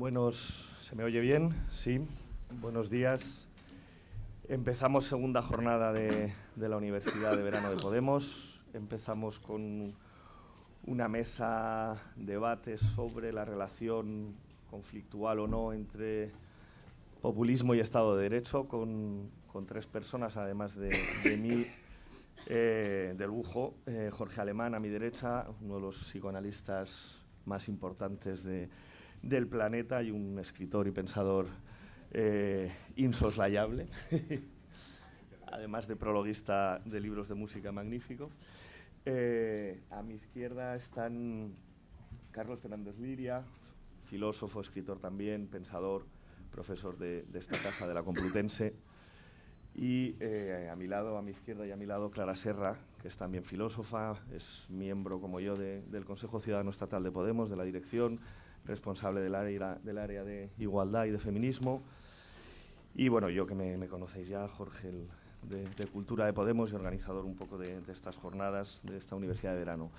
¿Se me oye bien? Sí. Buenos días. Empezamos segunda jornada de la Universidad de Verano de Podemos. Empezamos con una mesa debate sobre la relación conflictual o no entre populismo y Estado de Derecho, con tres personas, además de mí, de lujo. Jorge Alemán, a mi derecha, uno de los psicoanalistas más importantes del planeta y un escritor y pensador insoslayable, además de prologuista de libros de música magnífico. A mi izquierda están Carlos Fernández Liria, filósofo, escritor también, pensador, profesor de esta casa de la Complutense. Y a mi lado, a mi izquierda y a mi lado, Clara Serra, que es también filósofa, es miembro, como yo, del Consejo Ciudadano Estatal de Podemos, de la dirección, responsable del área de igualdad y de feminismo. Y bueno, yo que me conocéis ya, Jorge, de Cultura de Podemos y organizador un poco de estas jornadas de esta Universidad de Verano.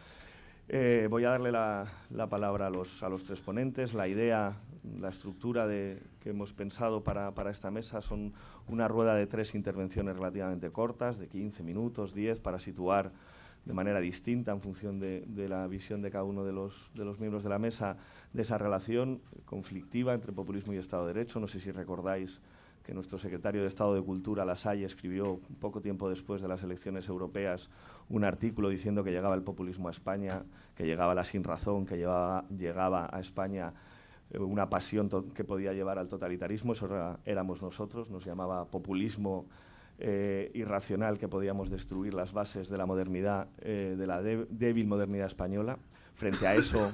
Voy a darle la palabra a los tres ponentes. La idea, la estructura que hemos pensado para esta mesa son una rueda de 3 intervenciones relativamente cortas, de 15 minutos, 10, para situar de manera distinta, en función de la visión de cada uno de los miembros de la mesa, de esa relación conflictiva entre populismo y Estado de Derecho. No sé si recordáis que nuestro secretario de Estado de Cultura, Lasalle, escribió poco tiempo después de las elecciones europeas un artículo diciendo que llegaba el populismo a España, que llegaba la sinrazón, que llegaba a España una pasión que podía llevar al totalitarismo. Eso éramos nosotros, nos llamaba populismo irracional, que podíamos destruir las bases de la modernidad, de la débil modernidad española. Frente a eso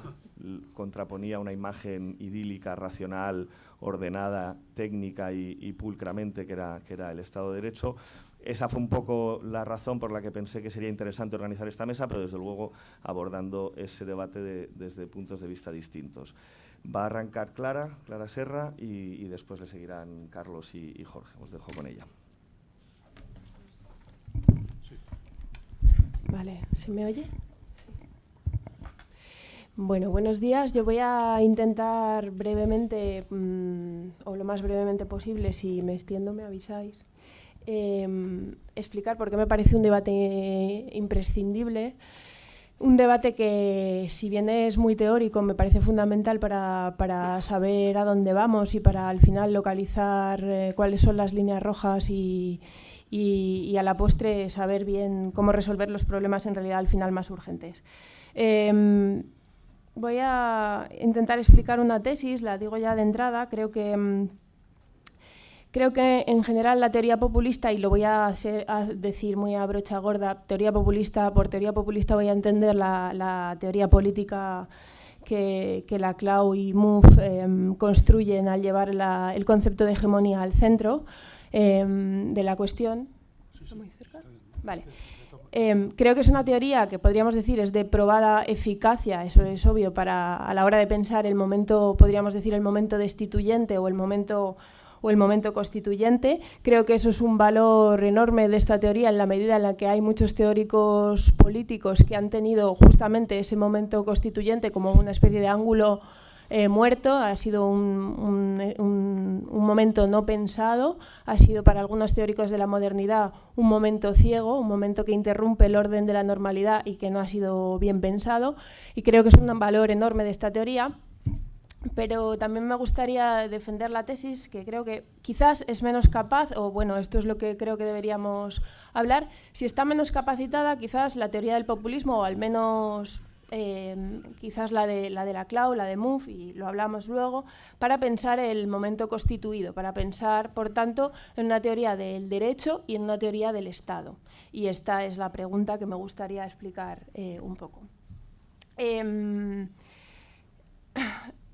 contraponía una imagen idílica, racional, ordenada, técnica y pulcramente, que era el Estado de Derecho. Esa fue un poco la razón por la que pensé que sería interesante organizar esta mesa, pero desde luego abordando ese debate desde puntos de vista distintos. Va a arrancar Clara Serra, y después le seguirán Carlos y Jorge. Os dejo con ella. Vale, ¿se me oye? Bueno, buenos días. Yo voy a intentar brevemente, o lo más brevemente posible, si me extiendo me avisáis, explicar por qué me parece un debate imprescindible. Un debate que, si bien es muy teórico, me parece fundamental para saber a dónde vamos y para al final localizar cuáles son las líneas rojas y a la postre saber bien cómo resolver los problemas en realidad al final más urgentes. Voy a intentar explicar una tesis, la digo ya de entrada. Creo que en general la teoría populista, y lo voy a decir muy a brocha gorda, teoría populista, por teoría populista voy a entender la teoría política que Laclau y Mouffe construyen al llevar el concepto de hegemonía al centro de la cuestión. ¿Está muy cerca? Vale. Creo que es una teoría que podríamos decir es de probada eficacia, eso es obvio, a la hora de pensar el momento, podríamos decir el momento destituyente o el momento constituyente. Creo que eso es un valor enorme de esta teoría, en la medida en la que hay muchos teóricos políticos que han tenido justamente ese momento constituyente como una especie de ángulo muerto. Ha sido un momento no pensado, ha sido para algunos teóricos de la modernidad un momento ciego, un momento que interrumpe el orden de la normalidad y que no ha sido bien pensado, y creo que es un valor enorme de esta teoría. Pero también me gustaría defender la tesis, que creo que quizás es menos capaz, o bueno, esto es lo que creo que deberíamos hablar. Si está menos capacitada, quizás la teoría del populismo, o al menos quizás la de Laclau, la de Mouffe, y lo hablamos luego, para pensar el momento constituido, para pensar, por tanto, en una teoría del derecho y en una teoría del Estado. Y esta es la pregunta que me gustaría explicar un poco.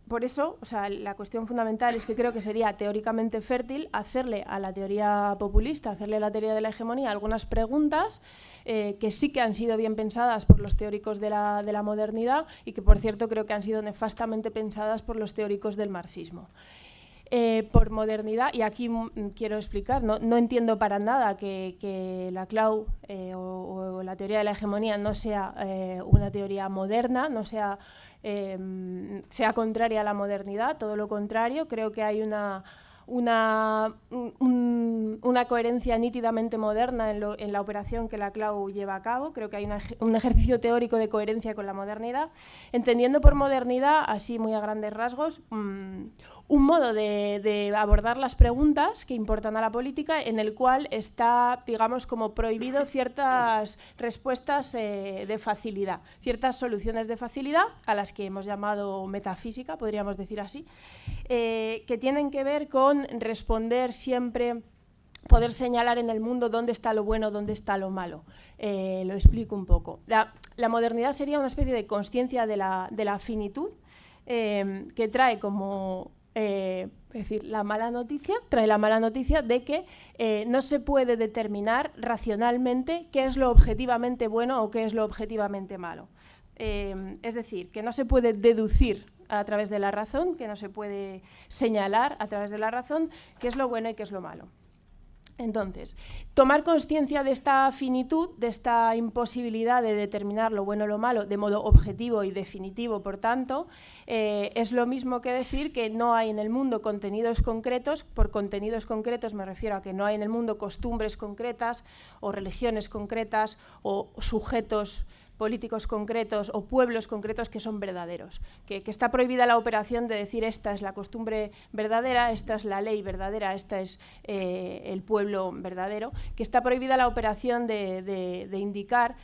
Por eso, o sea, la cuestión fundamental es que creo que sería teóricamente fértil hacerle a la teoría populista, hacerle a la teoría de la hegemonía algunas preguntas que sí que han sido bien pensadas por los teóricos de la modernidad, y que, por cierto, creo que han sido nefastamente pensadas por los teóricos del marxismo. Por modernidad, y aquí quiero explicar, no entiendo para nada que Laclau o la teoría de la hegemonía no sea una teoría moderna, no sea sea contraria a la modernidad, todo lo contrario. Creo que hay una coherencia nítidamente moderna en la operación que la CLAU lleva a cabo. Creo que hay un ejercicio teórico de coherencia con la modernidad, entendiendo por modernidad, así muy a grandes rasgos, un modo de abordar las preguntas que importan a la política, en el cual está, digamos, como prohibido ciertas respuestas de facilidad, ciertas soluciones de facilidad, a las que hemos llamado metafísica, podríamos decir así, que tienen que ver con responder siempre, poder señalar en el mundo dónde está lo bueno, dónde está lo malo. Lo explico un poco. La modernidad sería una especie de consciencia de la finitud, que trae como... es decir, trae la mala noticia de que no se puede determinar racionalmente qué es lo objetivamente bueno o qué es lo objetivamente malo. Es decir, que no se puede deducir a través de la razón, que no se puede señalar a través de la razón qué es lo bueno y qué es lo malo. Entonces, tomar conciencia de esta finitud, de esta imposibilidad de determinar lo bueno o lo malo de modo objetivo y definitivo, por tanto, es lo mismo que decir que no hay en el mundo contenidos concretos. Por contenidos concretos me refiero a que no hay en el mundo costumbres concretas o religiones concretas o sujetos políticos concretos o pueblos concretos que son verdaderos, que está prohibida la operación de decir esta es la costumbre verdadera, esta es la ley verdadera, esta es el pueblo verdadero, que está prohibida la operación de indicar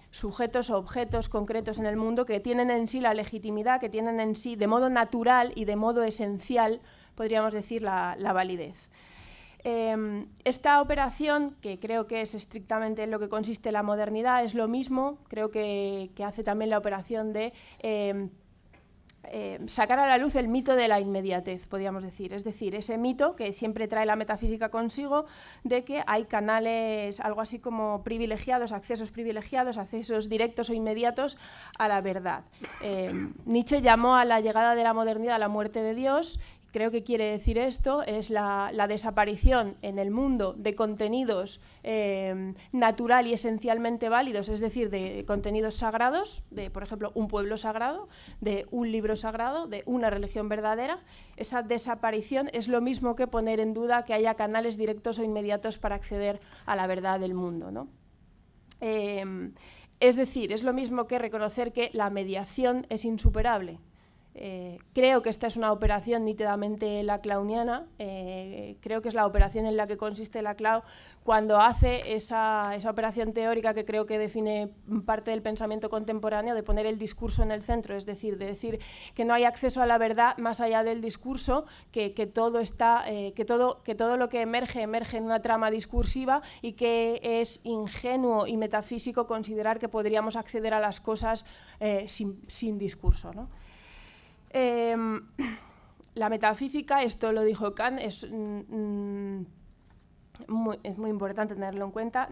sujetos o objetos concretos en el mundo que tienen en sí la legitimidad, que tienen en sí de modo natural y de modo esencial, podríamos decir, la validez. Esta operación, que creo que es estrictamente en lo que consiste la modernidad, es lo mismo, creo que hace también la operación de sacar a la luz el mito de la inmediatez, podríamos decir. Es decir, ese mito que siempre trae la metafísica consigo de que hay canales, algo así como privilegiados, accesos directos o inmediatos a la verdad. Nietzsche llamó a la llegada de la modernidad la muerte de Dios. Creo que quiere decir esto, es la desaparición en el mundo de contenidos natural y esencialmente válidos, es decir, de contenidos sagrados, de, por ejemplo, un pueblo sagrado, de un libro sagrado, de una religión verdadera. Esa desaparición es lo mismo que poner en duda que haya canales directos o inmediatos para acceder a la verdad del mundo, ¿no? Es decir, es lo mismo que reconocer que la mediación es insuperable. Creo que esta es una operación nítidamente laclauniana, creo que es la operación en la que consiste la CLAU cuando hace esa operación teórica que creo que define parte del pensamiento contemporáneo, de poner el discurso en el centro, es decir, de decir que no hay acceso a la verdad más allá del discurso, que todo lo que emerge en una trama discursiva y que es ingenuo y metafísico considerar que podríamos acceder a las cosas sin discurso, ¿no? La metafísica, esto lo dijo Kant, es muy importante tenerlo en cuenta,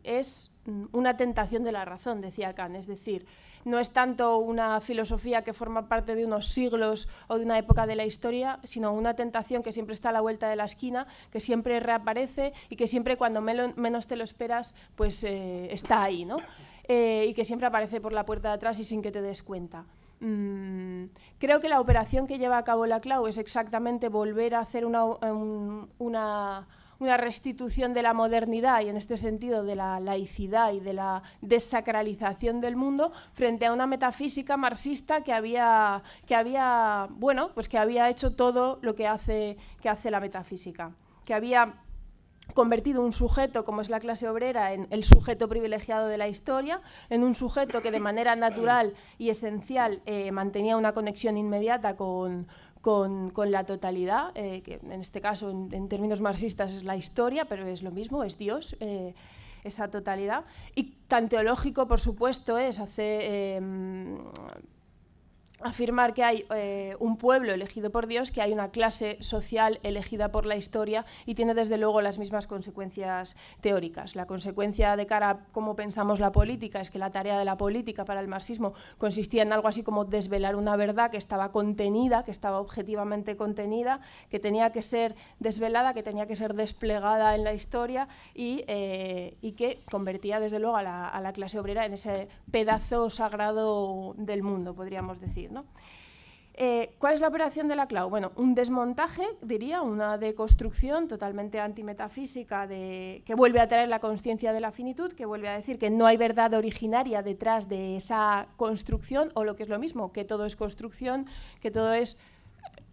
es una tentación de la razón, decía Kant, es decir, no es tanto una filosofía que forma parte de unos siglos o de una época de la historia, sino una tentación que siempre está a la vuelta de la esquina, que siempre reaparece y que siempre cuando menos te lo esperas, pues está ahí, ¿no? Y que siempre aparece por la puerta de atrás y sin que te des cuenta. Creo que la operación que lleva a cabo la CLAU es exactamente volver a hacer una restitución de la modernidad y en este sentido de la laicidad y de la desacralización del mundo frente a una metafísica marxista que había hecho todo lo que hace la metafísica, que había convertido un sujeto, como es la clase obrera, en el sujeto privilegiado de la historia, en un sujeto que de manera natural y esencial mantenía una conexión inmediata con la totalidad, que en este caso, en términos marxistas, es la historia, pero es lo mismo, es Dios, esa totalidad. Y tan teológico, por supuesto, es afirmar que hay un pueblo elegido por Dios, que hay una clase social elegida por la historia y tiene desde luego las mismas consecuencias teóricas. La consecuencia de cara a cómo pensamos la política es que la tarea de la política para el marxismo consistía en algo así como desvelar una verdad que estaba contenida, que estaba objetivamente contenida, que tenía que ser desvelada, que tenía que ser desplegada en la historia y que convertía desde luego a la clase obrera en ese pedazo sagrado del mundo, podríamos decir, ¿no? ¿Cuál es la operación de la CLAU? Bueno, un desmontaje, diría, una deconstrucción totalmente antimetafísica que vuelve a traer la consciencia de la finitud, que vuelve a decir que no hay verdad originaria detrás de esa construcción, o lo que es lo mismo, que todo es construcción, que todo es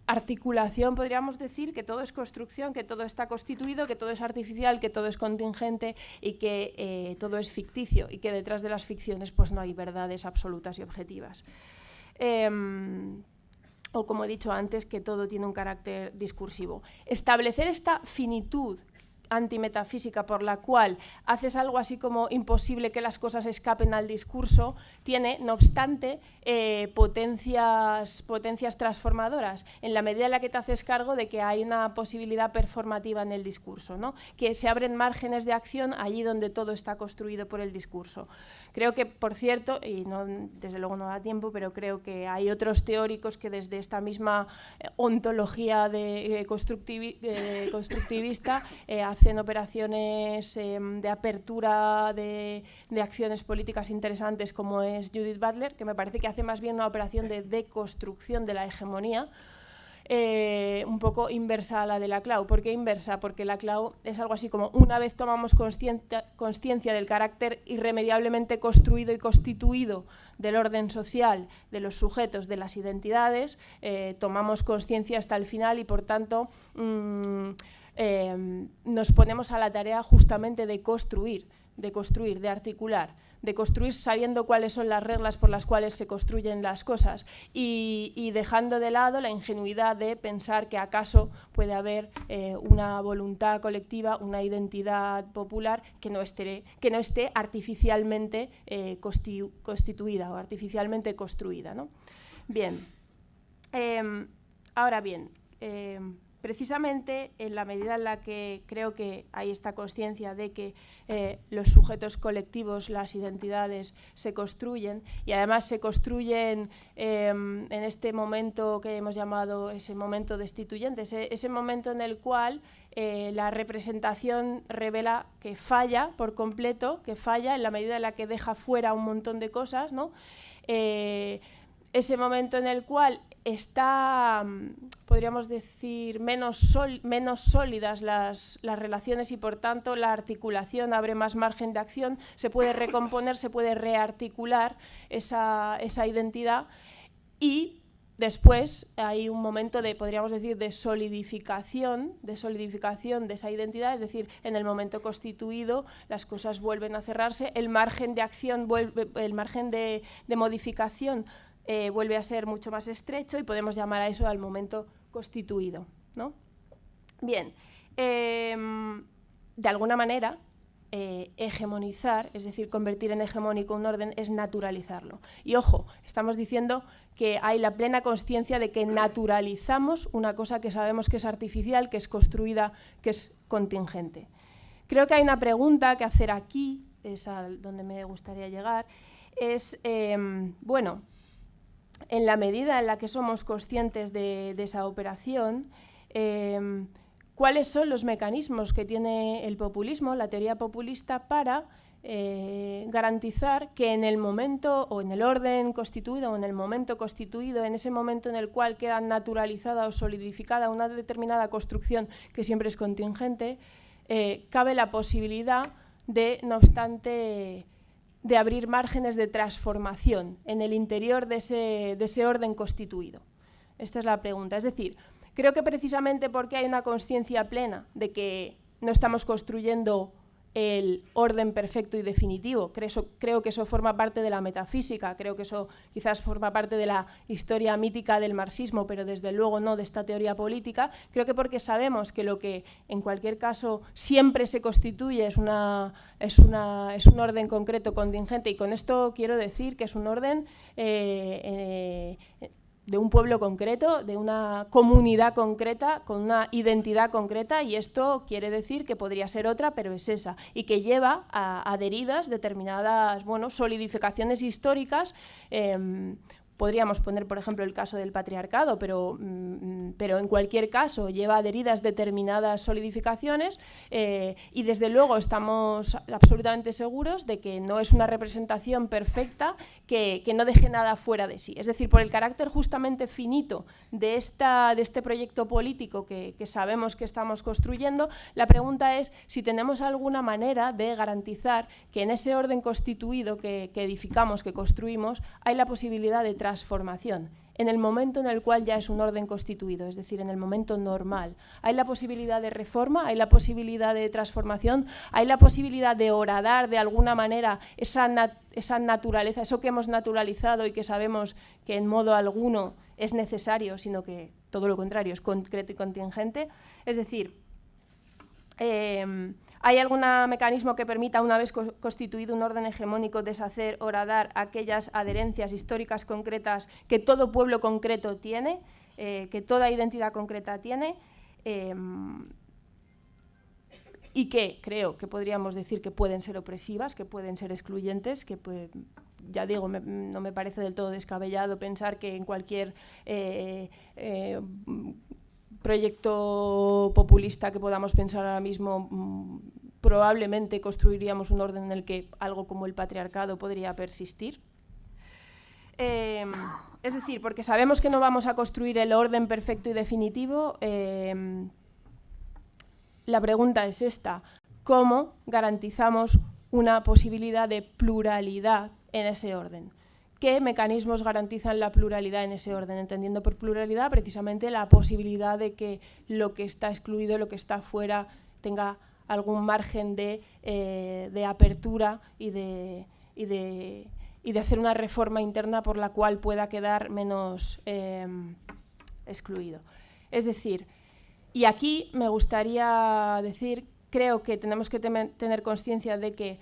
articulación, podríamos decir, que todo es construcción, que todo está constituido, que todo es artificial, que todo es contingente y que todo es ficticio y que detrás de las ficciones pues no hay verdades absolutas y objetivas. O como he dicho antes, que todo tiene un carácter discursivo. Establecer esta finitud antimetafísica por la cual haces algo así como imposible que las cosas escapen al discurso, tiene, no obstante, potencias transformadoras, en la medida en la que te haces cargo de que hay una posibilidad performativa en el discurso, ¿no? Que se abren márgenes de acción allí donde todo está construido por el discurso. Creo que, por cierto, y no, desde luego no da tiempo, pero creo que hay otros teóricos que desde esta misma ontología constructivista hacen operaciones de apertura de acciones políticas interesantes, como es Judith Butler, que me parece que hace más bien una operación de deconstrucción de la hegemonía, un poco inversa a la de la CLAU. ¿Por qué inversa? Porque la CLAU es algo así como una vez tomamos consciencia del carácter irremediablemente construido y constituido del orden social, de los sujetos, de las identidades, tomamos conciencia hasta el final y por tanto nos ponemos a la tarea justamente de construir, de articular, de construir sabiendo cuáles son las reglas por las cuales se construyen las cosas y dejando de lado la ingenuidad de pensar que acaso puede haber una voluntad colectiva, una identidad popular que no esté artificialmente constituida o artificialmente construida, ¿no? Bien, ahora bien, precisamente en la medida en la que creo que hay esta consciencia de que los sujetos colectivos, las identidades se construyen y además se construyen en este momento que hemos llamado ese momento destituyente, ese momento en el cual la representación revela que falla por completo, que falla en la medida en la que deja fuera un montón de cosas, ¿no? Ese momento en el cual está, podríamos decir, menos sólidas las relaciones y por tanto la articulación abre más margen de acción, se puede recomponer, se puede rearticular esa identidad y después hay un momento de, podríamos decir, de solidificación de esa identidad, es decir, en el momento constituido las cosas vuelven a cerrarse, el margen de acción, el margen de modificación vuelve a ser mucho más estrecho y podemos llamar a eso al momento constituido, ¿no? Bien, de alguna manera, hegemonizar, es decir, convertir en hegemónico un orden, es naturalizarlo. Y ojo, estamos diciendo que hay la plena consciencia de que naturalizamos una cosa que sabemos que es artificial, que es construida, que es contingente. Creo que hay una pregunta que hacer aquí, es a donde me gustaría llegar, es, bueno, en la medida en la que somos conscientes de esa operación, ¿cuáles son los mecanismos que tiene el populismo, la teoría populista, para garantizar que en el momento o en el orden constituido o en el momento constituido, en ese momento en el cual queda naturalizada o solidificada una determinada construcción que siempre es contingente, cabe la posibilidad de, no obstante, de abrir márgenes de transformación en el interior de ese orden constituido? Esta es la pregunta. Es decir, creo que precisamente porque hay una consciencia plena de que no estamos construyendo el orden perfecto y definitivo. Creo que eso forma parte de la metafísica, creo que eso quizás forma parte de la historia mítica del marxismo, pero desde luego no de esta teoría política. Creo que porque sabemos que lo que en cualquier caso siempre se constituye es un orden concreto contingente, y con esto quiero decir que es un orden de un pueblo concreto, de una comunidad concreta, con una identidad concreta, y esto quiere decir que podría ser otra, pero es esa, y que lleva adheridas determinadas, bueno, solidificaciones históricas. Podríamos poner, por ejemplo, el caso del patriarcado, pero en cualquier caso lleva adheridas determinadas solidificaciones, y desde luego estamos absolutamente seguros de que no es una representación perfecta que no deje nada fuera de sí. Es decir, por el carácter justamente finito de este proyecto político que sabemos que estamos construyendo, la pregunta es si tenemos alguna manera de garantizar que en ese orden constituido que edificamos, que construimos, hay la posibilidad de transformación en el momento en el cual ya es un orden constituido, es decir, en el momento normal. Hay la posibilidad de reforma, hay la posibilidad de transformación, hay la posibilidad de horadar de alguna manera esa naturaleza, eso que hemos naturalizado y que sabemos que en modo alguno es necesario, sino que todo lo contrario, es concreto y contingente. Es decir, ¿hay algún mecanismo que permita, una vez constituido un orden hegemónico, deshacer, horadar aquellas adherencias históricas concretas que todo pueblo concreto tiene, que toda identidad concreta tiene, y que creo que podríamos decir que pueden ser opresivas, que pueden ser excluyentes, que ya digo, no me parece del todo descabellado pensar que en cualquier proyecto populista que podamos pensar ahora mismo, probablemente construiríamos un orden en el que algo como el patriarcado podría persistir. Es decir, porque sabemos que no vamos a construir el orden perfecto y definitivo, la pregunta es esta: ¿cómo garantizamos una posibilidad de pluralidad en ese orden? ¿Qué mecanismos garantizan la pluralidad en ese orden? Entendiendo por pluralidad precisamente la posibilidad de que lo que está excluido, lo que está fuera, tenga algún margen de apertura y de hacer una reforma interna por la cual pueda quedar menos excluido. Es decir, y aquí me gustaría decir, creo que tenemos que tener conciencia de que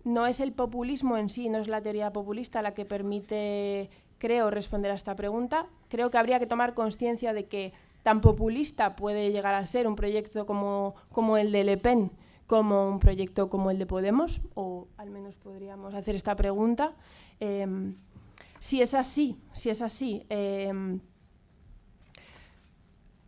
no es el populismo en sí, no es la teoría populista la que permite, creo, responder a esta pregunta. Creo que habría que tomar conciencia de que tan populista puede llegar a ser un proyecto como el de Le Pen, como un proyecto como el de Podemos, o al menos podríamos hacer esta pregunta. Si es así,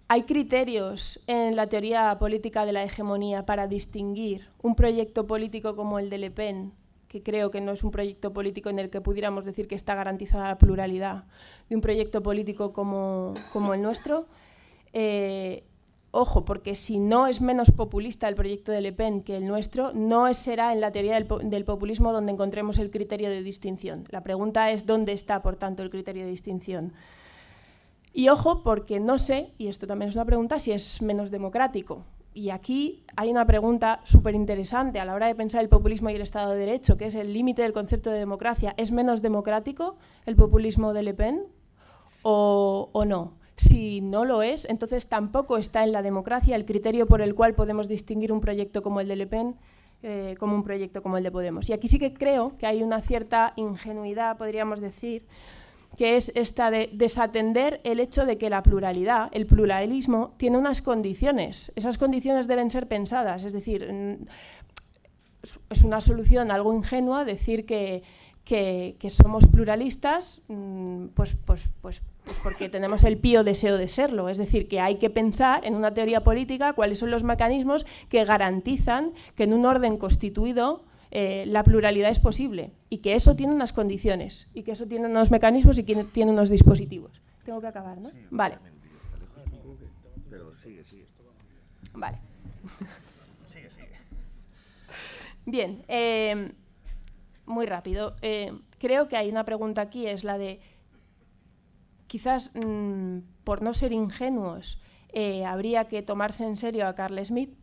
¿hay criterios en la teoría política de la hegemonía para distinguir un proyecto político como el de Le Pen, que creo que no es un proyecto político en el que pudiéramos decir que está garantizada la pluralidad, de un proyecto político como el nuestro? Ojo, porque si no es menos populista el proyecto de Le Pen que el nuestro, no será en la teoría del populismo donde encontremos el criterio de distinción. La pregunta es dónde está, por tanto, el criterio de distinción. Y ojo, porque no sé, y esto también es una pregunta, si es menos democrático. Y aquí hay una pregunta súper interesante a la hora de pensar el populismo y el Estado de Derecho, que es el límite del concepto de democracia. ¿Es menos democrático el populismo de Le Pen o no? Si no lo es, entonces tampoco está en la democracia el criterio por el cual podemos distinguir un proyecto como el de Le Pen como un proyecto como el de Podemos. Y aquí sí que creo que hay una cierta ingenuidad, podríamos decir, que es esta de desatender el hecho de que la pluralidad, el pluralismo, tiene unas condiciones. Esas condiciones deben ser pensadas, es decir, es una solución algo ingenua decir que somos pluralistas, pues porque tenemos el pío deseo de serlo. Es decir, que hay que pensar en una teoría política cuáles son los mecanismos que garantizan que en un orden constituido la pluralidad es posible, y que eso tiene unas condiciones, y que eso tiene unos mecanismos y que tiene unos dispositivos. Tengo que acabar, ¿no? Sí, vale. Pero sigue. Vale. Sigue. Bien, muy rápido. Creo que hay una pregunta aquí, es la de, quizás por no ser ingenuos, habría que tomarse en serio a Carl Schmitt.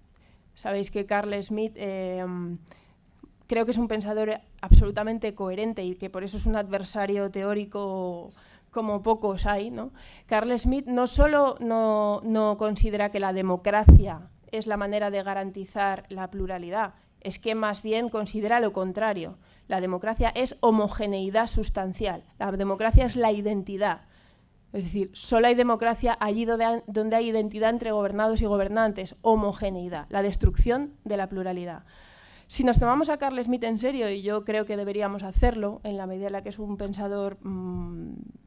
Sabéis que Carl Schmitt creo que es un pensador absolutamente coherente y que por eso es un adversario teórico como pocos hay, ¿no? Carl Schmitt no solo no considera que la democracia es la manera de garantizar la pluralidad, es que más bien considera lo contrario. La democracia es homogeneidad sustancial, la democracia es la identidad. Es decir, solo hay democracia allí donde hay identidad entre gobernados y gobernantes, homogeneidad, la destrucción de la pluralidad. Si nos tomamos a Carl Schmitt en serio, y yo creo que deberíamos hacerlo, en la medida en la que es un pensador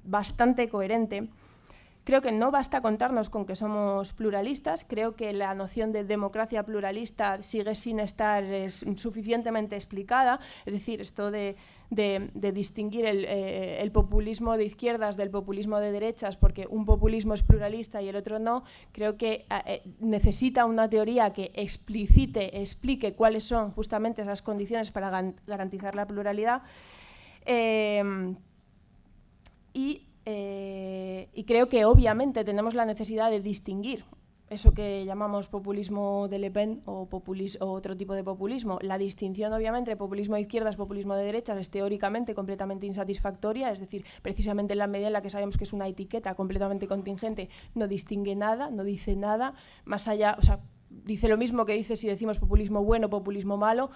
bastante coherente, creo que no basta contarnos con que somos pluralistas, creo que la noción de democracia pluralista sigue sin estar suficientemente explicada, es decir, esto de distinguir el populismo de izquierdas del populismo de derechas, porque un populismo es pluralista y el otro no, creo que necesita una teoría que explique cuáles son justamente esas condiciones para garantizar la pluralidad. Y creo que obviamente tenemos la necesidad de distinguir eso que llamamos populismo de Le Pen o otro tipo de populismo. La distinción obviamente entre populismo de izquierdas y populismo de derechas es teóricamente completamente insatisfactoria, es decir, precisamente en la medida en la que sabemos que es una etiqueta completamente contingente, no distingue nada, no dice nada, más allá, o sea, dice lo mismo que dice si decimos populismo bueno, populismo malo.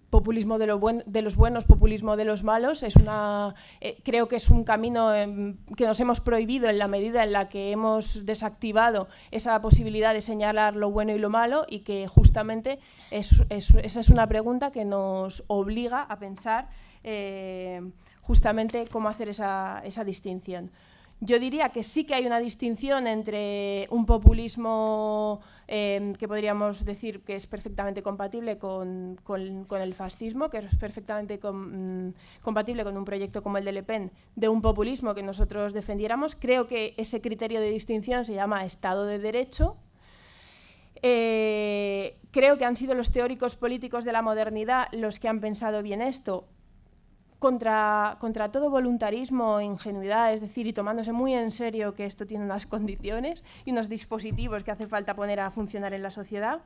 Populismo de los buenos, populismo de los malos, creo que es un camino que nos hemos prohibido en la medida en la que hemos desactivado esa posibilidad de señalar lo bueno y lo malo, y que justamente esa es una pregunta que nos obliga a pensar justamente cómo hacer esa distinción. Yo diría que sí que hay una distinción entre un populismo que podríamos decir que es perfectamente compatible con el fascismo, que es perfectamente compatible con un proyecto como el de Le Pen, de un populismo que nosotros defendiéramos. Creo que ese criterio de distinción se llama Estado de Derecho. Creo que han sido los teóricos políticos de la modernidad los que han pensado bien esto, contra todo voluntarismo e ingenuidad, es decir, y tomándose muy en serio que esto tiene unas condiciones y unos dispositivos que hace falta poner a funcionar en la sociedad,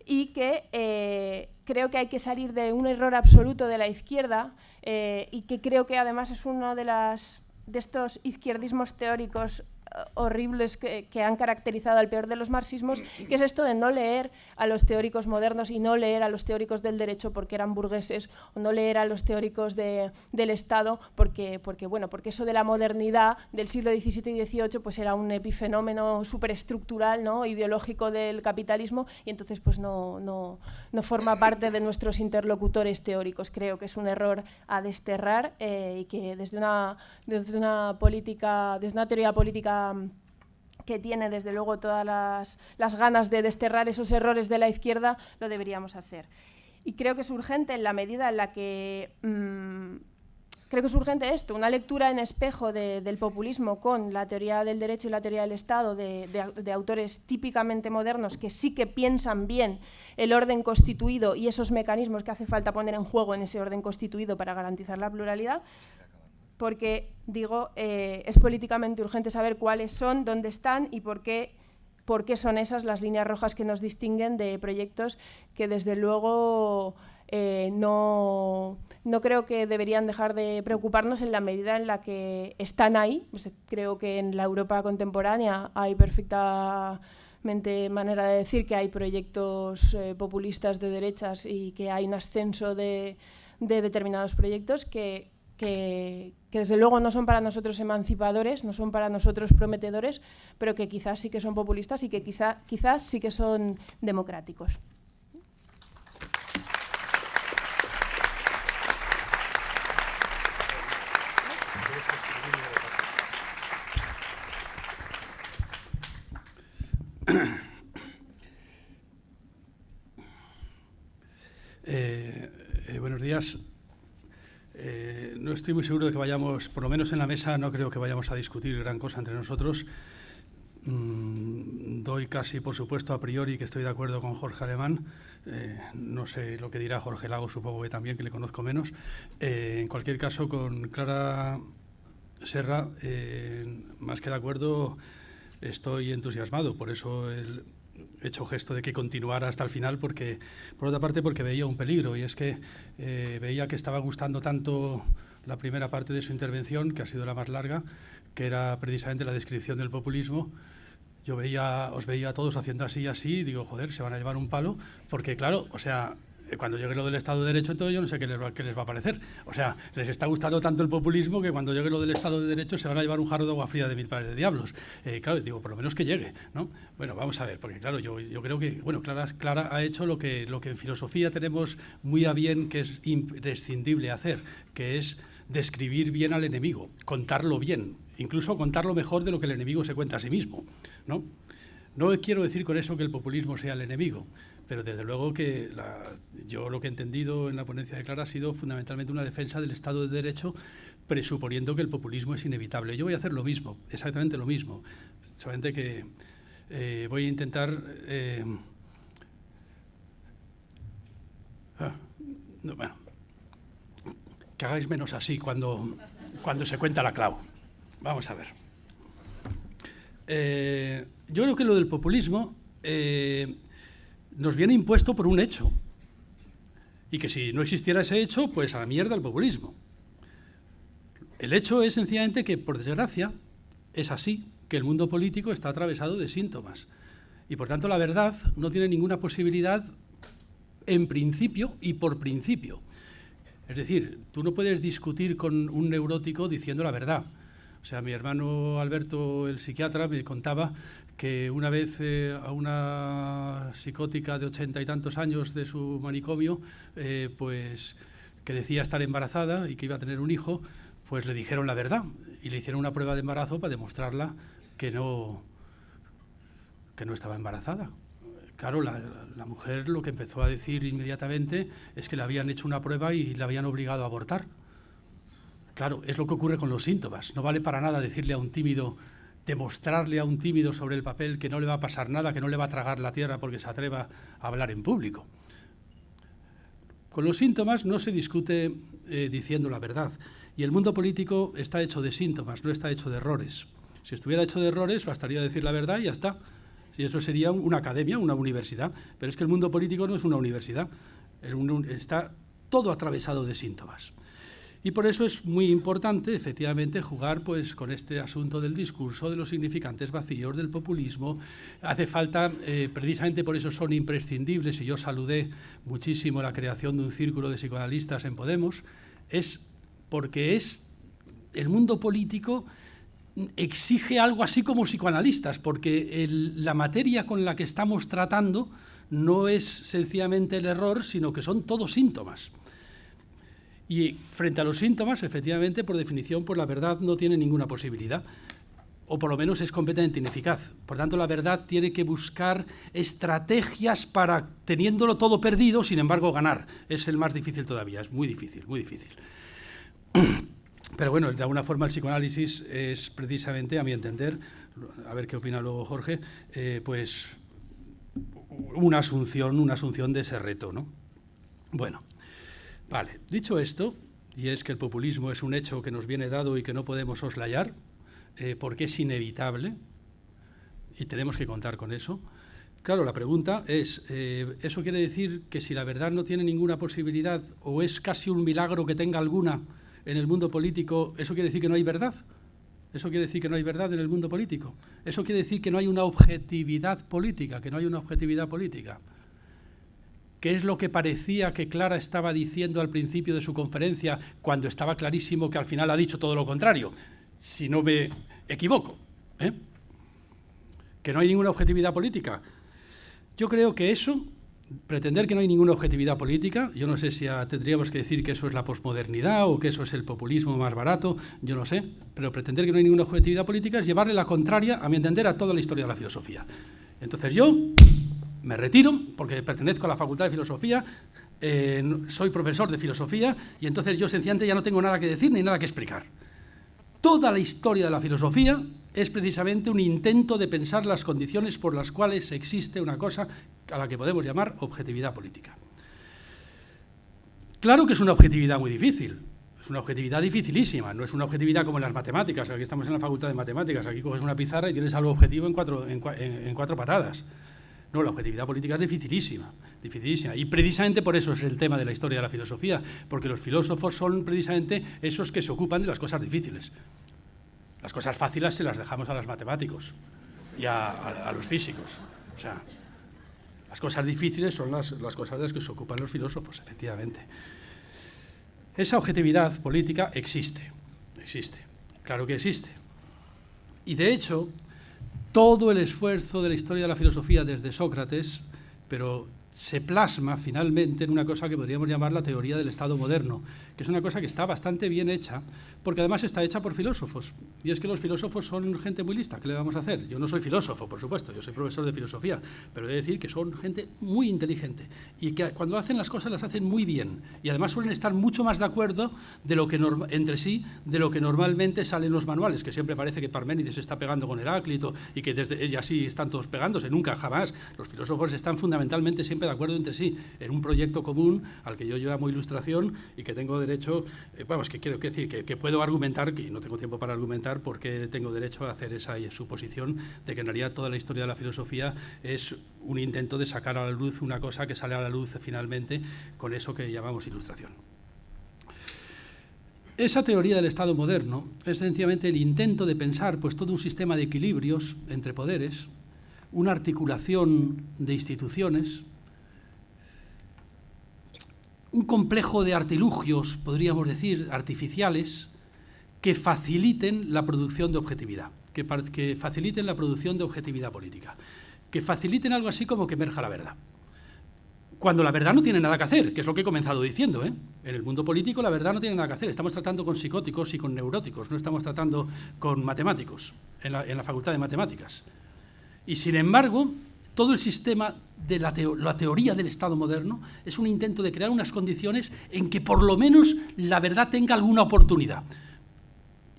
y que creo que hay que salir de un error absoluto de la izquierda, y que creo que además es uno de estos izquierdismos teóricos horribles que han caracterizado al peor de los marxismos, que es esto de no leer a los teóricos modernos y no leer a los teóricos del derecho porque eran burgueses, o no leer a los teóricos del Estado porque eso de la modernidad del siglo XVII y XVIII pues era un epifenómeno superestructural, ¿no?, ideológico del capitalismo, y entonces pues no forma parte de nuestros interlocutores teóricos. Creo que es un error a desterrar, y que desde una teoría política que tiene desde luego todas las ganas de desterrar esos errores de la izquierda, lo deberíamos hacer. Y creo que es urgente en la medida en la que creo que es urgente esto, una lectura en espejo del populismo con la teoría del derecho y la teoría del Estado de autores típicamente modernos que sí que piensan bien el orden constituido y esos mecanismos que hace falta poner en juego en ese orden constituido para garantizar la pluralidad. Porque, digo, es políticamente urgente saber cuáles son, dónde están y por qué son esas las líneas rojas que nos distinguen de proyectos que, desde luego, no creo que deberían dejar de preocuparnos en la medida en la que están ahí. Pues creo que en la Europa contemporánea hay perfectamente manera de decir que hay proyectos populistas de derechas y que hay un ascenso de determinados proyectos que desde luego no son para nosotros emancipadores, no son para nosotros prometedores, pero que quizás sí que son populistas y que quizás sí que son democráticos. Buenos días. No estoy muy seguro de que vayamos, por lo menos en la mesa, no creo que vayamos a discutir gran cosa entre nosotros. Doy casi por supuesto a priori que estoy de acuerdo con Jorge Alemán. No sé lo que dirá Jorge Lago, supongo que también, que le conozco menos. En cualquier caso, con Clara Serra, más que de acuerdo, estoy entusiasmado. Por eso hecho gesto de que continuara hasta el final, porque, por otra parte, porque veía un peligro, y es que veía que estaba gustando tanto la primera parte de su intervención, que ha sido la más larga, que era precisamente la descripción del populismo. Yo os veía a todos haciendo así y así, y digo, joder, se van a llevar un palo, porque claro, o sea, cuando llegue lo del Estado de Derecho, entonces yo no sé qué les va a parecer. O sea, les está gustando tanto el populismo que cuando llegue lo del Estado de Derecho se van a llevar un jarro de agua fría de 1000 pares de diablos. Claro, digo, por lo menos que llegue, ¿no? Bueno, vamos a ver, porque claro, yo creo que, bueno, Clara ha hecho lo que en filosofía tenemos muy a bien, que es imprescindible hacer, que es describir bien al enemigo, contarlo bien, incluso contarlo mejor de lo que el enemigo se cuenta a sí mismo, ¿no? No quiero decir con eso que el populismo sea el enemigo, pero desde luego que yo lo que he entendido en la ponencia de Clara ha sido fundamentalmente una defensa del Estado de Derecho, presuponiendo que el populismo es inevitable. Yo voy a hacer lo mismo, exactamente lo mismo, solamente que voy a intentar... bueno, que hagáis menos así cuando se cuenta la clavo. Vamos a ver. Yo creo que lo del populismo nos viene impuesto por un hecho, y que si no existiera ese hecho, pues a la mierda el populismo. El hecho es sencillamente que, por desgracia, es así, que el mundo político está atravesado de síntomas, y por tanto la verdad no tiene ninguna posibilidad en principio y por principio. Es decir, tú no puedes discutir con un neurótico diciendo la verdad. O sea, mi hermano Alberto, el psiquiatra, me contaba que una vez a una psicótica de 80 y tantos años de su manicomio, pues que decía estar embarazada y que iba a tener un hijo, pues le dijeron la verdad y le hicieron una prueba de embarazo para demostrarla que no estaba embarazada. Claro, la mujer lo que empezó a decir inmediatamente es que le habían hecho una prueba y le habían obligado a abortar. Claro, es lo que ocurre con los síntomas. No vale para nada decirle a un tímido, demostrarle a un tímido sobre el papel que no le va a pasar nada, que no le va a tragar la tierra porque se atreva a hablar en público. Con los síntomas no se discute diciendo la verdad. Y el mundo político está hecho de síntomas, no está hecho de errores. Si estuviera hecho de errores, bastaría decir la verdad y ya está. Y eso sería una academia, una universidad. Pero es que el mundo político no es una universidad. Está todo atravesado de síntomas. Y por eso es muy importante, efectivamente, jugar pues, con este asunto del discurso, de los significantes vacíos, del populismo. Hace falta, precisamente por eso son imprescindibles, y yo saludé muchísimo la creación de un círculo de psicoanalistas en Podemos, es porque el mundo político exige algo así como psicoanalistas, porque la materia con la que estamos tratando no es sencillamente el error, sino que son todos síntomas. Y frente a los síntomas, efectivamente, por definición, pues la verdad no tiene ninguna posibilidad, o por lo menos es completamente ineficaz. Por tanto, la verdad tiene que buscar estrategias para, teniéndolo todo perdido, sin embargo, ganar. Es el más difícil todavía, es muy difícil, muy difícil. Pero bueno, de alguna forma el psicoanálisis es precisamente, a mi entender, a ver qué opina luego Jorge, pues una asunción de ese reto, ¿no? Bueno. Vale, dicho esto, y es que el populismo es un hecho que nos viene dado y que no podemos soslayar, porque es inevitable, y tenemos que contar con eso. Claro, la pregunta es, ¿eso quiere decir que si la verdad no tiene ninguna posibilidad, o es casi un milagro que tenga alguna en el mundo político, eso quiere decir que no hay verdad? ¿Eso quiere decir que no hay verdad en el mundo político? ¿Eso quiere decir que no hay una objetividad política, ¿Qué es lo que parecía que Clara estaba diciendo al principio de su conferencia, cuando estaba clarísimo que al final ha dicho todo lo contrario? Si no me equivoco, que no hay ninguna objetividad política. Yo creo que eso, pretender que no hay ninguna objetividad política, yo no sé si tendríamos que decir que eso es la posmodernidad o que eso es el populismo más barato, yo no sé, pero pretender que no hay ninguna objetividad política es llevarle la contraria, a mi entender, a toda la historia de la filosofía. Entonces yo me retiro, porque pertenezco a la Facultad de Filosofía, soy profesor de filosofía, y entonces yo sencillamente ya no tengo nada que decir ni nada que explicar. Toda la historia de la filosofía es precisamente un intento de pensar las condiciones por las cuales existe una cosa a la que podemos llamar objetividad política. Claro que es una objetividad muy difícil, es una objetividad dificilísima, no es una objetividad como en las matemáticas. Aquí estamos en la Facultad de Matemáticas, aquí coges una pizarra y tienes algo objetivo en cuatro patadas. No, la objetividad política es dificilísima, dificilísima. Y precisamente por eso es el tema de la historia de la filosofía, porque los filósofos son precisamente esos que se ocupan de las cosas difíciles. Las cosas fáciles se las dejamos a los matemáticos y a los físicos. O sea, las cosas difíciles son las cosas de las que se ocupan los filósofos, efectivamente. Esa objetividad política existe, claro que existe. Y de hecho, todo el esfuerzo de la historia de la filosofía desde Sócrates, pero se plasma finalmente en una cosa que podríamos llamar la teoría del Estado moderno, que es una cosa que está bastante bien hecha, porque además está hecha por filósofos. Y es que los filósofos son gente muy lista, ¿qué le vamos a hacer? Yo no soy filósofo, por supuesto, yo soy profesor de filosofía, pero he de decir que son gente muy inteligente y que cuando hacen las cosas las hacen muy bien. Y además suelen estar mucho más de acuerdo de lo que entre sí de lo que normalmente sale en los manuales, que siempre parece que Parménides está pegando con Heráclito y que desde ella sí están todos pegándose. Nunca, jamás. Los filósofos están fundamentalmente siempre de acuerdo entre sí en un proyecto común al que yo llamo ilustración y que tengo derecho, que quiero decir, que puedo argumentar, que no tengo tiempo para argumentar, porque tengo derecho a hacer esa suposición de que en realidad toda la historia de la filosofía es un intento de sacar a la luz una cosa que sale a la luz finalmente con eso que llamamos ilustración. Esa teoría del Estado moderno es sencillamente el intento de pensar pues, todo un sistema de equilibrios entre poderes, una articulación de instituciones, un complejo de artilugios, podríamos decir, artificiales, que faciliten la producción de objetividad, que faciliten la producción de objetividad política, que faciliten algo así como que emerja la verdad. Cuando la verdad no tiene nada que hacer, que es lo que he comenzado diciendo, En el mundo político la verdad no tiene nada que hacer. Estamos tratando con psicóticos y con neuróticos, no estamos tratando con matemáticos, en la Facultad de Matemáticas. Y sin embargo, todo el sistema de la teoría del Estado moderno es un intento de crear unas condiciones en que por lo menos la verdad tenga alguna oportunidad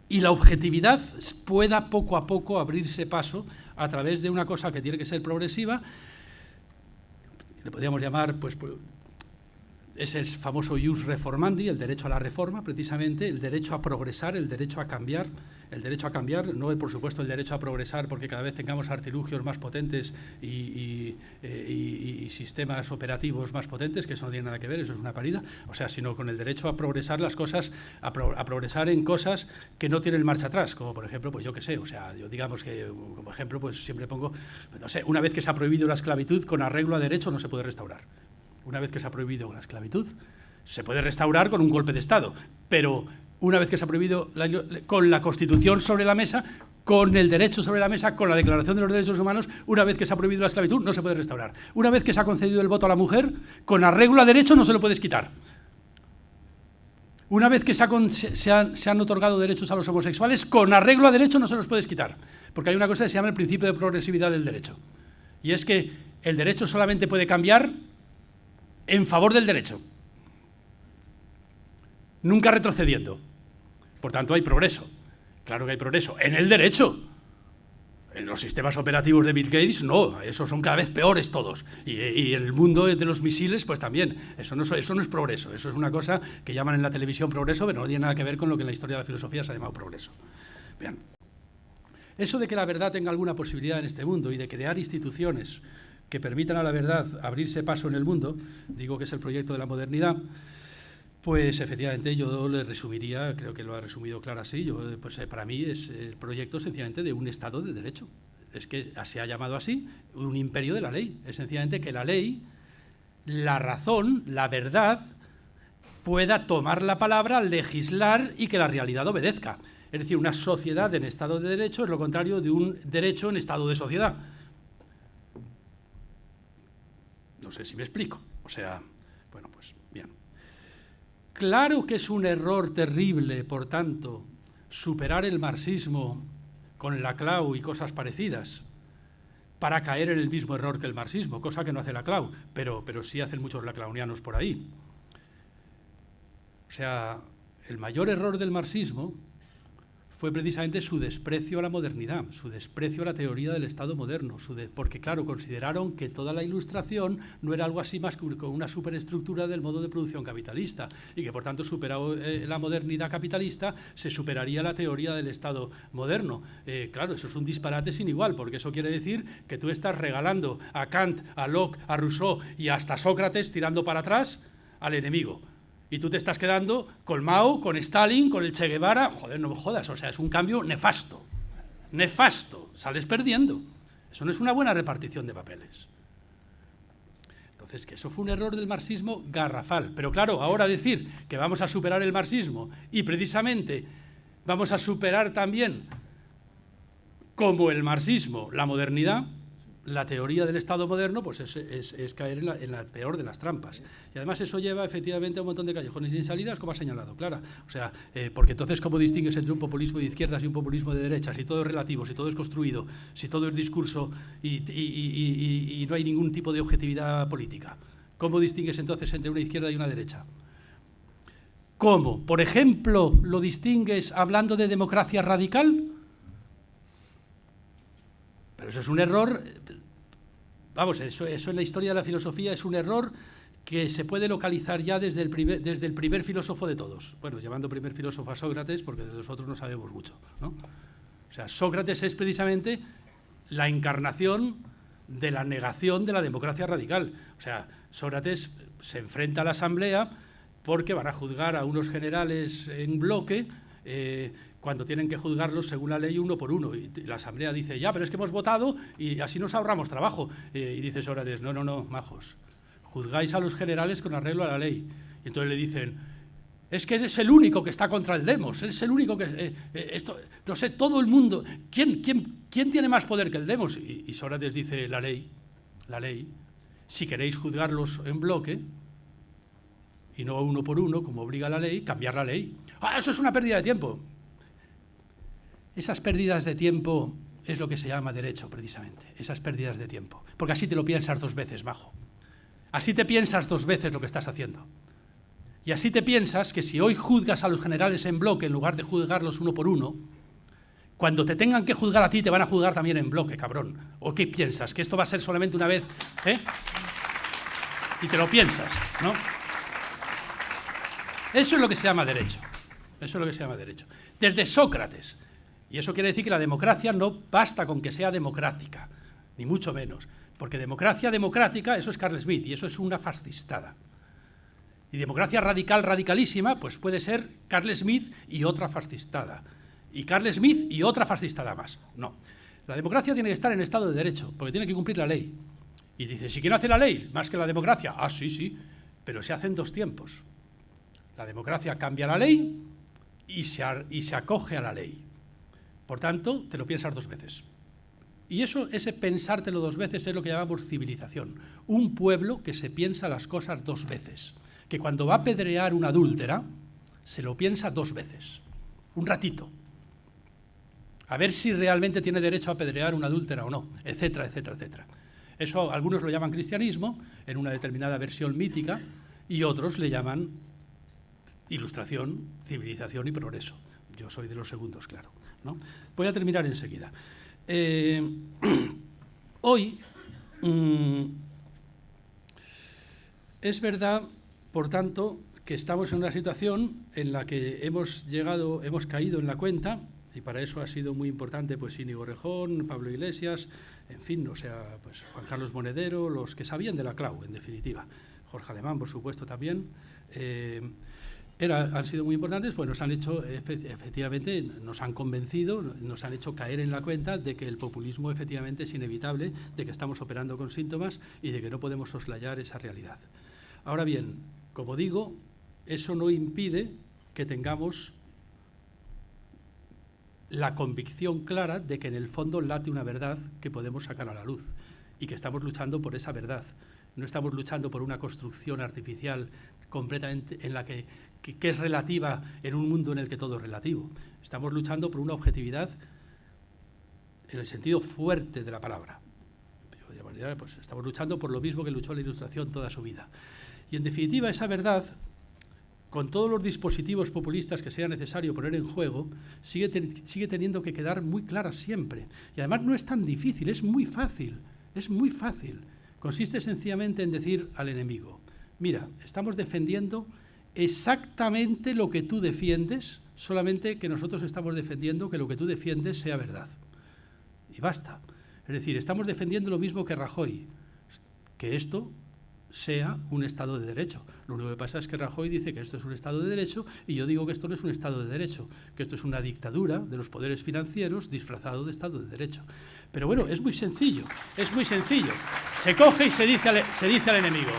y la objetividad pueda poco a poco abrirse paso a través de una cosa que tiene que ser progresiva. Le podríamos llamar, pues es el famoso ius reformandi, el derecho a la reforma, precisamente, el derecho a progresar, el derecho a cambiar, no por supuesto el derecho a progresar porque cada vez tengamos artilugios más potentes y sistemas operativos más potentes, que eso no tiene nada que ver, eso es una parida, sino con el derecho a progresar las cosas, a progresar en cosas que no tienen marcha atrás, como por ejemplo, pues yo qué sé, yo digamos que como ejemplo, pues siempre pongo, no sé, una vez que se ha prohibido la esclavitud, con arreglo a derecho no se puede restaurar. Una vez que se ha prohibido la esclavitud, se puede restaurar con un golpe de Estado, pero una vez que se ha prohibido con la Constitución sobre la mesa, con el derecho sobre la mesa, con la Declaración de los Derechos Humanos, una vez que se ha prohibido la esclavitud, no se puede restaurar. Una vez que se ha concedido el voto a la mujer, con arreglo a derecho no se lo puedes quitar. Una vez que se han otorgado derechos a los homosexuales, con arreglo a derecho no se los puedes quitar, porque hay una cosa que se llama el principio de progresividad del derecho, y es que el derecho solamente puede cambiar en favor del derecho, nunca retrocediendo. Por tanto, hay progreso. Claro que hay progreso en el derecho. En los sistemas operativos de Bill Gates, no, esos son cada vez peores todos. Y en el mundo de los misiles, pues también. Eso no es progreso, eso es una cosa que llaman en la televisión progreso, pero no tiene nada que ver con lo que en la historia de la filosofía se ha llamado progreso. Bien. Eso de que la verdad tenga alguna posibilidad en este mundo y de crear instituciones que permitan a la verdad abrirse paso en el mundo, digo que es el proyecto de la modernidad, pues efectivamente yo le resumiría, creo que lo ha resumido Clara así, para mí es el proyecto sencillamente de un Estado de Derecho. Es que se ha llamado así, un imperio de la ley. Es sencillamente que la ley, la razón, la verdad, pueda tomar la palabra, legislar y que la realidad obedezca. Es decir, una sociedad en Estado de Derecho es lo contrario de un derecho en estado de sociedad. No sé si me explico. Bueno, pues bien. Claro que es un error terrible, por tanto, superar el marxismo con Laclau y cosas parecidas para caer en el mismo error que el marxismo, cosa que no hace Laclau, pero sí hacen muchos laclaunianos por ahí. El mayor error del marxismo fue precisamente su desprecio a la modernidad, su desprecio a la teoría del Estado moderno, porque claro, consideraron que toda la Ilustración no era algo así más que una superestructura del modo de producción capitalista y que por tanto, superado la modernidad capitalista, se superaría la teoría del Estado moderno. Claro, eso es un disparate sin igual, porque eso quiere decir que tú estás regalando a Kant, a Locke, a Rousseau y hasta Sócrates tirando para atrás al enemigo. Y tú te estás quedando con Mao, con Stalin, con el Che Guevara. Joder, no me jodas, o sea, es un cambio nefasto. Nefasto, sales perdiendo. Eso no es una buena repartición de papeles. Entonces, que eso fue un error del marxismo garrafal. Pero claro, ahora decir que vamos a superar el marxismo y precisamente vamos a superar también, como el marxismo, la modernidad, la teoría del Estado moderno, pues es caer en la peor de las trampas. Y además eso lleva efectivamente a un montón de callejones sin salidas, como ha señalado Clara. O sea, porque entonces, ¿cómo distingues entre un populismo de izquierdas y un populismo de derechas? Si todo es relativo, si todo es construido, si todo es discurso y no hay ningún tipo de objetividad política. ¿Cómo distingues entonces entre una izquierda y una derecha? ¿Cómo? Por ejemplo, ¿lo distingues hablando de democracia radical? Pero eso es un error, vamos, eso en la historia de la filosofía es un error que se puede localizar ya desde el primer filósofo de todos. Bueno, llamando primer filósofo a Sócrates, porque de nosotros no sabemos mucho, ¿no? O sea, Sócrates es precisamente la encarnación de la negación de la democracia radical. O sea, Sócrates se enfrenta a la asamblea porque van a juzgar a unos generales en bloque, cuando tienen que juzgarlos según la ley uno por uno. Y la asamblea dice, ya, pero es que hemos votado y así nos ahorramos trabajo. Y dice Sócrates, no, majos, juzgáis a los generales con arreglo a la ley. Y entonces le dicen, es que eres el único que está contra el demos, eres el único que... no sé, todo el mundo... ¿Quién tiene más poder que el demos? Y Sócrates dice, la ley. Si queréis juzgarlos en bloque, y no uno por uno, como obliga la ley, cambiar la ley. ¡Ah, eso es una pérdida de tiempo! Esas pérdidas de tiempo es lo que se llama derecho, precisamente. Esas pérdidas de tiempo. Porque así te lo piensas 2 veces, majo. Así te piensas 2 veces lo que estás haciendo. Y así te piensas que si hoy juzgas a los generales en bloque en lugar de juzgarlos uno por uno, cuando te tengan que juzgar a ti te van a juzgar también en bloque, cabrón. ¿O qué piensas? ¿Que esto va a ser solamente una vez? Y te lo piensas, ¿no? Eso es lo que se llama derecho. Eso es lo que se llama derecho. Desde Sócrates. Y eso quiere decir que la democracia no basta con que sea democrática, ni mucho menos. Porque democracia democrática, eso es Carl Smith, y eso es una fascistada. Y democracia radical, radicalísima, pues puede ser Carl Smith y otra fascistada. Y Carl Smith y otra fascistada más. No. La democracia tiene que estar en estado de derecho, porque tiene que cumplir la ley. Y dice, ¿si quién hace la ley más que la democracia? Ah, sí, pero se hace en 2 tiempos. La democracia cambia la ley y se acoge a la ley. Por tanto, te lo piensas 2 veces. Y ese pensártelo 2 veces es lo que llamamos civilización. Un pueblo que se piensa las cosas 2 veces. Que cuando va a apedrear una adúltera, se lo piensa 2 veces. Un ratito. A ver si realmente tiene derecho a apedrear una adúltera o no, etcétera, etcétera, etcétera. Eso algunos lo llaman cristianismo, en una determinada versión mítica, y otros le llaman ilustración, civilización y progreso. Yo soy de los segundos, claro, ¿no? Voy a terminar enseguida. Hoy es verdad, por tanto, que estamos en una situación en la que hemos caído en la cuenta, y para eso ha sido muy importante pues Íñigo Rejón, Pablo Iglesias, en fin, o sea, pues Juan Carlos Monedero, los que sabían de la clau, en definitiva. Jorge Alemán, por supuesto, también. Han sido muy importantes, pues nos han hecho, efectivamente, nos han convencido, nos han hecho caer en la cuenta de que el populismo efectivamente es inevitable, de que estamos operando con síntomas y de que no podemos soslayar esa realidad. Ahora bien, como digo, eso no impide que tengamos la convicción clara de que en el fondo late una verdad que podemos sacar a la luz y que estamos luchando por esa verdad. No estamos luchando por una construcción artificial completamente en la que es relativa en un mundo en el que todo es relativo. Estamos luchando por una objetividad en el sentido fuerte de la palabra. Pues estamos luchando por lo mismo que luchó la Ilustración toda su vida. Y en definitiva esa verdad con todos los dispositivos populistas que sea necesario poner en juego, sigue teniendo que quedar muy clara siempre. Y además no es tan difícil, es muy fácil, es muy fácil. Consiste sencillamente en decir al enemigo, mira, estamos defendiendo exactamente lo que tú defiendes, solamente que nosotros estamos defendiendo que lo que tú defiendes sea verdad. Y basta. Es decir, estamos defendiendo lo mismo que Rajoy, que esto sea un Estado de Derecho. Lo único que pasa es que Rajoy dice que esto es un Estado de Derecho y yo digo que esto no es un Estado de Derecho, que esto es una dictadura de los poderes financieros disfrazado de Estado de Derecho. Pero bueno, es muy sencillo, es muy sencillo. Se coge y se dice al enemigo,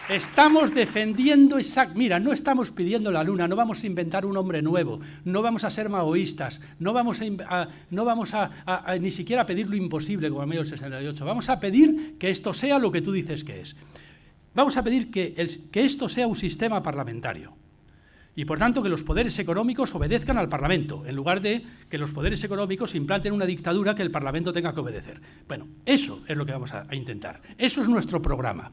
estamos defendiendo mira, no estamos pidiendo la luna, no vamos a inventar un hombre nuevo, no vamos a ser maoístas, no vamos a ni siquiera pedir lo imposible como en medio del 68, vamos a pedir que esto sea lo que tú dices que es. Vamos a pedir que esto sea un sistema parlamentario y, por tanto, que los poderes económicos obedezcan al Parlamento, en lugar de que los poderes económicos implanten una dictadura que el Parlamento tenga que obedecer. Bueno, eso es lo que vamos a intentar. Eso es nuestro programa.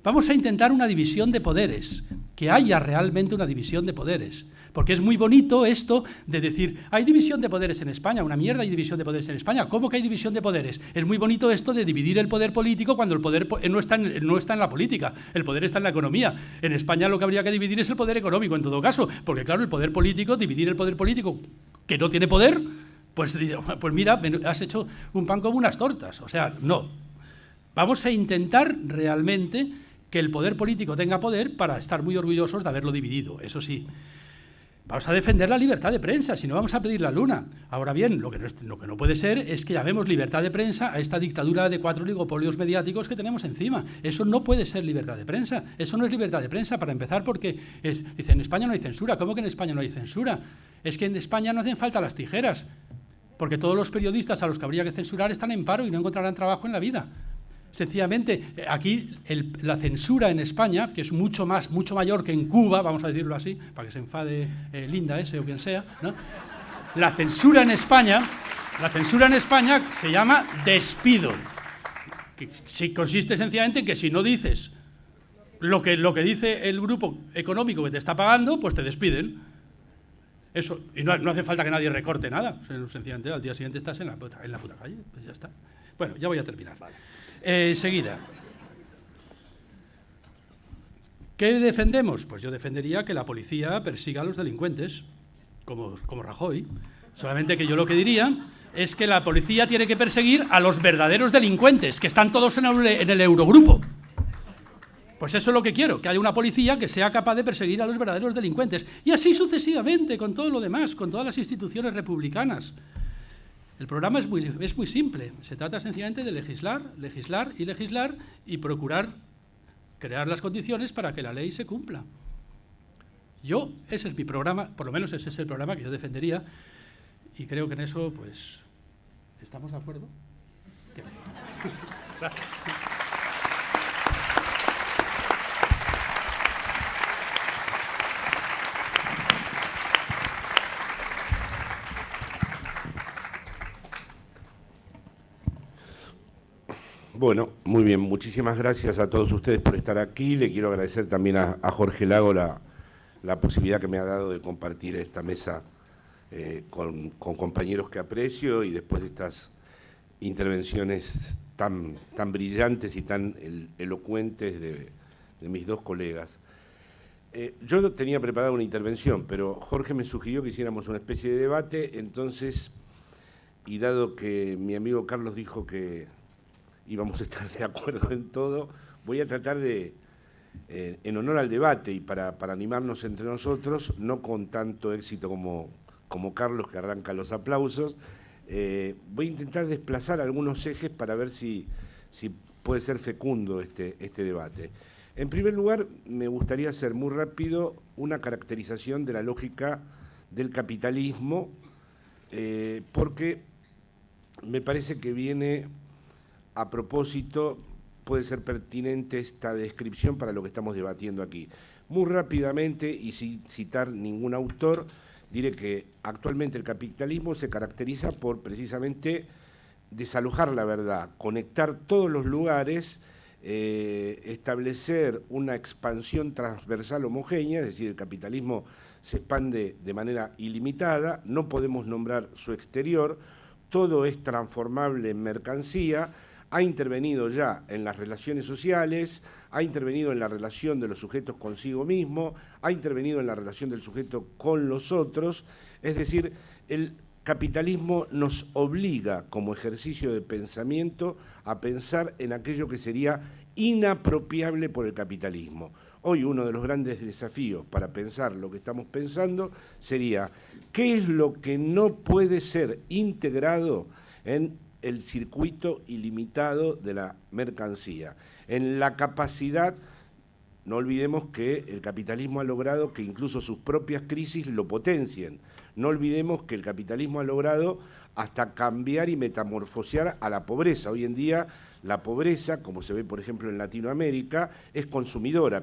Vamos a intentar una división de poderes, que haya realmente una división de poderes, porque es muy bonito esto de decir, hay división de poderes en España, una mierda hay división de poderes en España. ¿Cómo que hay división de poderes? Es muy bonito esto de dividir el poder político cuando el poder no está en la política, el poder está en la economía. En España lo que habría que dividir es el poder económico, en todo caso, porque claro, el poder político, dividir el poder político que no tiene poder, pues mira, has hecho un pan como unas tortas. O sea, no. Vamos a intentar realmente que el poder político tenga poder para estar muy orgullosos de haberlo dividido, eso sí. Vamos a defender la libertad de prensa, si no vamos a pedir la luna. Ahora bien, lo que no puede ser es que llamemos libertad de prensa a esta dictadura de 4 oligopolios mediáticos que tenemos encima. Eso no puede ser libertad de prensa. Eso no es libertad de prensa, para empezar, porque dicen, en España no hay censura. ¿Cómo que en España no hay censura? Es que en España no hacen falta las tijeras, porque todos los periodistas a los que habría que censurar están en paro y no encontrarán trabajo en la vida. Sencillamente, aquí la censura en España, que es mucho mayor que en Cuba, vamos a decirlo así, para que se enfade Linda ese o quien sea, ¿no? La censura en España se llama despido, que consiste sencillamente en que si no dices lo que dice el grupo económico que te está pagando, pues te despiden. Eso, y no hace falta que nadie recorte nada, sencillamente al día siguiente estás en la puta calle, pues ya está. Bueno, ya voy a terminar. Vale. Seguida. ¿Qué defendemos? Pues yo defendería que la policía persiga a los delincuentes, como Rajoy. Solamente que yo lo que diría es que la policía tiene que perseguir a los verdaderos delincuentes, que están todos en el Eurogrupo. Pues eso es lo que quiero, que haya una policía que sea capaz de perseguir a los verdaderos delincuentes. Y así sucesivamente, con todo lo demás, con todas las instituciones republicanas. El programa es muy simple. Se trata sencillamente de legislar y procurar crear las condiciones para que la ley se cumpla. Ese es mi programa, por lo menos ese es el programa que yo defendería, y creo que en eso, pues, ¿estamos de acuerdo? Gracias. Bueno, muy bien, muchísimas gracias a todos ustedes por estar aquí. Le quiero agradecer también a Jorge Lago la posibilidad que me ha dado de compartir esta mesa con compañeros que aprecio, y después de estas intervenciones tan brillantes y tan elocuentes de mis dos colegas. Yo tenía preparada una intervención, pero Jorge me sugirió que hiciéramos una especie de debate, entonces, y dado que mi amigo Carlos dijo que íbamos a estar de acuerdo en todo, voy a tratar de, en honor al debate y para animarnos entre nosotros, no con tanto éxito como Carlos, que arranca los aplausos, voy a intentar desplazar algunos ejes para ver si puede ser fecundo este debate. En primer lugar, me gustaría hacer muy rápido una caracterización de la lógica del capitalismo, porque me parece que viene a propósito, puede ser pertinente esta descripción para lo que estamos debatiendo aquí. Muy rápidamente, y sin citar ningún autor, diré que actualmente el capitalismo se caracteriza por precisamente desalojar la verdad, conectar todos los lugares establecer una expansión transversal homogénea, es decir, el capitalismo se expande de manera ilimitada, no podemos nombrar su exterior, todo es transformable en mercancía, ha intervenido ya en las relaciones sociales, ha intervenido en la relación de los sujetos consigo mismo, ha intervenido en la relación del sujeto con los otros, es decir, el capitalismo nos obliga como ejercicio de pensamiento a pensar en aquello que sería inapropiable por el capitalismo. Hoy uno de los grandes desafíos para pensar lo que estamos pensando sería ¿qué es lo que no puede ser integrado en el circuito ilimitado de la mercancía? En la capacidad, no olvidemos que el capitalismo ha logrado que incluso sus propias crisis lo potencien. No olvidemos que el capitalismo ha logrado hasta cambiar y metamorfosear a la pobreza. Hoy en día la pobreza, como se ve por ejemplo en Latinoamérica, es consumidora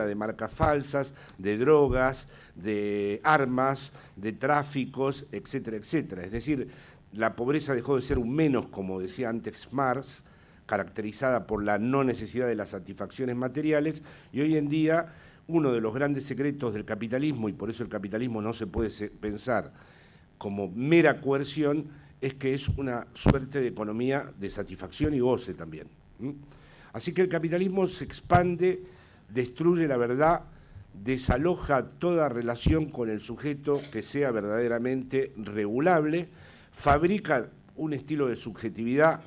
de marcas falsas, de drogas, de armas, de tráficos, etcétera, etcétera. Es decir, la pobreza dejó de ser un menos, como decía antes Marx, caracterizada por la no necesidad de las satisfacciones materiales, y hoy en día uno de los grandes secretos del capitalismo, y por eso el capitalismo no se puede pensar como mera coerción, es que es una suerte de economía de satisfacción y goce también. Así que el capitalismo se expande, destruye la verdad, desaloja toda relación con el sujeto que sea verdaderamente regulable, fabrica un estilo de subjetividad,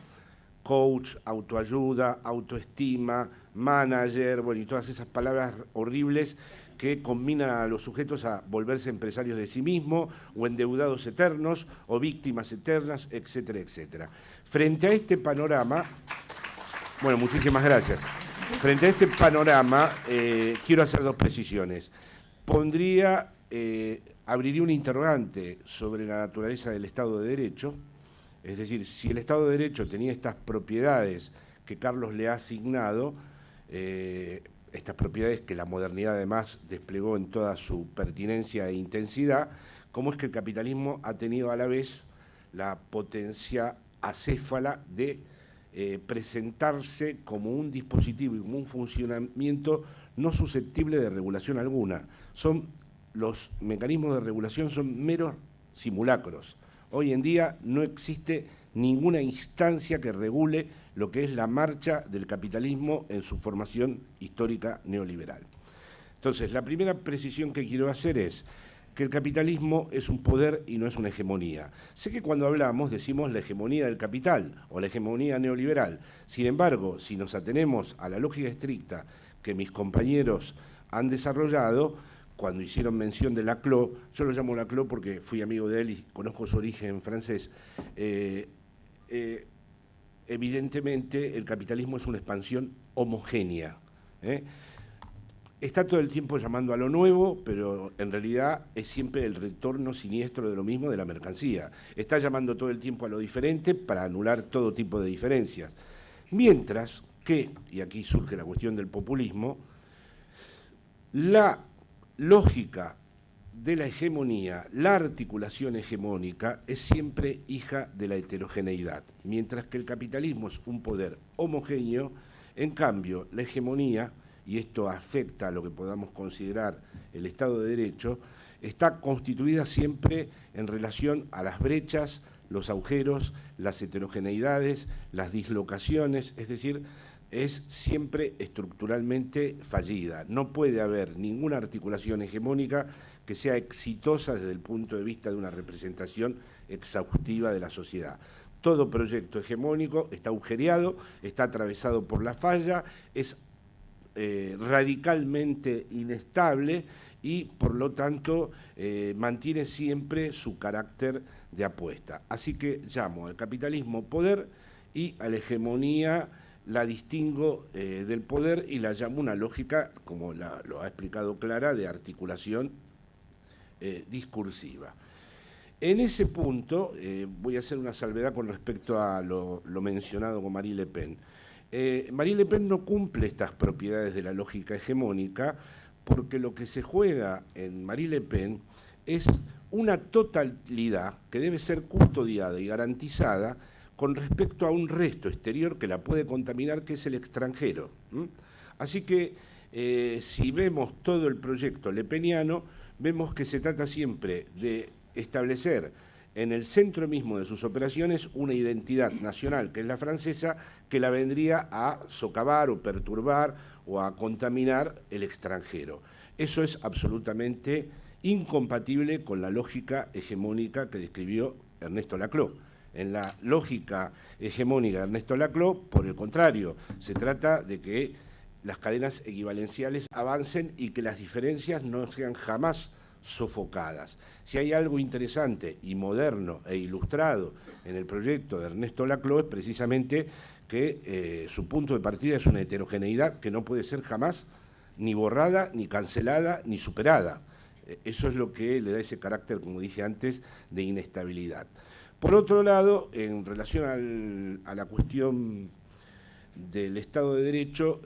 coach, autoayuda, autoestima, manager, bueno, y todas esas palabras horribles que combinan a los sujetos a volverse empresarios de sí mismos, o endeudados eternos, o víctimas eternas, etcétera, etcétera. Frente a este panorama, bueno, muchísimas gracias. Frente a este panorama, quiero hacer dos precisiones. Abriría un interrogante sobre la naturaleza del Estado de Derecho, es decir, si el Estado de Derecho tenía estas propiedades que Carlos le ha asignado, estas propiedades que la modernidad además desplegó en toda su pertinencia e intensidad, ¿cómo es que el capitalismo ha tenido a la vez la potencia acéfala de presentarse como un dispositivo y como un funcionamiento no susceptible de regulación alguna? Los mecanismos de regulación son meros simulacros. Hoy en día no existe ninguna instancia que regule lo que es la marcha del capitalismo en su formación histórica neoliberal. Entonces, la primera precisión que quiero hacer es que el capitalismo es un poder y no es una hegemonía. Sé que cuando hablamos decimos la hegemonía del capital o la hegemonía neoliberal. Sin embargo, si nos atenemos a la lógica estricta que mis compañeros han desarrollado, cuando hicieron mención de Laclau, yo lo llamo Laclau porque fui amigo de él y conozco su origen francés, evidentemente el capitalismo es una expansión homogénea. Está todo el tiempo llamando a lo nuevo, pero en realidad es siempre el retorno siniestro de lo mismo de la mercancía. Está llamando todo el tiempo a lo diferente para anular todo tipo de diferencias. Mientras que, y aquí surge la cuestión del populismo, la lógica de la hegemonía, la articulación hegemónica, es siempre hija de la heterogeneidad, mientras que el capitalismo es un poder homogéneo. En cambio, la hegemonía, y esto afecta a lo que podamos considerar el Estado de Derecho, está constituida siempre en relación a las brechas, los agujeros, las heterogeneidades, las dislocaciones, es decir, es siempre estructuralmente fallida. No puede haber ninguna articulación hegemónica que sea exitosa desde el punto de vista de una representación exhaustiva de la sociedad. Todo proyecto hegemónico está agujereado, está atravesado por la falla, es radicalmente inestable y, por lo tanto, mantiene siempre su carácter de apuesta. Así que llamo al capitalismo poder y a la hegemonía la distingo del poder y la llamo una lógica, como lo ha explicado Clara, de articulación discursiva. En ese punto voy a hacer una salvedad con respecto a lo mencionado con Marie Le Pen. Marie Le Pen no cumple estas propiedades de la lógica hegemónica porque lo que se juega en Marie Le Pen es una totalidad que debe ser custodiada y garantizada con respecto a un resto exterior que la puede contaminar, que es el extranjero. Así que si vemos todo el proyecto lepeniano, vemos que se trata siempre de establecer en el centro mismo de sus operaciones una identidad nacional, que es la francesa, que la vendría a socavar o perturbar o a contaminar el extranjero. Eso es absolutamente incompatible con la lógica hegemónica que describió Ernesto Laclau. En la lógica hegemónica de Ernesto Laclau, por el contrario, se trata de que las cadenas equivalenciales avancen y que las diferencias no sean jamás sofocadas. Si hay algo interesante y moderno e ilustrado en el proyecto de Ernesto Laclau, es precisamente que su punto de partida es una heterogeneidad que no puede ser jamás ni borrada, ni cancelada, ni superada. Eso es lo que le da ese carácter, como dije antes, de inestabilidad. Por otro lado, en relación a la cuestión del Estado de Derecho,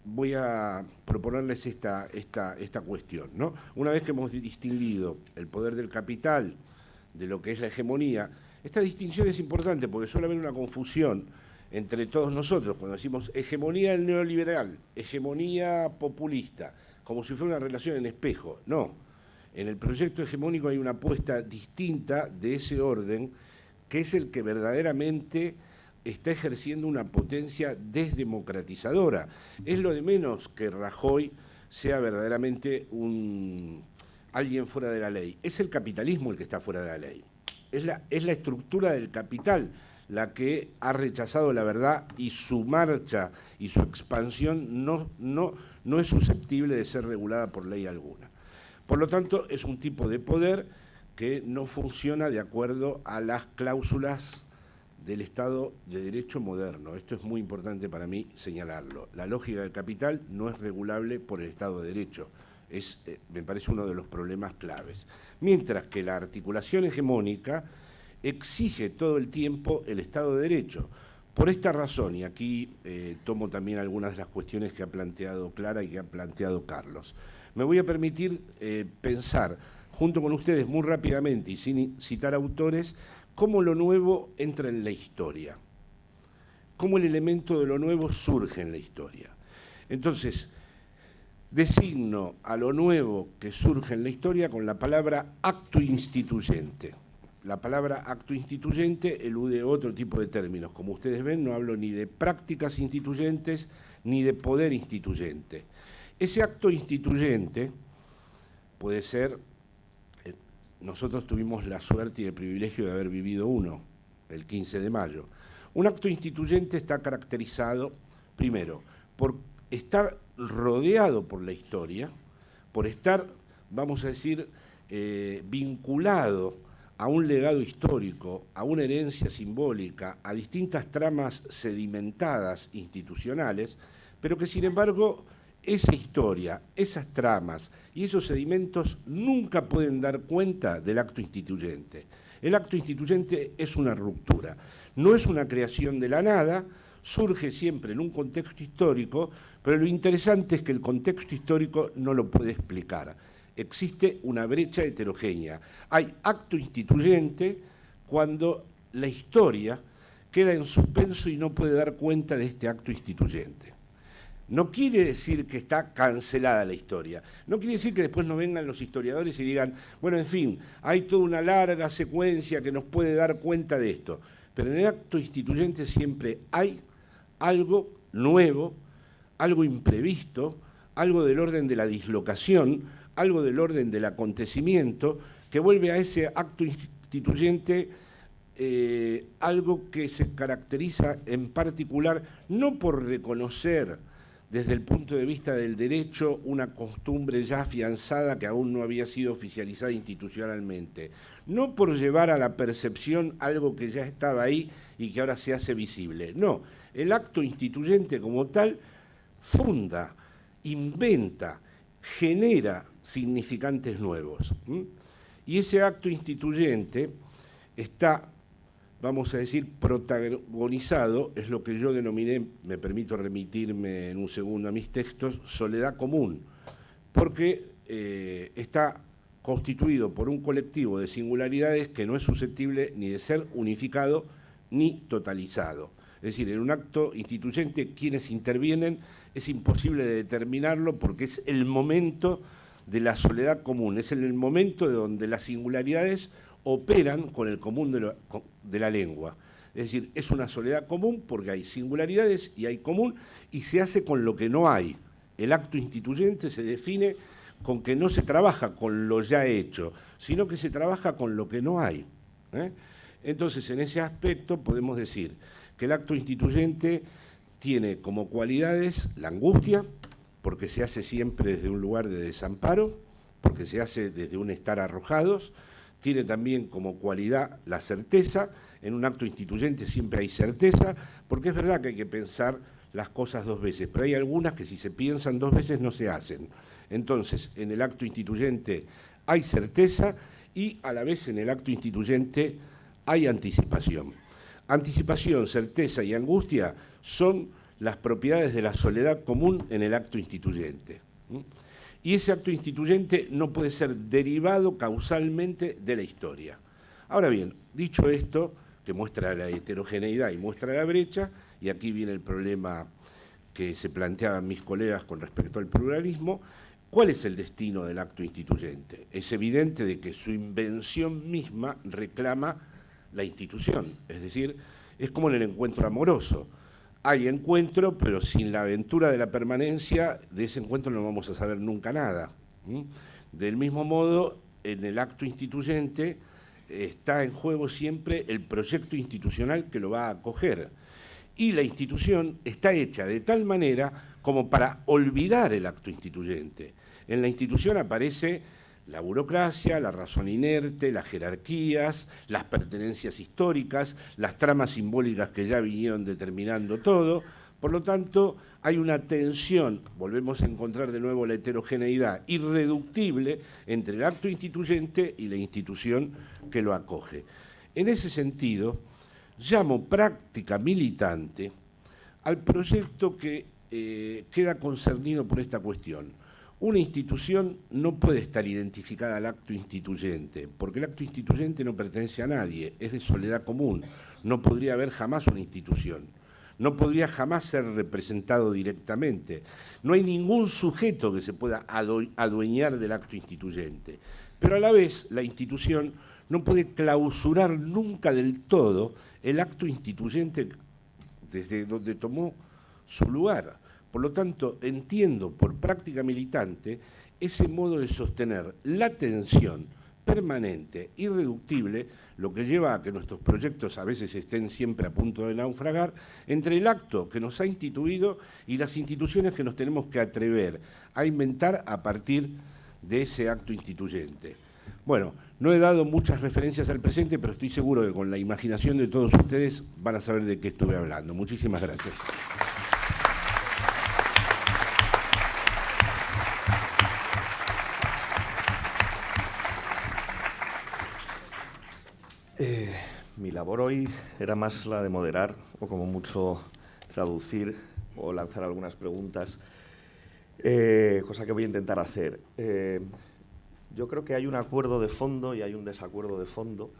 voy a proponerles esta cuestión, ¿no? Una vez que hemos distinguido el poder del capital de lo que es la hegemonía, esta distinción es importante porque suele haber una confusión entre todos nosotros cuando decimos hegemonía del neoliberal, hegemonía populista, como si fuera una relación en espejo. No, en el proyecto hegemónico hay una apuesta distinta de ese orden, que es el que verdaderamente está ejerciendo una potencia desdemocratizadora. Es lo de menos que Rajoy sea verdaderamente alguien fuera de la ley. Es el capitalismo el que está fuera de la ley. Es la estructura del capital la que ha rechazado la verdad, y su marcha y su expansión no es susceptible de ser regulada por ley alguna. Por lo tanto, es un tipo de poder que no funciona de acuerdo a las cláusulas del Estado de Derecho moderno. Esto es muy importante para mí señalarlo. La lógica del capital no es regulable por el Estado de Derecho. Me parece uno de los problemas claves. Mientras que la articulación hegemónica exige todo el tiempo el Estado de Derecho. Por esta razón, y aquí tomo también algunas de las cuestiones que ha planteado Clara y que ha planteado Carlos, me voy a permitir pensar junto con ustedes muy rápidamente y sin citar autores, cómo lo nuevo entra en la historia, cómo el elemento de lo nuevo surge en la historia. Entonces, designo a lo nuevo que surge en la historia con la palabra acto instituyente. La palabra acto instituyente elude otro tipo de términos. Como ustedes ven, no hablo ni de prácticas instituyentes ni de poder instituyente. Ese acto instituyente puede ser, nosotros tuvimos la suerte y el privilegio de haber vivido uno, el 15 de mayo. Un acto instituyente está caracterizado, primero, por estar rodeado por la historia, por estar, vamos a decir, vinculado a un legado histórico, a una herencia simbólica, a distintas tramas sedimentadas institucionales, pero que sin embargo esa historia, esas tramas y esos sedimentos nunca pueden dar cuenta del acto instituyente. El acto instituyente es una ruptura, no es una creación de la nada, surge siempre en un contexto histórico, pero lo interesante es que el contexto histórico no lo puede explicar. Existe una brecha heterogénea. Hay acto instituyente cuando la historia queda en suspenso y no puede dar cuenta de este acto instituyente. No quiere decir que está cancelada la historia, no quiere decir que después no vengan los historiadores y digan, bueno, en fin, hay toda una larga secuencia que nos puede dar cuenta de esto, pero en el acto instituyente siempre hay algo nuevo, algo imprevisto, algo del orden de la dislocación, algo del orden del acontecimiento, que vuelve a ese acto instituyente algo que se caracteriza en particular no por reconocer desde el punto de vista del derecho una costumbre ya afianzada que aún no había sido oficializada institucionalmente, no por llevar a la percepción algo que ya estaba ahí y que ahora se hace visible. No, el acto instituyente como tal funda, inventa, genera significantes nuevos. Y ese acto instituyente está, vamos a decir, protagonizado, es lo que yo denominé, me permito remitirme en un segundo a mis textos, soledad común, porque está constituido por un colectivo de singularidades que no es susceptible ni de ser unificado ni totalizado. Es decir, en un acto instituyente, quienes intervienen es imposible de determinarlo porque es el momento de la soledad común, es el momento de donde las singularidades operan con el común de la lengua. Es decir, es una soledad común porque hay singularidades y hay común y se hace con lo que no hay. El acto instituyente se define con que no se trabaja con lo ya hecho, sino que se trabaja con lo que no hay. Entonces, en ese aspecto podemos decir que el acto instituyente tiene como cualidades la angustia, porque se hace siempre desde un lugar de desamparo, porque se hace desde un estar arrojados, tiene también como cualidad la certeza. En un acto instituyente siempre hay certeza, porque es verdad que hay que pensar las cosas dos veces, pero hay algunas que si se piensan dos veces no se hacen. Entonces, en el acto instituyente hay certeza y a la vez en el acto instituyente hay anticipación. Anticipación, certeza y angustia son las propiedades de la soledad común en el acto instituyente. Y ese acto instituyente no puede ser derivado causalmente de la historia. Ahora bien, dicho esto, que muestra la heterogeneidad y muestra la brecha, y aquí viene el problema que se planteaban mis colegas con respecto al pluralismo, ¿cuál es el destino del acto instituyente? Es evidente de que su invención misma reclama la institución, es decir, es como en el encuentro amoroso. Hay encuentro, pero sin la aventura de la permanencia, de ese encuentro no vamos a saber nunca nada. Del mismo modo, en el acto instituyente está en juego siempre el proyecto institucional que lo va a acoger. Y la institución está hecha de tal manera como para olvidar el acto instituyente. En la institución aparece la burocracia, la razón inerte, las jerarquías, las pertenencias históricas, las tramas simbólicas que ya vinieron determinando todo. Por lo tanto, hay una tensión, volvemos a encontrar de nuevo la heterogeneidad irreductible entre el acto instituyente y la institución que lo acoge. En ese sentido, llamo práctica militante al proyecto que queda concernido por esta cuestión. Una institución no puede estar identificada al acto instituyente, porque el acto instituyente no pertenece a nadie, es de soledad común. No podría haber jamás una institución, no podría jamás ser representado directamente. No hay ningún sujeto que se pueda adueñar del acto instituyente. Pero a la vez, la institución no puede clausurar nunca del todo el acto instituyente desde donde tomó su lugar. Por lo tanto, entiendo por práctica militante ese modo de sostener la tensión permanente, irreductible, lo que lleva a que nuestros proyectos a veces estén siempre a punto de naufragar, entre el acto que nos ha instituido y las instituciones que nos tenemos que atrever a inventar a partir de ese acto instituyente. Bueno, no he dado muchas referencias al presente, pero estoy seguro que con la imaginación de todos ustedes van a saber de qué estuve hablando. Muchísimas gracias. Mi labor hoy era más la de moderar o como mucho traducir o lanzar algunas preguntas, cosa que voy a intentar hacer. Yo creo que hay un acuerdo de fondo y hay un desacuerdo de fondo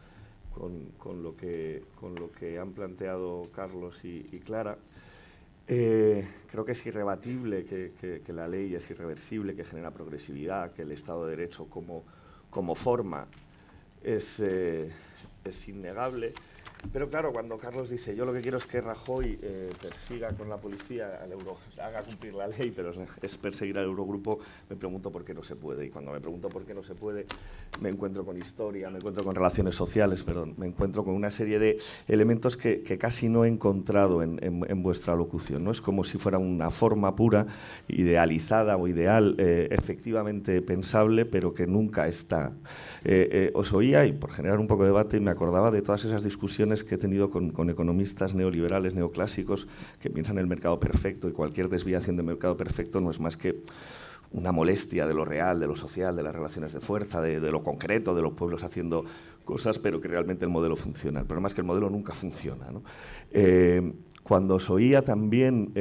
con lo que han planteado Carlos y Clara. Creo que es irrebatible que la ley es irreversible, que genera progresividad, que el Estado de Derecho como forma es innegable. Pero claro, cuando Carlos dice yo lo que quiero es que Rajoy persiga con la policía al haga cumplir la ley, pero es perseguir al Eurogrupo, me pregunto por qué no se puede. Y cuando me pregunto por qué no se puede, me encuentro con historia, me encuentro con relaciones sociales, pero me encuentro con una serie de elementos que casi no he encontrado en vuestra locución, ¿no? Es como si fuera una forma pura, idealizada o ideal, efectivamente pensable, pero que nunca está. Os oía, y por generar un poco de debate, me acordaba de todas esas discusiones que he tenido con economistas neoliberales, neoclásicos, que piensan el mercado perfecto, y cualquier desviación del mercado perfecto no es más que una molestia de lo real, de lo social, de las relaciones de fuerza, de lo concreto, de los pueblos haciendo cosas, pero que realmente el modelo funciona. El problema es que el modelo nunca funciona, ¿no? Cuando os oía también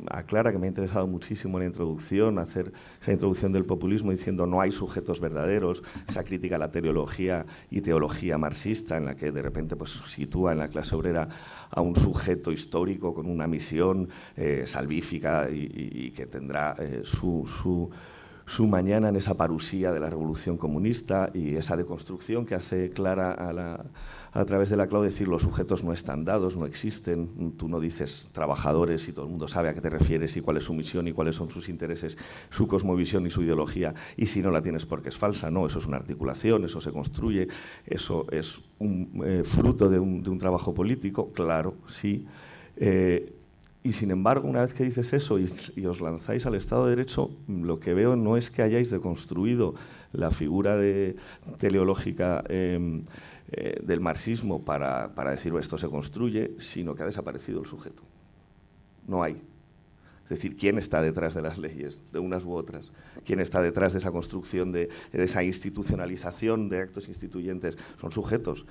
a Clara, que me ha interesado muchísimo la introducción, hacer esa introducción del populismo diciendo no hay sujetos verdaderos, esa crítica a la teleología y teología marxista en la que de repente pues, sitúa en la clase obrera a un sujeto histórico con una misión salvífica y que tendrá su mañana en esa parusía de la revolución comunista, y esa deconstrucción que hace Clara a través de la CLAU, decir los sujetos no están dados, no existen, tú no dices trabajadores y todo el mundo sabe a qué te refieres y cuál es su misión y cuáles son sus intereses, su cosmovisión y su ideología, y si no la tienes porque es falsa, no, eso es una articulación, eso se construye, eso es un fruto de un trabajo político, claro, sí. Y sin embargo, una vez que dices eso y os lanzáis al Estado de Derecho, lo que veo no es que hayáis deconstruido la figura teleológica del marxismo para decir esto se construye, sino que ha desaparecido el sujeto. No hay. Es decir, ¿quién está detrás de las leyes, de unas u otras? ¿Quién está detrás de esa construcción, de esa institucionalización de actos instituyentes? Son sujetos.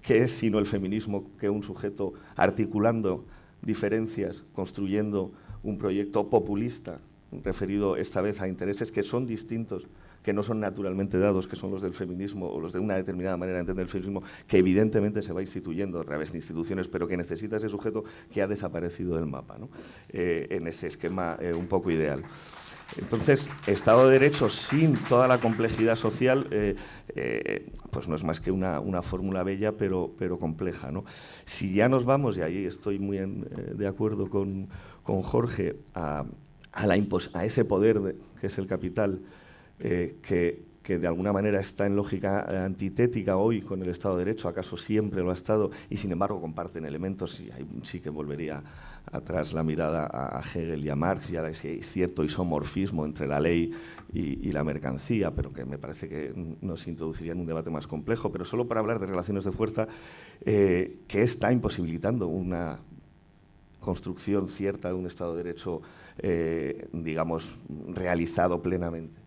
¿Qué es sino el feminismo que un sujeto articulando diferencias, construyendo un proyecto populista, referido esta vez a intereses que son distintos, que no son naturalmente dados, que son los del feminismo o los de una determinada manera de entender el feminismo, que evidentemente se va instituyendo a través de instituciones, pero que necesita ese sujeto que ha desaparecido del mapa, ¿no? En ese esquema un poco ideal. Entonces, Estado de Derecho sin toda la complejidad social, pues no es más que una fórmula bella, pero compleja, ¿no? Si ya nos vamos, y ahí estoy muy de acuerdo con Jorge, a ese poder que es el capital, que de alguna manera está en lógica antitética hoy con el Estado de Derecho, acaso siempre lo ha estado, y sin embargo comparten elementos, y ahí sí que volvería atrás la mirada a Hegel y a Marx, y ahora hay cierto isomorfismo entre la ley y la mercancía, pero que me parece que nos introduciría en un debate más complejo, pero solo para hablar de relaciones de fuerza, que está imposibilitando una construcción cierta de un Estado de Derecho, digamos, realizado plenamente.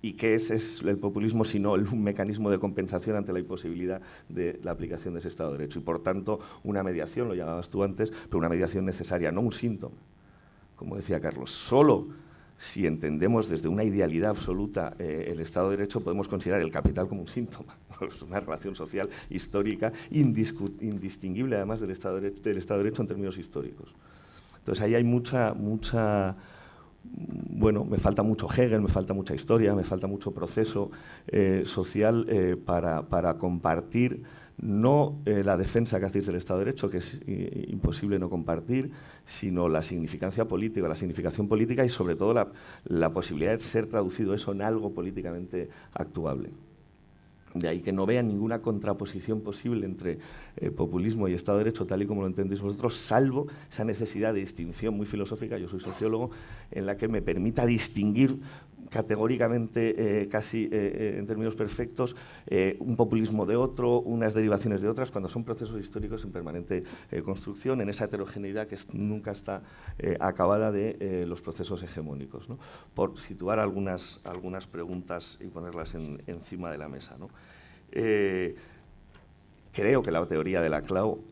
¿Y qué es el populismo sino un mecanismo de compensación ante la imposibilidad de la aplicación de ese Estado de Derecho? Y por tanto, una mediación, lo llamabas tú antes, pero una mediación necesaria, no un síntoma. Como decía Carlos, solo si entendemos desde una idealidad absoluta el Estado de Derecho, podemos considerar el capital como un síntoma. Es una relación social histórica indistinguible, además, del Estado de Derecho en términos históricos. Entonces, ahí hay mucha bueno, me falta mucho Hegel, me falta mucha historia, me falta mucho proceso social para compartir no la defensa que hacéis del Estado de Derecho, que es imposible no compartir, sino la significancia política, la significación política y sobre todo la posibilidad de ser traducido eso en algo políticamente actuable. De ahí que no vean ninguna contraposición posible entre populismo y Estado de Derecho, tal y como lo entendéis vosotros, salvo esa necesidad de distinción muy filosófica, yo soy sociólogo, en la que me permita distinguir categóricamente, casi en términos perfectos, un populismo de otro, unas derivaciones de otras, cuando son procesos históricos en permanente construcción, en esa heterogeneidad que nunca está acabada de los procesos hegemónicos, ¿no? Por situar algunas preguntas y ponerlas encima de la mesa, ¿no? Creo que la teoría de la CLAU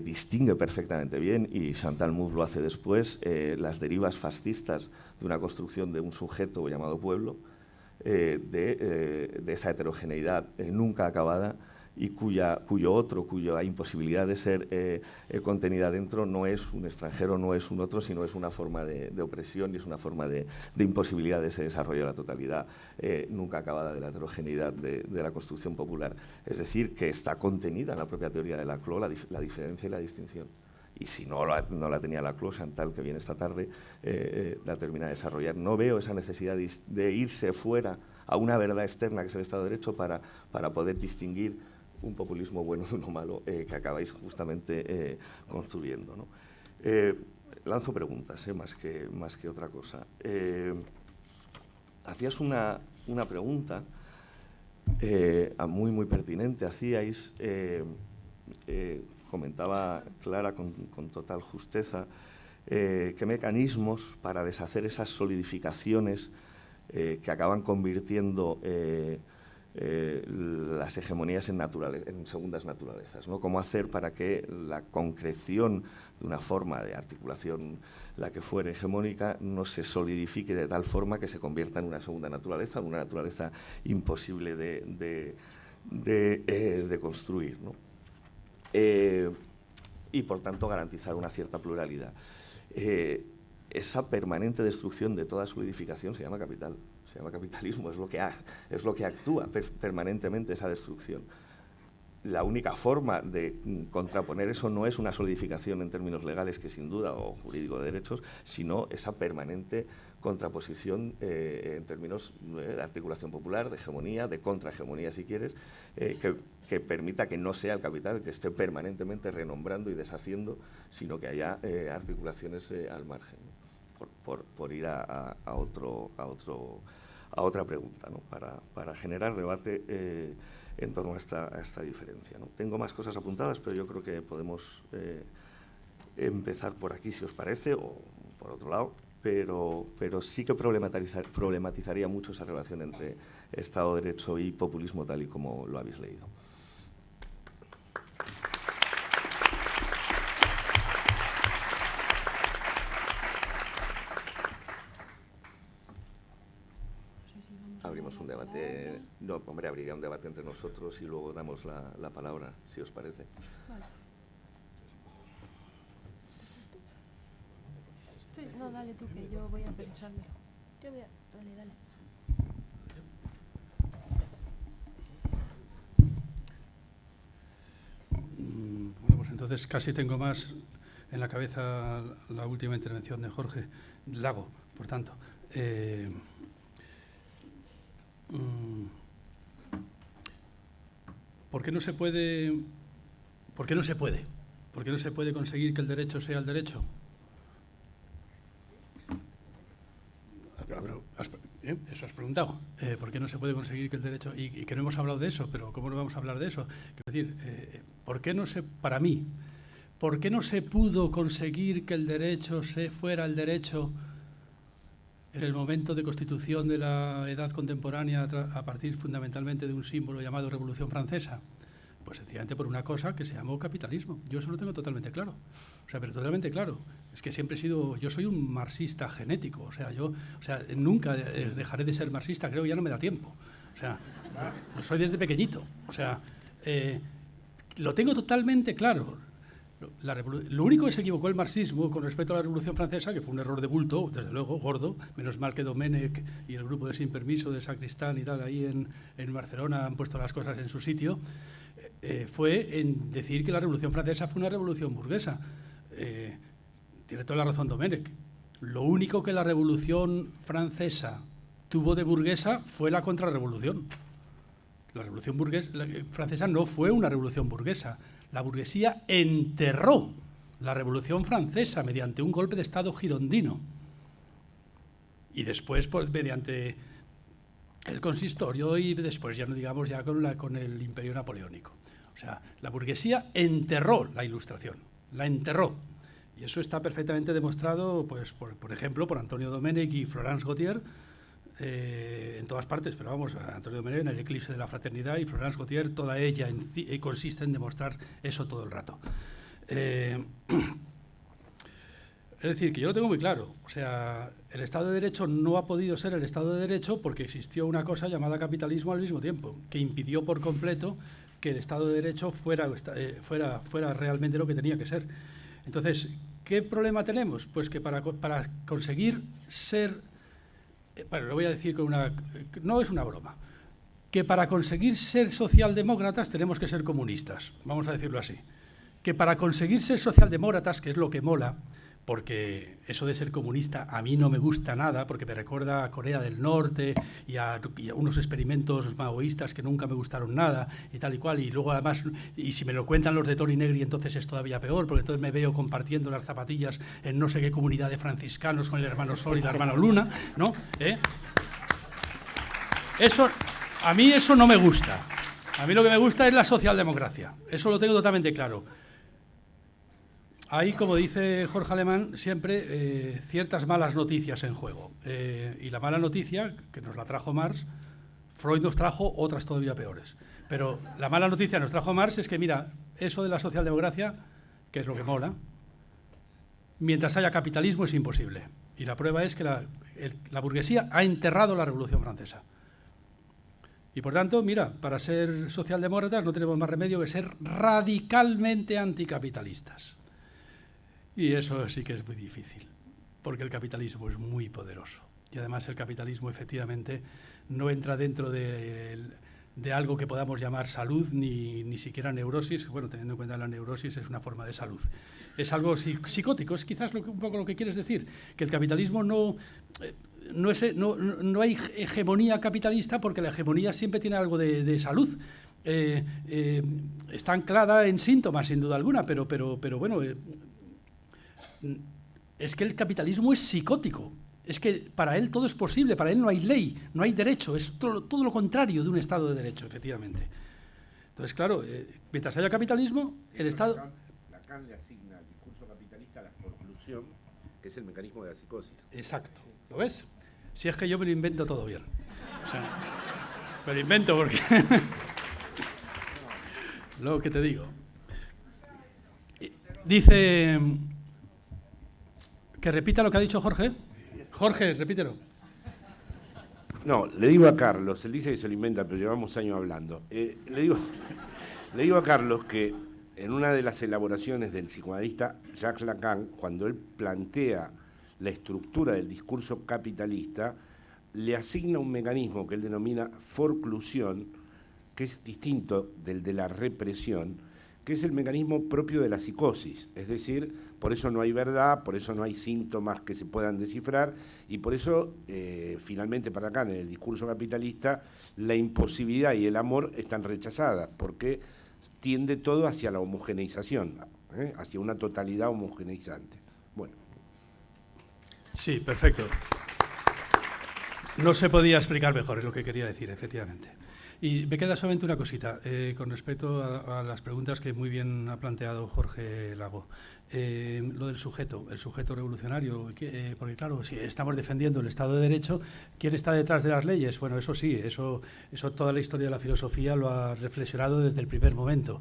distingue perfectamente bien, y Chantal Mouffe lo hace después, las derivas fascistas de una construcción de un sujeto llamado pueblo, de esa heterogeneidad nunca acabada y cuya imposibilidad de ser contenida dentro no es un extranjero, no es un otro, sino es una forma de opresión y es una forma de imposibilidad de ese desarrollo de la totalidad nunca acabada de la heterogeneidad de la construcción popular. Es decir, que está contenida en la propia teoría de Laclau la diferencia y la distinción. Y si no la tenía Laclau, Chantal, que viene esta tarde, la termina de desarrollar. No veo esa necesidad de irse fuera a una verdad externa, que es el Estado de Derecho, para poder distinguir un populismo bueno de uno malo que acabáis justamente construyendo, ¿no? Lanzo preguntas, más que otra cosa. Hacías una pregunta muy pertinente, comentaba Clara con total justeza, qué mecanismos para deshacer esas solidificaciones que acaban convirtiendo las hegemonías en segundas naturalezas, ¿no? Cómo hacer para que la concreción de una forma de articulación, la que fuere hegemónica, no se solidifique de tal forma que se convierta en una segunda naturaleza, una naturaleza imposible de construir, ¿no? Y, por tanto, garantizar una cierta pluralidad. Esa permanente destrucción de toda solidificación se llama capital. Se llama capitalismo, es lo que actúa permanentemente esa destrucción. La única forma de contraponer eso no es una solidificación en términos legales, que sin duda, o jurídico de derechos, sino esa permanente contraposición en términos de articulación popular, de hegemonía, de contrahegemonía, si quieres, que permita que no sea el capital que esté permanentemente renombrando y deshaciendo, sino que haya articulaciones al margen, ¿no? por ir a otra pregunta, ¿no? Para generar debate en torno a esta diferencia, ¿no? Tengo más cosas apuntadas, pero yo creo que podemos empezar por aquí, si os parece, o por otro lado, pero sí que problematizaría mucho esa relación entre Estado de Derecho y populismo, tal y como lo habéis leído. Abrimos un debate, no, hombre, abriría un debate entre nosotros y luego damos la palabra, si os parece. Vale. Sí, no, dale tú, que yo voy a pensármelo. Dale. Bueno, pues entonces casi tengo más en la cabeza la última intervención de Jorge Lago, por tanto. ¿Por qué no se puede conseguir que el derecho sea el derecho? Eso has preguntado. ¿Por qué no se puede conseguir que el derecho... Y que no hemos hablado de eso, pero ¿cómo no vamos a hablar de eso? Es decir, ¿por qué no se pudo conseguir que el derecho fuera el derecho en el momento de constitución de la edad contemporánea a partir fundamentalmente de un símbolo llamado Revolución Francesa? Pues sencillamente por una cosa que se llamó capitalismo. Yo eso lo tengo totalmente claro. O sea, pero totalmente claro. Es que siempre he sido... Yo soy un marxista genético. O sea, nunca dejaré de ser marxista. Creo que ya no me da tiempo. O sea, lo soy desde pequeñito. O sea, lo tengo totalmente claro. Lo único que se equivocó el marxismo con respecto a la Revolución Francesa, que fue un error de bulto, desde luego, gordo, menos mal que Domènech y el grupo de Sin Permiso de Sacristán y tal, ahí en Barcelona han puesto las cosas en su sitio, fue en decir que la Revolución Francesa fue una revolución burguesa. Tiene toda la razón Domènech. Lo único que la Revolución Francesa tuvo de burguesa fue la contrarrevolución. La Revolución Francesa no fue una revolución burguesa. La burguesía enterró la Revolución Francesa mediante un golpe de Estado girondino y después pues, mediante el consistorio y después ya no digamos ya con el imperio napoleónico. O sea, la burguesía enterró la Ilustración, la enterró. Y eso está perfectamente demostrado, pues, por ejemplo, por Antonio Domènech y Florence Gautier, en todas partes, pero vamos, Antonio Domènech en el Eclipse de la Fraternidad y Florence Gautier, toda ella consiste en demostrar eso todo el rato. Es decir, que yo lo tengo muy claro. O sea, el Estado de Derecho no ha podido ser el Estado de Derecho porque existió una cosa llamada capitalismo al mismo tiempo, que impidió por completo que el Estado de Derecho fuera realmente lo que tenía que ser. Entonces, ¿qué problema tenemos? Pues que para conseguir ser... Bueno, lo voy a decir con una... No es una broma. Que para conseguir ser socialdemócratas tenemos que ser comunistas, vamos a decirlo así. Que para conseguir ser socialdemócratas, que es lo que mola, porque eso de ser comunista a mí no me gusta nada, porque me recuerda a Corea del Norte y a unos experimentos maoístas que nunca me gustaron nada y tal y cual, y luego además, y si me lo cuentan los de Toni Negri, entonces es todavía peor, porque entonces me veo compartiendo las zapatillas en no sé qué comunidad de franciscanos con el hermano Sol y la hermana Luna, ¿no? Eso, a mí eso no me gusta. A mí lo que me gusta es la socialdemocracia, eso lo tengo totalmente claro. Hay, como dice Jorge Alemán, siempre ciertas malas noticias en juego. Y la mala noticia, que nos la trajo Marx, Freud nos trajo otras todavía peores. Pero la mala noticia nos trajo Marx es que, mira, eso de la socialdemocracia, que es lo que mola, mientras haya capitalismo es imposible. Y la prueba es que la burguesía ha enterrado la Revolución Francesa. Y por tanto, mira, para ser socialdemócratas no tenemos más remedio que ser radicalmente anticapitalistas. Y eso sí que es muy difícil, porque el capitalismo es muy poderoso. Y además el capitalismo efectivamente no entra dentro de algo que podamos llamar salud, ni siquiera neurosis. Bueno, teniendo en cuenta la neurosis es una forma de salud. Es algo psicótico, es quizás un poco lo que quieres decir, que el capitalismo no hay hegemonía capitalista porque la hegemonía siempre tiene algo de salud. Está anclada en síntomas, sin duda alguna, pero bueno, es que el capitalismo es psicótico. Es que para él todo es posible, para él no hay ley, no hay derecho, es todo lo contrario de un Estado de derecho, efectivamente. Entonces, claro, mientras haya capitalismo, el Estado... Lacan le asigna al discurso capitalista la forclusión, que es el mecanismo de la psicosis. Exacto, ¿lo ves? Si es que yo me lo invento todo bien. O sea, me lo invento porque... Lo que te digo. Dice... Que repita lo que ha dicho Jorge. Jorge, repítelo. No, le digo a Carlos, él dice que se lo inventa, pero llevamos años hablando. Le digo a Carlos que en una de las elaboraciones del psicoanalista Jacques Lacan, cuando él plantea la estructura del discurso capitalista, le asigna un mecanismo que él denomina forclusión, que es distinto del de la represión, que es el mecanismo propio de la psicosis, es decir, por eso no hay verdad, por eso no hay síntomas que se puedan descifrar, y por eso, finalmente para acá, en el discurso capitalista, la imposibilidad y el amor están rechazadas, porque tiende todo hacia la homogeneización, hacia una totalidad homogeneizante. Bueno. Sí, perfecto. No se podía explicar mejor, es lo que quería decir, efectivamente. Y me queda solamente una cosita con respecto a las preguntas que muy bien ha planteado Jorge Lago. Lo del sujeto, el sujeto revolucionario, porque claro, si estamos defendiendo el Estado de Derecho, ¿quién está detrás de las leyes? Bueno, eso sí, eso toda la historia de la filosofía lo ha reflexionado desde el primer momento.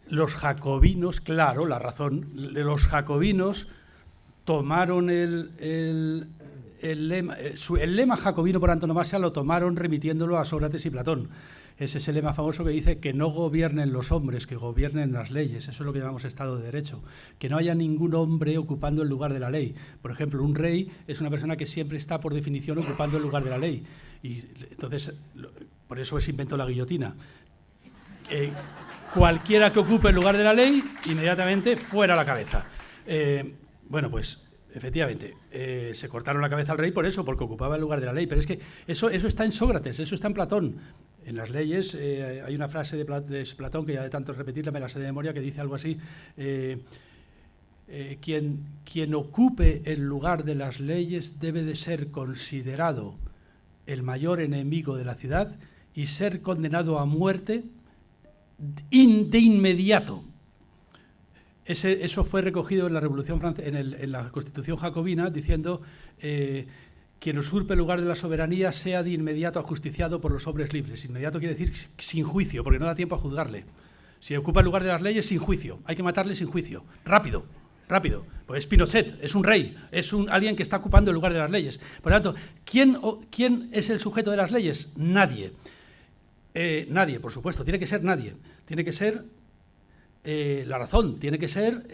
Los jacobinos, claro, la razón, los jacobinos tomaron el lema jacobino por antonomasia lo tomaron remitiéndolo a Sócrates y Platón. Ese es el lema famoso que dice que no gobiernen los hombres, que gobiernen las leyes. Eso es lo que llamamos Estado de Derecho. Que no haya ningún hombre ocupando el lugar de la ley. Por ejemplo, un rey es una persona que siempre está, por definición, ocupando el lugar de la ley. Y entonces, por eso se inventó la guillotina. Cualquiera que ocupe el lugar de la ley, inmediatamente fuera la cabeza. Bueno, pues... Efectivamente, se cortaron la cabeza al rey por eso, porque ocupaba el lugar de la ley. Pero es que eso está en Sócrates, eso está en Platón. En las leyes hay una frase de Platón, que ya de tanto repetirla me la sé de memoria, que dice algo así, quien ocupe el lugar de las leyes debe de ser considerado el mayor enemigo de la ciudad y ser condenado a muerte de inmediato. Eso fue recogido en la Revolución Francesa, en la Constitución jacobina, diciendo quien usurpe el lugar de la soberanía sea de inmediato ajusticiado por los hombres libres. Inmediato quiere decir sin juicio, porque no da tiempo a juzgarle. Si ocupa el lugar de las leyes, sin juicio. Hay que matarle sin juicio. Rápido. Pues Pinochet es un rey, es alguien que está ocupando el lugar de las leyes. Por lo tanto, ¿quién es el sujeto de las leyes? Nadie. Nadie, por supuesto. Tiene que ser nadie. Tiene que ser... la razón tiene que ser,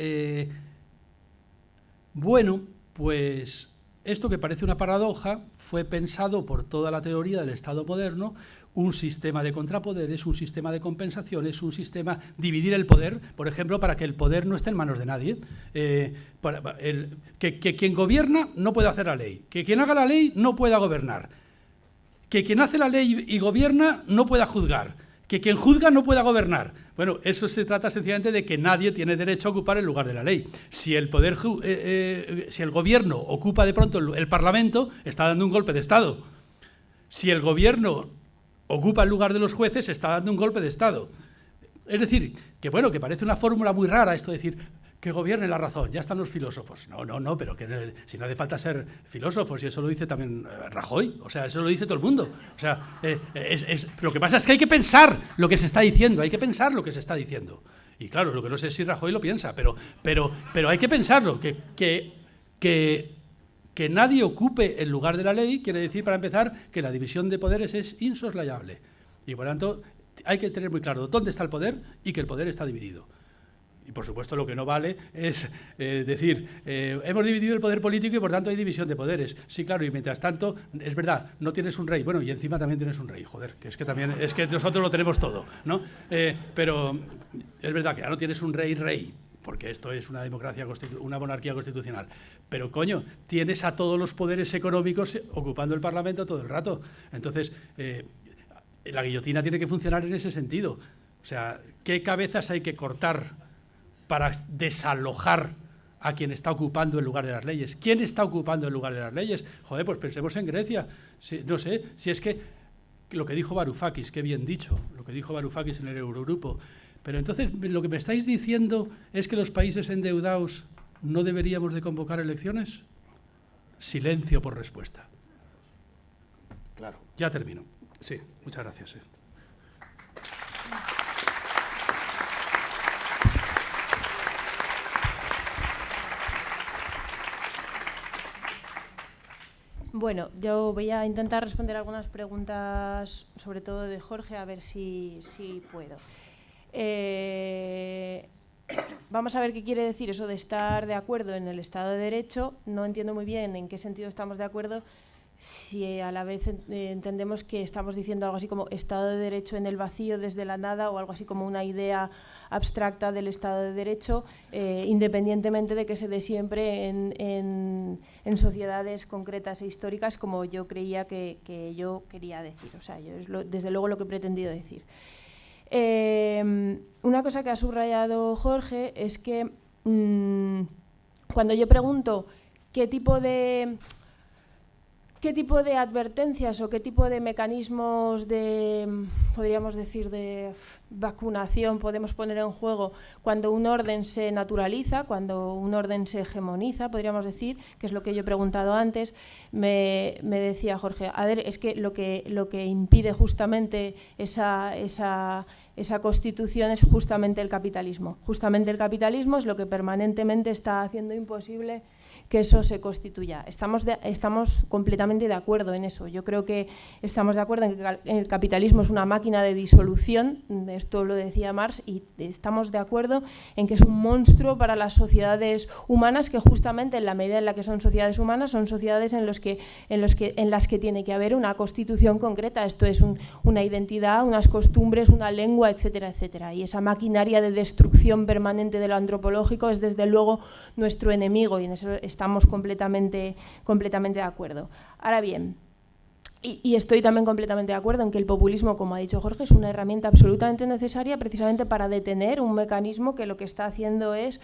bueno, pues esto que parece una paradoja fue pensado por toda la teoría del Estado moderno, un sistema de contrapoderes, un sistema de compensaciones, un sistema, dividir el poder, por ejemplo, para que el poder no esté en manos de nadie, que quien gobierna no puede hacer la ley, que quien haga la ley no pueda gobernar, que quien hace la ley y gobierna no pueda juzgar, que quien juzga no pueda gobernar. Bueno, eso se trata sencillamente de que nadie tiene derecho a ocupar el lugar de la ley. Si el gobierno ocupa de pronto el Parlamento, está dando un golpe de Estado. Si el gobierno ocupa el lugar de los jueces, está dando un golpe de Estado. Es decir, que bueno, que parece una fórmula muy rara esto de decir que gobierne la razón, ya están los filósofos. No, pero que si no hace falta ser filósofos, y eso lo dice también Rajoy, o sea, eso lo dice todo el mundo. O sea, lo que pasa es que hay que pensar lo que se está diciendo, hay que pensar lo que se está diciendo. Y claro, lo que no sé es si Rajoy lo piensa, pero hay que pensarlo, que nadie ocupe el lugar de la ley quiere decir, para empezar, que la división de poderes es insoslayable. Y por tanto, hay que tener muy claro dónde está el poder y que el poder está dividido. Y por supuesto lo que no vale es decir, hemos dividido el poder político y por tanto hay división de poderes. Sí, claro, y mientras tanto, es verdad, no tienes un rey. Bueno, y encima también tienes un rey, joder, que es que también, es que nosotros lo tenemos todo, ¿no? Pero es verdad que ya no tienes un rey, porque esto es una democracia, una monarquía constitucional. Pero, coño, tienes a todos los poderes económicos ocupando el Parlamento todo el rato. Entonces, la guillotina tiene que funcionar en ese sentido. O sea, ¿qué cabezas hay que cortar para desalojar a quien está ocupando el lugar de las leyes? ¿Quién está ocupando el lugar de las leyes? Joder, pues pensemos en Grecia. No sé, si es que lo que dijo Varoufakis, qué bien dicho, lo que dijo Varoufakis en el Eurogrupo. Pero entonces, lo que me estáis diciendo es que los países endeudados no deberíamos de convocar elecciones. Silencio por respuesta. Claro. Ya termino. Sí, muchas gracias. Bueno, yo voy a intentar responder algunas preguntas, sobre todo de Jorge, a ver si puedo. Vamos a ver qué quiere decir eso de estar de acuerdo en el Estado de Derecho. No entiendo muy bien en qué sentido estamos de acuerdo, si a la vez entendemos que estamos diciendo algo así como Estado de Derecho en el vacío desde la nada, o algo así como una idea abstracta del Estado de Derecho, independientemente de que se dé siempre en sociedades concretas e históricas, como yo creía que yo quería decir. O sea, yo es desde luego lo que he pretendido decir. Una cosa que ha subrayado Jorge es que cuando yo pregunto qué tipo de advertencias o qué tipo de mecanismos podríamos decir, de vacunación podemos poner en juego cuando un orden se naturaliza, cuando un orden se hegemoniza, podríamos decir, que es lo que yo he preguntado antes, me decía Jorge, a ver, es que lo que impide justamente esa constitución es justamente el capitalismo. Justamente el capitalismo es lo que permanentemente está haciendo imposible que eso se constituya. Estamos completamente de acuerdo en eso. Yo creo que estamos de acuerdo en que el capitalismo es una máquina de disolución, esto lo decía Marx, y estamos de acuerdo en que es un monstruo para las sociedades humanas, que justamente en la medida en la que son sociedades humanas, son sociedades en las que tiene que haber una constitución concreta. Esto es una identidad, unas costumbres, una lengua, etcétera, etcétera. Y esa maquinaria de destrucción permanente de lo antropológico es desde luego nuestro enemigo, y en eso estamos completamente de acuerdo. Ahora bien, y estoy también completamente de acuerdo en que el populismo, como ha dicho Jorge, es una herramienta absolutamente necesaria precisamente para detener un mecanismo que lo que está haciendo es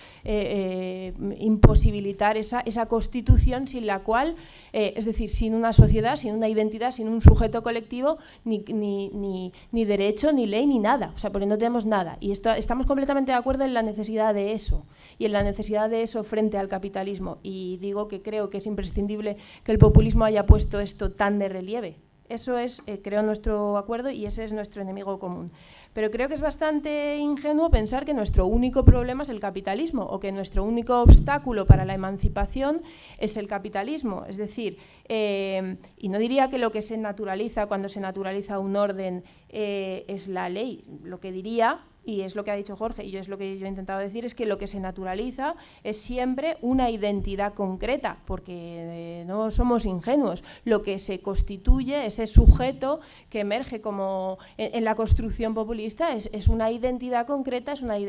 imposibilitar esa constitución sin la cual, es decir, sin una sociedad, sin una identidad, sin un sujeto colectivo, ni derecho, ni ley, ni nada. O sea, porque no tenemos nada. Y estamos completamente de acuerdo en la necesidad de eso, y en la necesidad de eso frente al capitalismo. Y digo que creo que es imprescindible que el populismo haya puesto esto tan de relieve. Eso es, creo, nuestro acuerdo, y ese es nuestro enemigo común. Pero creo que es bastante ingenuo pensar que nuestro único problema es el capitalismo, o que nuestro único obstáculo para la emancipación es el capitalismo. Es decir, y no diría que lo que se naturaliza cuando se naturaliza un orden es la ley. Lo que diría, y es lo que ha dicho Jorge, y es lo que yo he intentado decir, es que lo que se naturaliza es siempre una identidad concreta, porque no somos ingenuos. Lo que se constituye, ese sujeto que emerge como en la construcción populista, es una identidad concreta, es una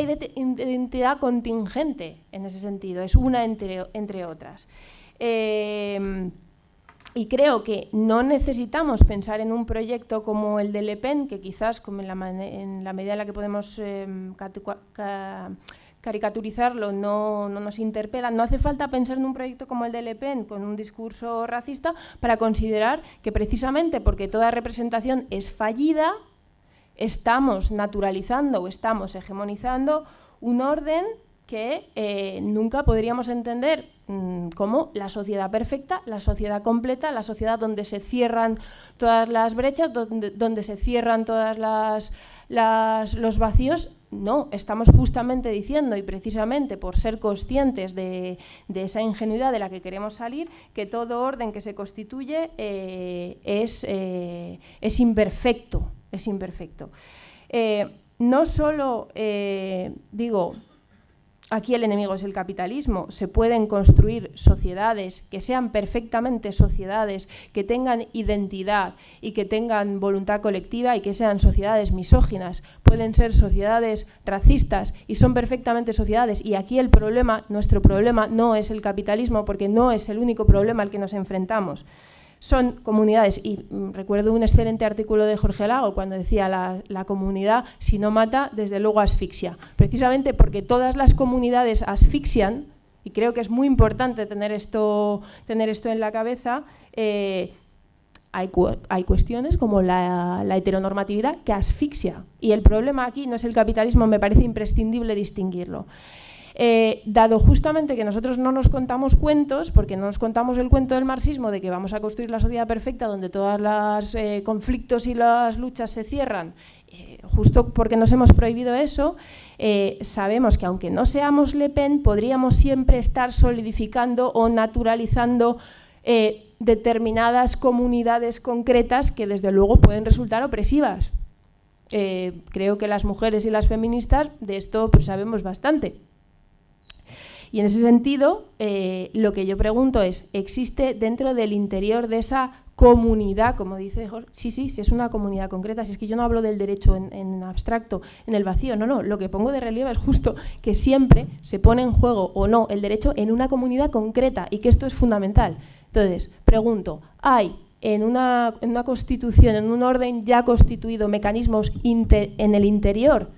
identidad contingente en ese sentido, es una entre otras. Y creo que no necesitamos pensar en un proyecto como el de Le Pen, que quizás, como en la medida en la que podemos caricaturizarlo, no nos interpela. No hace falta pensar en un proyecto como el de Le Pen, con un discurso racista, para considerar que precisamente porque toda representación es fallida, estamos naturalizando o estamos hegemonizando un orden que nunca podríamos entender como la sociedad perfecta, la sociedad completa, la sociedad donde se cierran todas las brechas, donde se cierran todas los vacíos. No, estamos justamente diciendo, y precisamente por ser conscientes de esa ingenuidad de la que queremos salir, que todo orden que se constituye es imperfecto. Es imperfecto. No solo, digo, aquí el enemigo es el capitalismo, se pueden construir sociedades que sean perfectamente sociedades, que tengan identidad y que tengan voluntad colectiva y que sean sociedades misóginas, pueden ser sociedades racistas y son perfectamente sociedades. Y aquí el problema, nuestro problema no es el capitalismo, porque no es el único problema al que nos enfrentamos. Son comunidades, y recuerdo un excelente artículo de Jorge Lago cuando decía la comunidad, si no mata, desde luego asfixia. Precisamente porque todas las comunidades asfixian, y creo que es muy importante tener esto en la cabeza, hay cuestiones como la heteronormatividad que asfixia. Y el problema aquí no es el capitalismo, me parece imprescindible distinguirlo. Dado justamente que nosotros no nos contamos cuentos, porque no nos contamos el cuento del marxismo de que vamos a construir la sociedad perfecta donde todos los conflictos y las luchas se cierran, justo porque nos hemos prohibido eso, sabemos que aunque no seamos Le Pen, podríamos siempre estar solidificando o naturalizando determinadas comunidades concretas que desde luego pueden resultar opresivas. Creo que las mujeres y las feministas de esto pues sabemos bastante. Y en ese sentido, lo que yo pregunto es, ¿existe dentro del interior de esa comunidad, como dice Jorge? Sí, es una comunidad concreta, si es que yo no hablo del derecho en abstracto, en el vacío, no, lo que pongo de relieve es justo que siempre se pone en juego o no el derecho en una comunidad concreta y que esto es fundamental. Entonces, pregunto, ¿hay en una constitución, en un orden ya constituido, mecanismos en el interior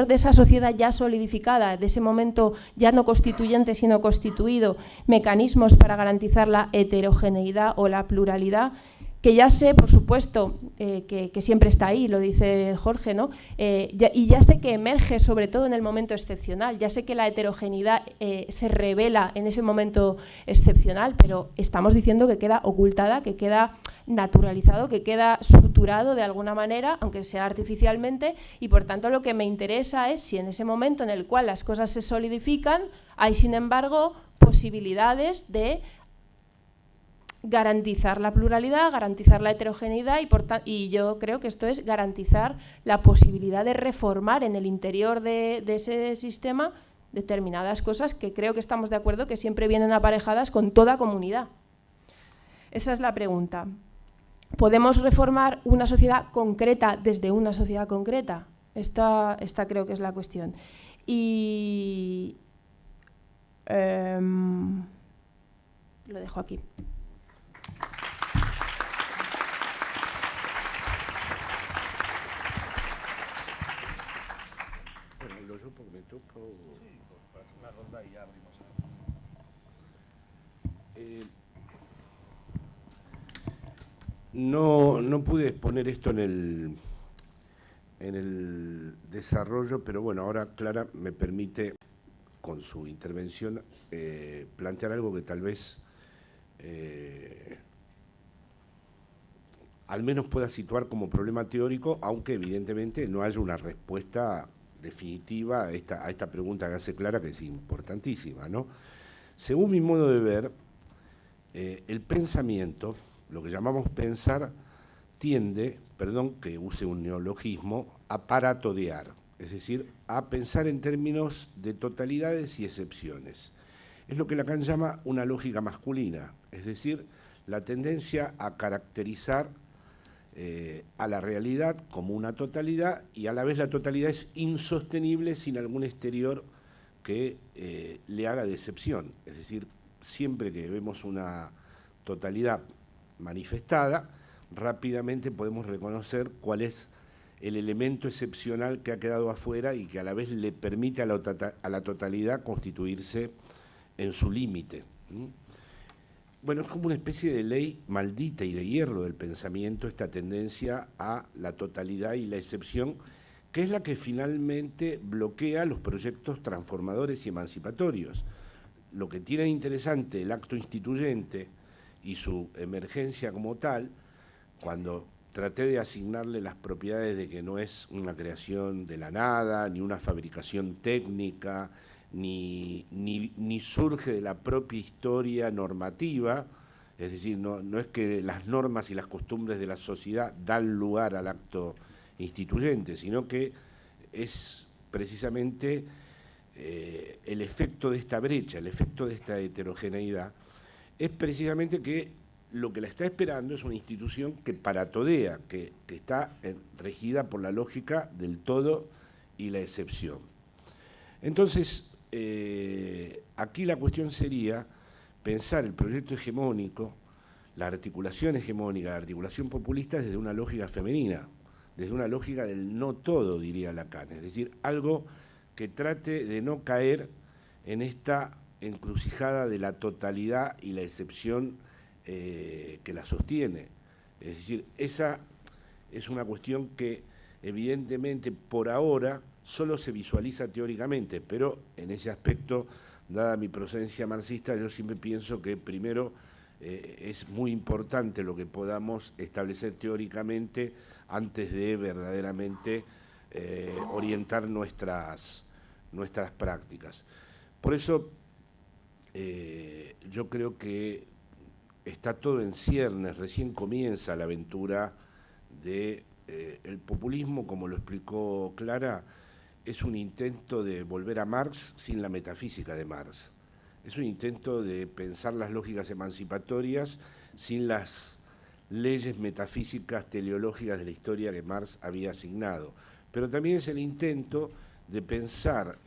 de esa sociedad ya solidificada, de ese momento ya no constituyente sino constituido, mecanismos para garantizar la heterogeneidad o la pluralidad? Que ya sé, por supuesto, que siempre está ahí, lo dice Jorge, ¿no? Y ya sé que emerge sobre todo en el momento excepcional, ya sé que la heterogeneidad se revela en ese momento excepcional, pero estamos diciendo que queda ocultada, que queda naturalizado, que queda suturado de alguna manera, aunque sea artificialmente, y por tanto lo que me interesa es si en ese momento en el cual las cosas se solidifican, hay sin embargo posibilidades de garantizar la pluralidad, garantizar la heterogeneidad y yo creo que esto es garantizar la posibilidad de reformar en el interior de ese sistema determinadas cosas que creo que estamos de acuerdo que siempre vienen aparejadas con toda comunidad. Esa es la pregunta. ¿Podemos reformar una sociedad concreta desde una sociedad concreta? Esta creo que es la cuestión. Y lo dejo aquí. No pude exponer esto en el desarrollo, pero bueno, ahora Clara me permite, con su intervención, plantear algo que tal vez al menos pueda situar como problema teórico, aunque evidentemente no haya una respuesta definitiva a esta pregunta que hace Clara, que es importantísima, ¿no? Según mi modo de ver, el pensamiento, lo que llamamos pensar, tiende, perdón que use un neologismo, a paratodear, es decir, a pensar en términos de totalidades y excepciones. Es lo que Lacan llama una lógica masculina, es decir, la tendencia a caracterizar a la realidad como una totalidad, y a la vez la totalidad es insostenible sin algún exterior que le haga de excepción. Es decir, siempre que vemos una totalidad manifestada, rápidamente podemos reconocer cuál es el elemento excepcional que ha quedado afuera y que a la vez le permite a la totalidad constituirse en su límite. bueno, es como una especie de ley maldita y de hierro del pensamiento, esta tendencia a la totalidad y la excepción, que es la que finalmente bloquea los proyectos transformadores y emancipatorios. Lo que tiene de interesante el acto instituyente y su emergencia como tal, cuando traté de asignarle las propiedades de que no es una creación de la nada, ni una fabricación técnica, ni surge de la propia historia normativa, es decir, no es que las normas y las costumbres de la sociedad dan lugar al acto instituyente, sino que es precisamente el efecto de esta brecha, el efecto de esta heterogeneidad, es precisamente que lo que la está esperando es una institución que paratodea, que está regida por la lógica del todo y la excepción. Entonces, aquí la cuestión sería pensar el proyecto hegemónico, la articulación hegemónica, la articulación populista desde una lógica femenina, desde una lógica del no todo, diría Lacan, es decir, algo que trate de no caer en esta encrucijada de la totalidad y la excepción que la sostiene. Es decir, esa es una cuestión que evidentemente por ahora solo se visualiza teóricamente, pero en ese aspecto, dada mi procedencia marxista, yo siempre pienso que primero es muy importante lo que podamos establecer teóricamente antes de verdaderamente orientar nuestras prácticas. Por eso yo creo que está todo en ciernes, recién comienza la aventura del populismo, como lo explicó Clara, es un intento de volver a Marx sin la metafísica de Marx. Es un intento de pensar las lógicas emancipatorias sin las leyes metafísicas teleológicas de la historia que Marx había asignado. Pero también es el intento de pensar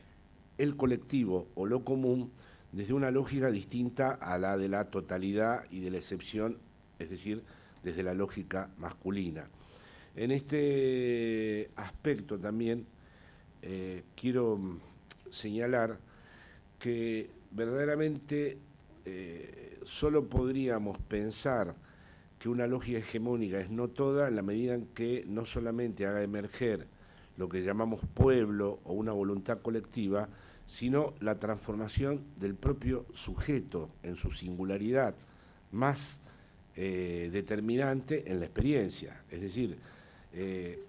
el colectivo o lo común desde una lógica distinta a la de la totalidad y de la excepción, es decir, desde la lógica masculina. En este aspecto también quiero señalar que verdaderamente solo podríamos pensar que una lógica hegemónica es no toda en la medida en que no solamente haga emerger lo que llamamos pueblo o una voluntad colectiva, sino la transformación del propio sujeto en su singularidad más determinante en la experiencia. Es decir,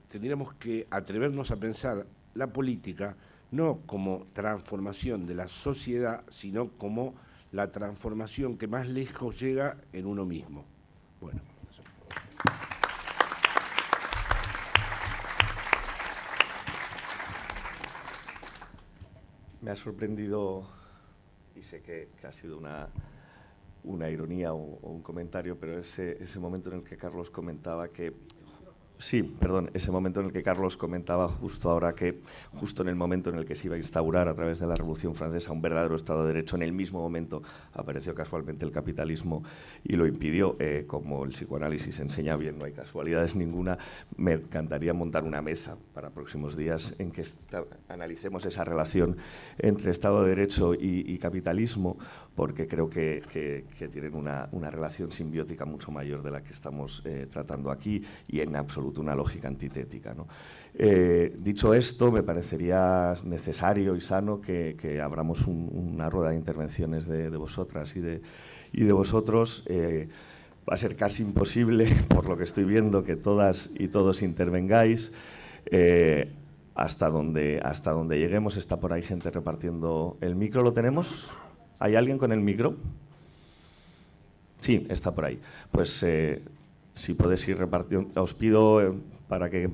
tendríamos que atrevernos a pensar la política no como transformación de la sociedad, sino como la transformación que más lejos llega en uno mismo. Bueno. Me ha sorprendido, y sé que ha sido una ironía o un comentario, pero ese momento en el que Carlos comentaba que... Sí, perdón, ese momento en el que Carlos comentaba justo ahora que, justo en el momento en el que se iba a instaurar a través de la Revolución Francesa un verdadero Estado de Derecho, en el mismo momento apareció casualmente el capitalismo y lo impidió. Como el psicoanálisis enseña bien, no hay casualidades ninguna, me encantaría montar una mesa para próximos días en que analicemos esa relación entre Estado de Derecho y capitalismo, porque creo que tienen una relación simbiótica mucho mayor de la que estamos tratando aquí y en absoluto una lógica antitética, ¿no? Dicho esto, me parecería necesario y sano que abramos una rueda de intervenciones de vosotras y de vosotros. Va a ser casi imposible, por lo que estoy viendo, que todas y todos intervengáis. Hasta donde lleguemos, está por ahí gente repartiendo el micro. ¿Lo tenemos? ¿Hay alguien con el micro? Sí, está por ahí. Pues si podéis ir repartiendo, os pido para que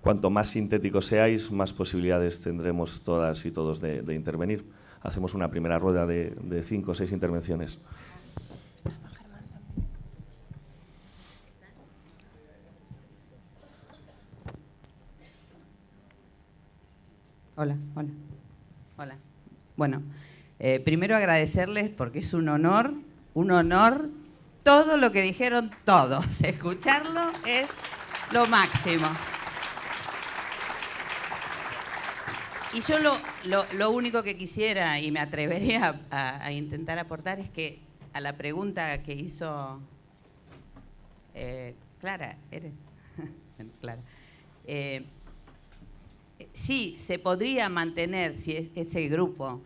cuanto más sintéticos seáis, más posibilidades tendremos todas y todos de intervenir. Hacemos una primera rueda de 5 o 6 intervenciones. Hola. Bueno, primero agradecerles porque es un honor todo lo que dijeron todos. Escucharlo es lo máximo. Y yo lo único que quisiera y me atrevería a intentar aportar es que a la pregunta que hizo Clara, ¿eres? Clara. Sí, se podría mantener si ese grupo,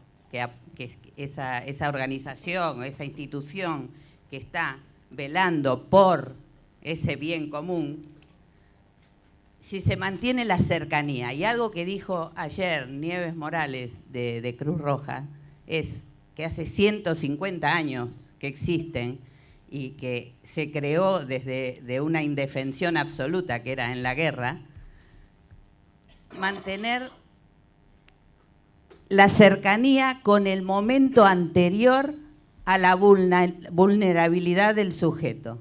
esa organización, esa institución que está velando por ese bien común, si se mantiene la cercanía. Y algo que dijo ayer Nieves Morales de Cruz Roja es que hace 150 años que existen y que se creó desde una indefensión absoluta que era en la guerra, mantener la cercanía con el momento anterior a la vulnerabilidad del sujeto.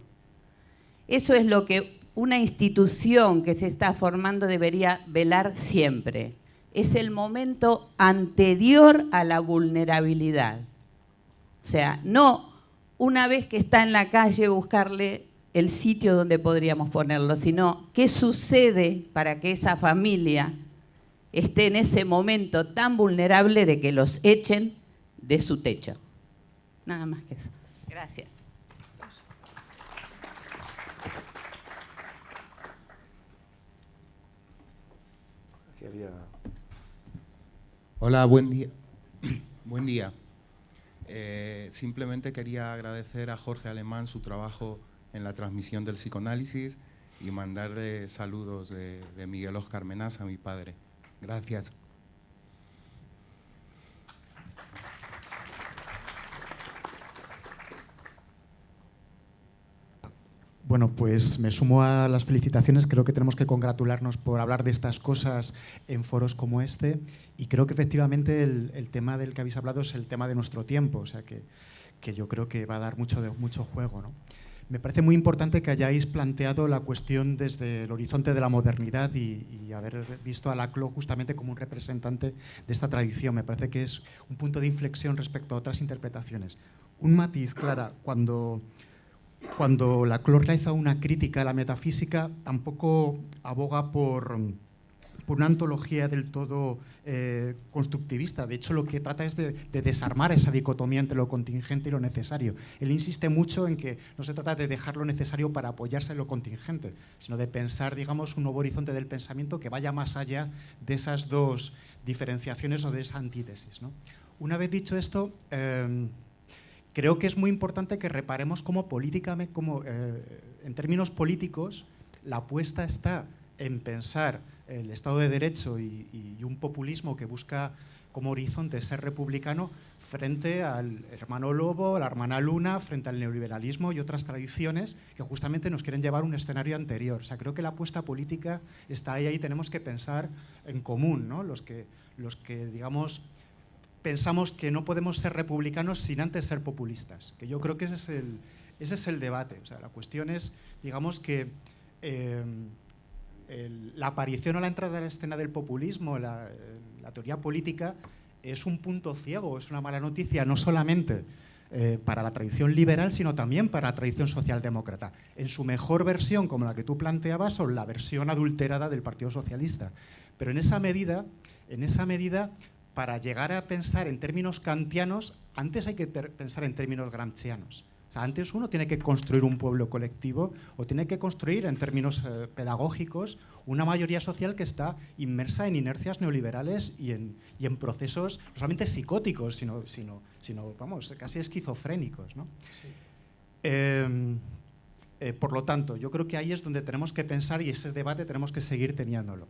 Eso es lo que una institución que se está formando debería velar siempre. Es el momento anterior a la vulnerabilidad. O sea, no una vez que está en la calle buscarle el sitio donde podríamos ponerlo, sino qué sucede para que esa familia esté en ese momento tan vulnerable de que los echen de su techo. Nada más que eso. Gracias. Aquí había... Hola, buen día. Buen día. Simplemente quería agradecer a Jorge Alemán su trabajo en la transmisión del psicoanálisis y mandarle saludos de Miguel Óscar Menaza, mi padre. Gracias. Bueno, pues me sumo a las felicitaciones. Creo que tenemos que congratularnos por hablar de estas cosas en foros como este, y creo que efectivamente el tema del que habéis hablado es el tema de nuestro tiempo, o sea que yo creo que va a dar mucho juego, ¿no? Me parece muy importante que hayáis planteado la cuestión desde el horizonte de la modernidad y haber visto a Laclau justamente como un representante de esta tradición. Me parece que es un punto de inflexión respecto a otras interpretaciones. Un matiz, Clara, cuando Laclau realiza una crítica a la metafísica, tampoco aboga por una ontología del todo constructivista. De hecho, lo que trata es de desarmar esa dicotomía entre lo contingente y lo necesario. Él insiste mucho en que no se trata de dejar lo necesario para apoyarse en lo contingente, sino de pensar, digamos, un nuevo horizonte del pensamiento que vaya más allá de esas dos diferenciaciones o de esa antítesis, ¿no? Una vez dicho esto, creo que es muy importante que reparemos cómo políticamente, en términos políticos, la apuesta está en pensar el Estado de Derecho y un populismo que busca como horizonte ser republicano frente al hermano lobo, la hermana luna, frente al neoliberalismo y otras tradiciones que justamente nos quieren llevar a un escenario anterior. O sea, creo que la apuesta política está ahí, tenemos que pensar en común, ¿no? Los que digamos, pensamos que no podemos ser republicanos sin antes ser populistas, que yo creo que ese es el debate. O sea, la cuestión es, digamos, que la aparición o la entrada a la escena del populismo, la teoría política, es un punto ciego, es una mala noticia, no solamente para la tradición liberal, sino también para la tradición socialdemócrata. En su mejor versión, como la que tú planteabas, o la versión adulterada del Partido Socialista. Pero en esa medida, para llegar a pensar en términos kantianos, antes hay que pensar en términos gramscianos. O sea, antes uno tiene que construir un pueblo colectivo o tiene que construir, en términos pedagógicos, una mayoría social que está inmersa en inercias neoliberales y en procesos no solamente psicóticos, sino vamos, casi esquizofrénicos, ¿no? Sí. Por lo tanto, yo creo que ahí es donde tenemos que pensar y ese debate tenemos que seguir teniéndolo.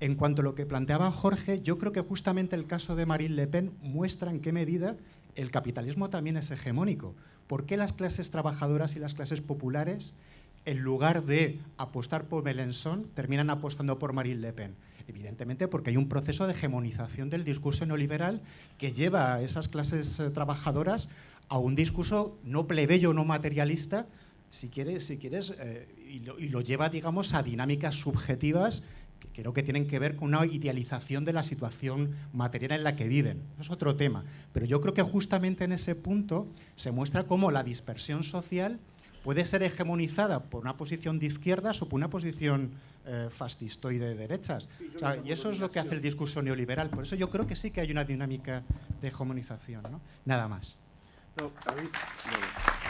En cuanto a lo que planteaba Jorge, yo creo que justamente el caso de Marine Le Pen muestra en qué medida el capitalismo también es hegemónico. ¿Por qué las clases trabajadoras y las clases populares, en lugar de apostar por Mélenchon, terminan apostando por Marine Le Pen? Evidentemente porque hay un proceso de hegemonización del discurso neoliberal que lleva a esas clases trabajadoras a un discurso no plebeyo, no materialista, si quieres, y lo lleva, digamos, a dinámicas subjetivas que creo que tienen que ver con una idealización de la situación material en la que viven. Eso es otro tema. Pero yo creo que justamente en ese punto se muestra cómo la dispersión social puede ser hegemonizada por una posición de izquierdas o por una posición fascistoide de derechas. Sí, o sea, y eso es lo que hace el discurso neoliberal. Por eso yo creo que sí que hay una dinámica de hegemonización, ¿no? Nada más. No, a mí, no.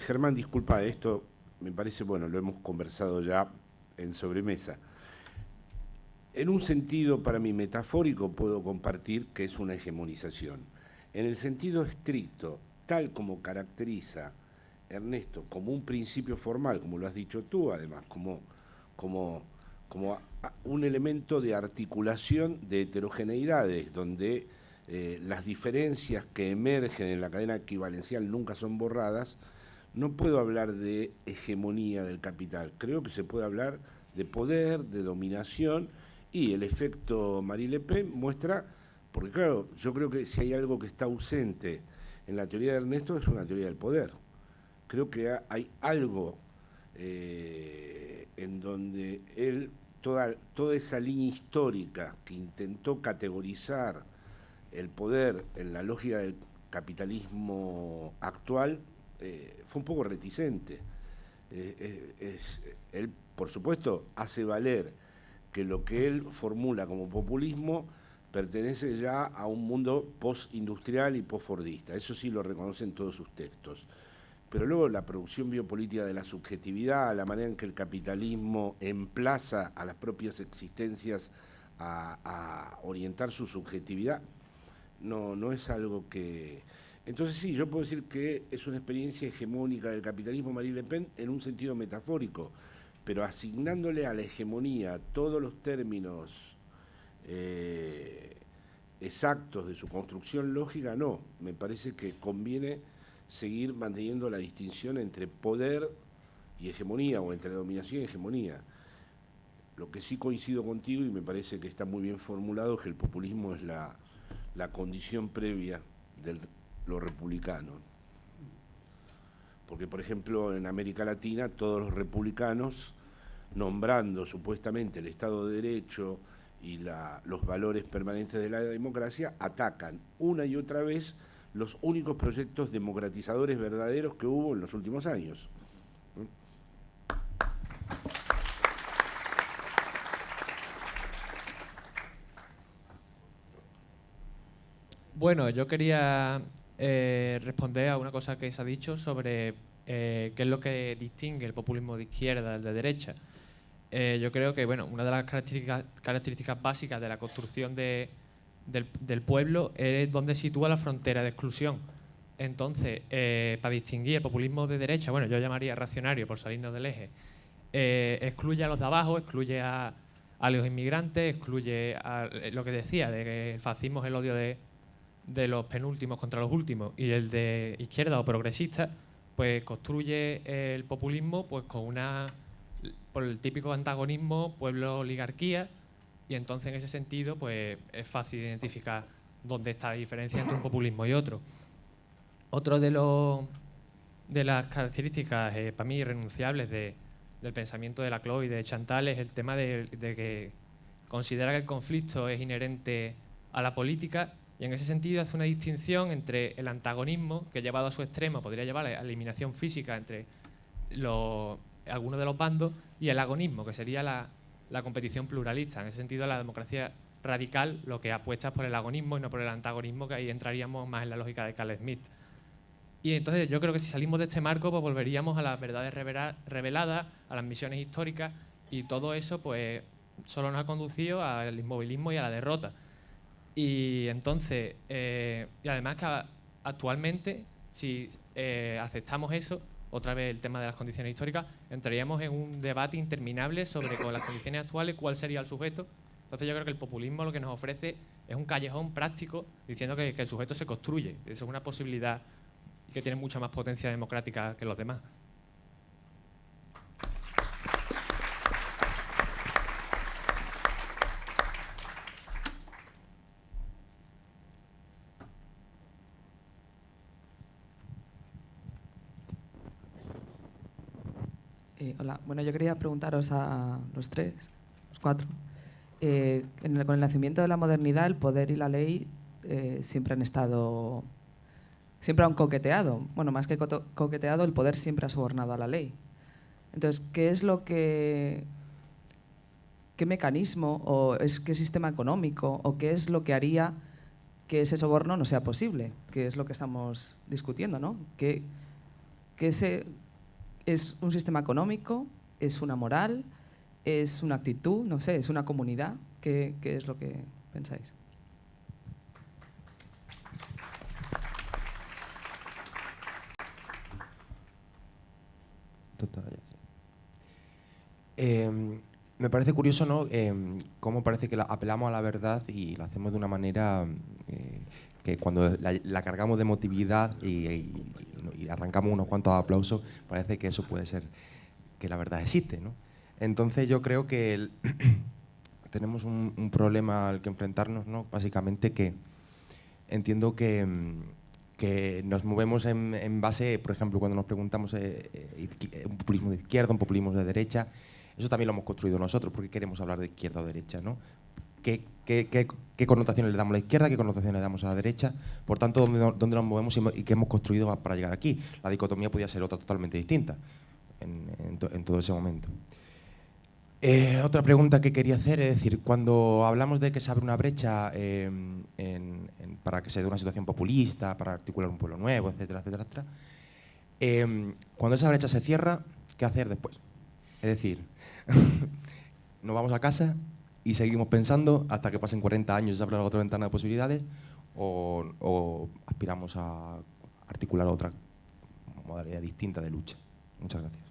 Germán, disculpa, esto me parece, bueno, lo hemos conversado ya en sobremesa. En un sentido, para mí, metafórico, puedo compartir que es una hegemonización. En el sentido estricto, tal como caracteriza Ernesto, como un principio formal, como lo has dicho tú, además, como un elemento de articulación de heterogeneidades, donde las diferencias que emergen en la cadena equivalencial nunca son borradas, no puedo hablar de hegemonía del capital. Creo que se puede hablar de poder, de dominación, y el efecto Marie Le Pen muestra, porque claro, yo creo que si hay algo que está ausente en la teoría de Ernesto es una teoría del poder. Creo que hay algo en donde él, toda esa línea histórica que intentó categorizar el poder en la lógica del capitalismo actual, fue un poco reticente. Él, por supuesto, hace valer que lo que él formula como populismo pertenece ya a un mundo postindustrial y postfordista. Eso sí lo reconocen todos sus textos. Pero luego la producción biopolítica de la subjetividad, la manera en que el capitalismo emplaza a las propias existencias a orientar su subjetividad, no es algo que... Entonces sí, yo puedo decir que es una experiencia hegemónica del capitalismo Marie Le Pen en un sentido metafórico, pero asignándole a la hegemonía todos los términos exactos de su construcción lógica, no. Me parece que conviene seguir manteniendo la distinción entre poder y hegemonía, o entre dominación y hegemonía. Lo que sí coincido contigo, y me parece que está muy bien formulado, es que el populismo es la condición previa de lo republicano. Porque, por ejemplo, en América Latina, todos los republicanos, nombrando supuestamente el Estado de Derecho y los valores permanentes de la democracia, atacan una y otra vez los únicos proyectos democratizadores verdaderos que hubo en los últimos años. Bueno, yo quería responder a una cosa que se ha dicho sobre qué es lo que distingue el populismo de izquierda del de derecha. Yo creo que bueno, una de las características básicas de la construcción del pueblo es donde sitúa la frontera de exclusión. Entonces, para distinguir el populismo de derecha, bueno, yo llamaría reaccionario por salirnos del eje, excluye a los de abajo, excluye a los inmigrantes, excluye a lo que decía, de que el fascismo es el odio de los penúltimos contra los últimos, y el de izquierda o progresista pues construye el populismo pues por el típico antagonismo pueblo-oligarquía, y entonces en ese sentido pues es fácil identificar dónde está la diferencia entre un populismo y otro. Otro de las características para mí irrenunciables del pensamiento de Laclau y de Chantal es el tema de que considera que el conflicto es inherente a la política, y en ese sentido hace una distinción entre el antagonismo, que llevado a su extremo podría llevar a la eliminación física entre algunos de los bandos, y el agonismo, que sería la competición pluralista. En ese sentido, la democracia radical lo que apuesta es por el agonismo y no por el antagonismo, que ahí entraríamos más en la lógica de Carl Smith. Y entonces yo creo que si salimos de este marco, pues volveríamos a las verdades reveladas, a las misiones históricas, y todo eso pues solo nos ha conducido al inmovilismo y a la derrota. Y entonces, y además que actualmente, si aceptamos eso, otra vez el tema de las condiciones históricas, entraríamos en un debate interminable sobre con las condiciones actuales cuál sería el sujeto. Entonces yo creo que el populismo lo que nos ofrece es un callejón práctico diciendo que el sujeto se construye. Eso es una posibilidad que tiene mucha más potencia democrática que los demás. Hola, bueno, yo quería preguntaros a los cuatro. Con el nacimiento de la modernidad, el poder y la ley siempre han coqueteado. Bueno, más que coqueteado, el poder siempre ha sobornado a la ley. Entonces, ¿qué mecanismo o qué sistema económico o qué es lo que haría que ese soborno no sea posible? Que es lo que estamos discutiendo, ¿no? ¿Qué que ese es un sistema económico, es una moral, es una actitud, no sé, es una comunidad. ¿Qué es lo que pensáis? Total. Me parece curioso, ¿no? Cómo parece que apelamos a la verdad y lo hacemos de una manera que cuando la cargamos de emotividad y arrancamos unos cuantos aplausos, parece que eso puede ser que la verdad existe, ¿no? Entonces yo creo que tenemos un problema al que enfrentarnos, ¿no? Básicamente que entiendo que nos movemos en base, por ejemplo, cuando nos preguntamos un populismo de izquierda, un populismo de derecha, eso también lo hemos construido nosotros, porque queremos hablar de izquierda o derecha, ¿no? ¿Qué connotaciones le damos a la izquierda? ¿Qué connotaciones le damos a la derecha? Por tanto, ¿dónde nos movemos y qué hemos construido para llegar aquí? La dicotomía podía ser otra totalmente distinta en todo ese momento. Otra pregunta que quería hacer es decir, cuando hablamos de que se abre una brecha para que se dé una situación populista, para articular un pueblo nuevo, etcétera, etcétera, etcétera, cuando esa brecha se cierra, ¿qué hacer después? Es decir, nos vamos a casa y seguimos pensando hasta que pasen 40 años y se abra otra ventana de posibilidades, o aspiramos a articular otra modalidad distinta de lucha. Muchas gracias.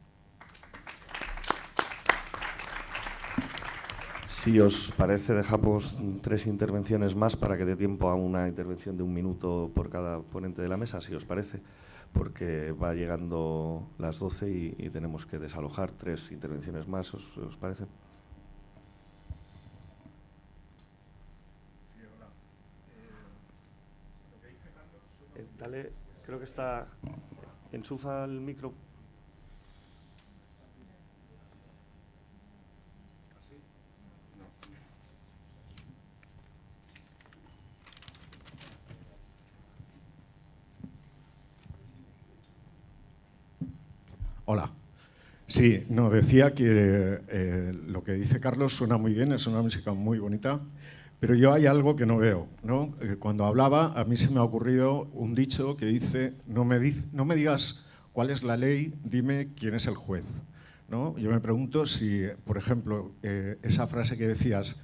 Si os parece, dejamos 3 intervenciones más para que dé tiempo a una intervención de 1 minuto por cada ponente de la mesa, si os parece, porque va llegando las 12 y tenemos que desalojar 3 intervenciones más, ¿os parece? Sí, hola. Lo que dice Carlos... Dale, creo que está... Enchufa el micro. Hola. Sí, no, decía que lo que dice Carlos suena muy bien, es una música muy bonita, pero yo hay algo que no veo, ¿no? Cuando hablaba, a mí se me ha ocurrido un dicho que dice, no me digas cuál es la ley, dime quién es el juez, ¿no? Yo me pregunto si, por ejemplo, esa frase que decías,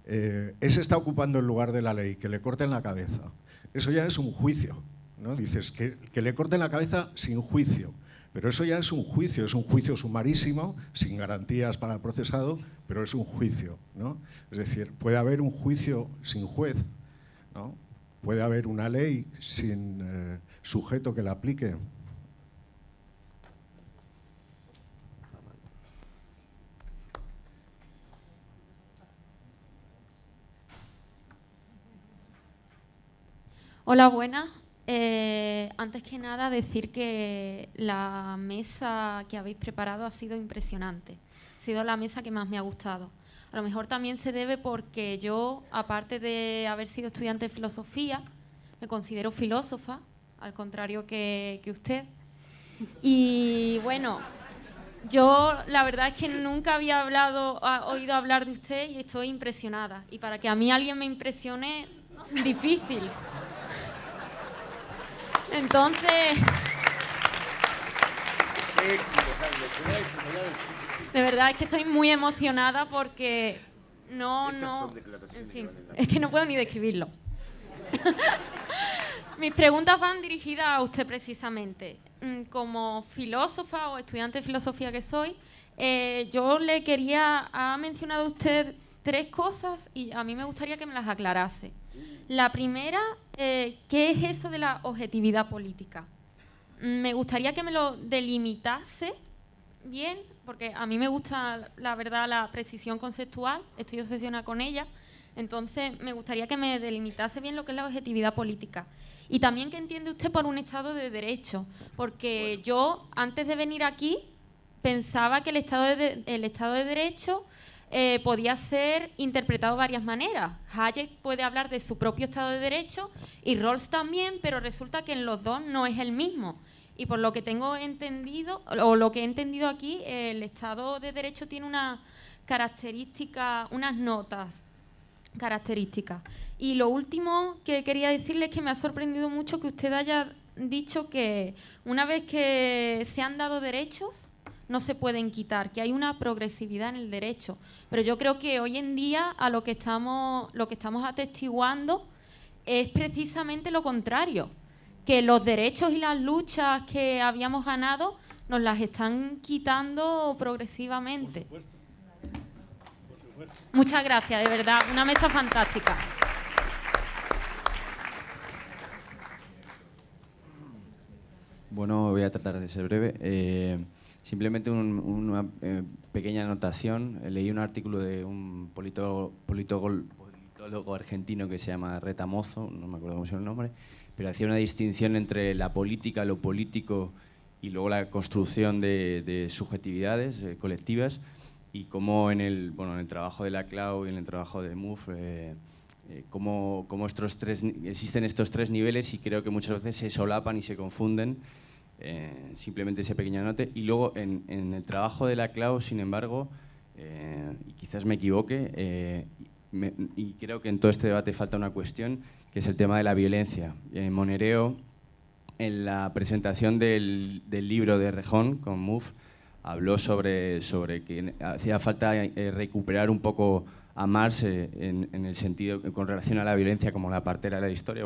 ese está ocupando el lugar de la ley, que le corten la cabeza, eso ya es un juicio, ¿no? Dices que le corten la cabeza sin juicio. Pero eso ya es un juicio sumarísimo, sin garantías para el procesado, pero es un juicio, ¿no? Es decir, puede haber un juicio sin juez, ¿no? Puede haber una ley sin sujeto que la aplique. Hola, buenas. Antes que nada decir que la mesa que habéis preparado ha sido impresionante. Ha sido la mesa que más me ha gustado. A lo mejor también se debe porque yo, aparte de haber sido estudiante de filosofía, me considero filósofa, al contrario que usted. Y bueno, yo la verdad es que nunca había oído hablar de usted y estoy impresionada. Y para que a mí alguien me impresione, difícil. Entonces, de verdad es que estoy muy emocionada porque en fin, es que no puedo ni describirlo. Mis preguntas van dirigidas a usted precisamente. Como filósofa o estudiante de filosofía que soy, yo ha mencionado usted 3 cosas y a mí me gustaría que me las aclarase. La primera, ¿qué es eso de la objetividad política? Me gustaría que me lo delimitase bien, porque a mí me gusta, la verdad, la precisión conceptual, estoy obsesionada con ella, entonces me gustaría que me delimitase bien lo que es la objetividad política. Y también qué entiende usted por un Estado de Derecho, porque yo, antes de venir aquí, pensaba que el Estado de Derecho podía ser interpretado de varias maneras. Hayek puede hablar de su propio Estado de Derecho y Rawls también, pero resulta que en los dos no es el mismo. Y por lo que tengo entendido, o lo que he entendido aquí, el Estado de Derecho tiene una característica, unas notas características. Y lo último que quería decirle es que me ha sorprendido mucho que usted haya dicho que una vez que se han dado derechos, no se pueden quitar, que hay una progresividad en el derecho. Pero yo creo que hoy en día a lo que estamos atestiguando es precisamente lo contrario, que los derechos y las luchas que habíamos ganado nos las están quitando progresivamente. Por supuesto. Por supuesto. Muchas gracias, de verdad, una mesa fantástica. Bueno, voy a tratar de ser breve. Simplemente una pequeña anotación. Leí un artículo de un politólogo argentino que se llama Reta Mozo, no me acuerdo cómo se llama el nombre, pero hacía una distinción entre la política, lo político y luego la construcción de subjetividades colectivas, y cómo en el trabajo de la CLAU y en el trabajo de MUF cómo existen estos tres niveles, y creo que muchas veces se solapan y se confunden. Simplemente ese pequeño note. Y luego en el trabajo de la CLAU, sin embargo, y quizás me equivoque, y creo que en todo este debate falta una cuestión, que es el tema de la violencia. Monereo, en la presentación del libro de Rejón con MUF, habló sobre que hacía falta recuperar un poco a Marx en el sentido, con relación a la violencia como la partera de la historia,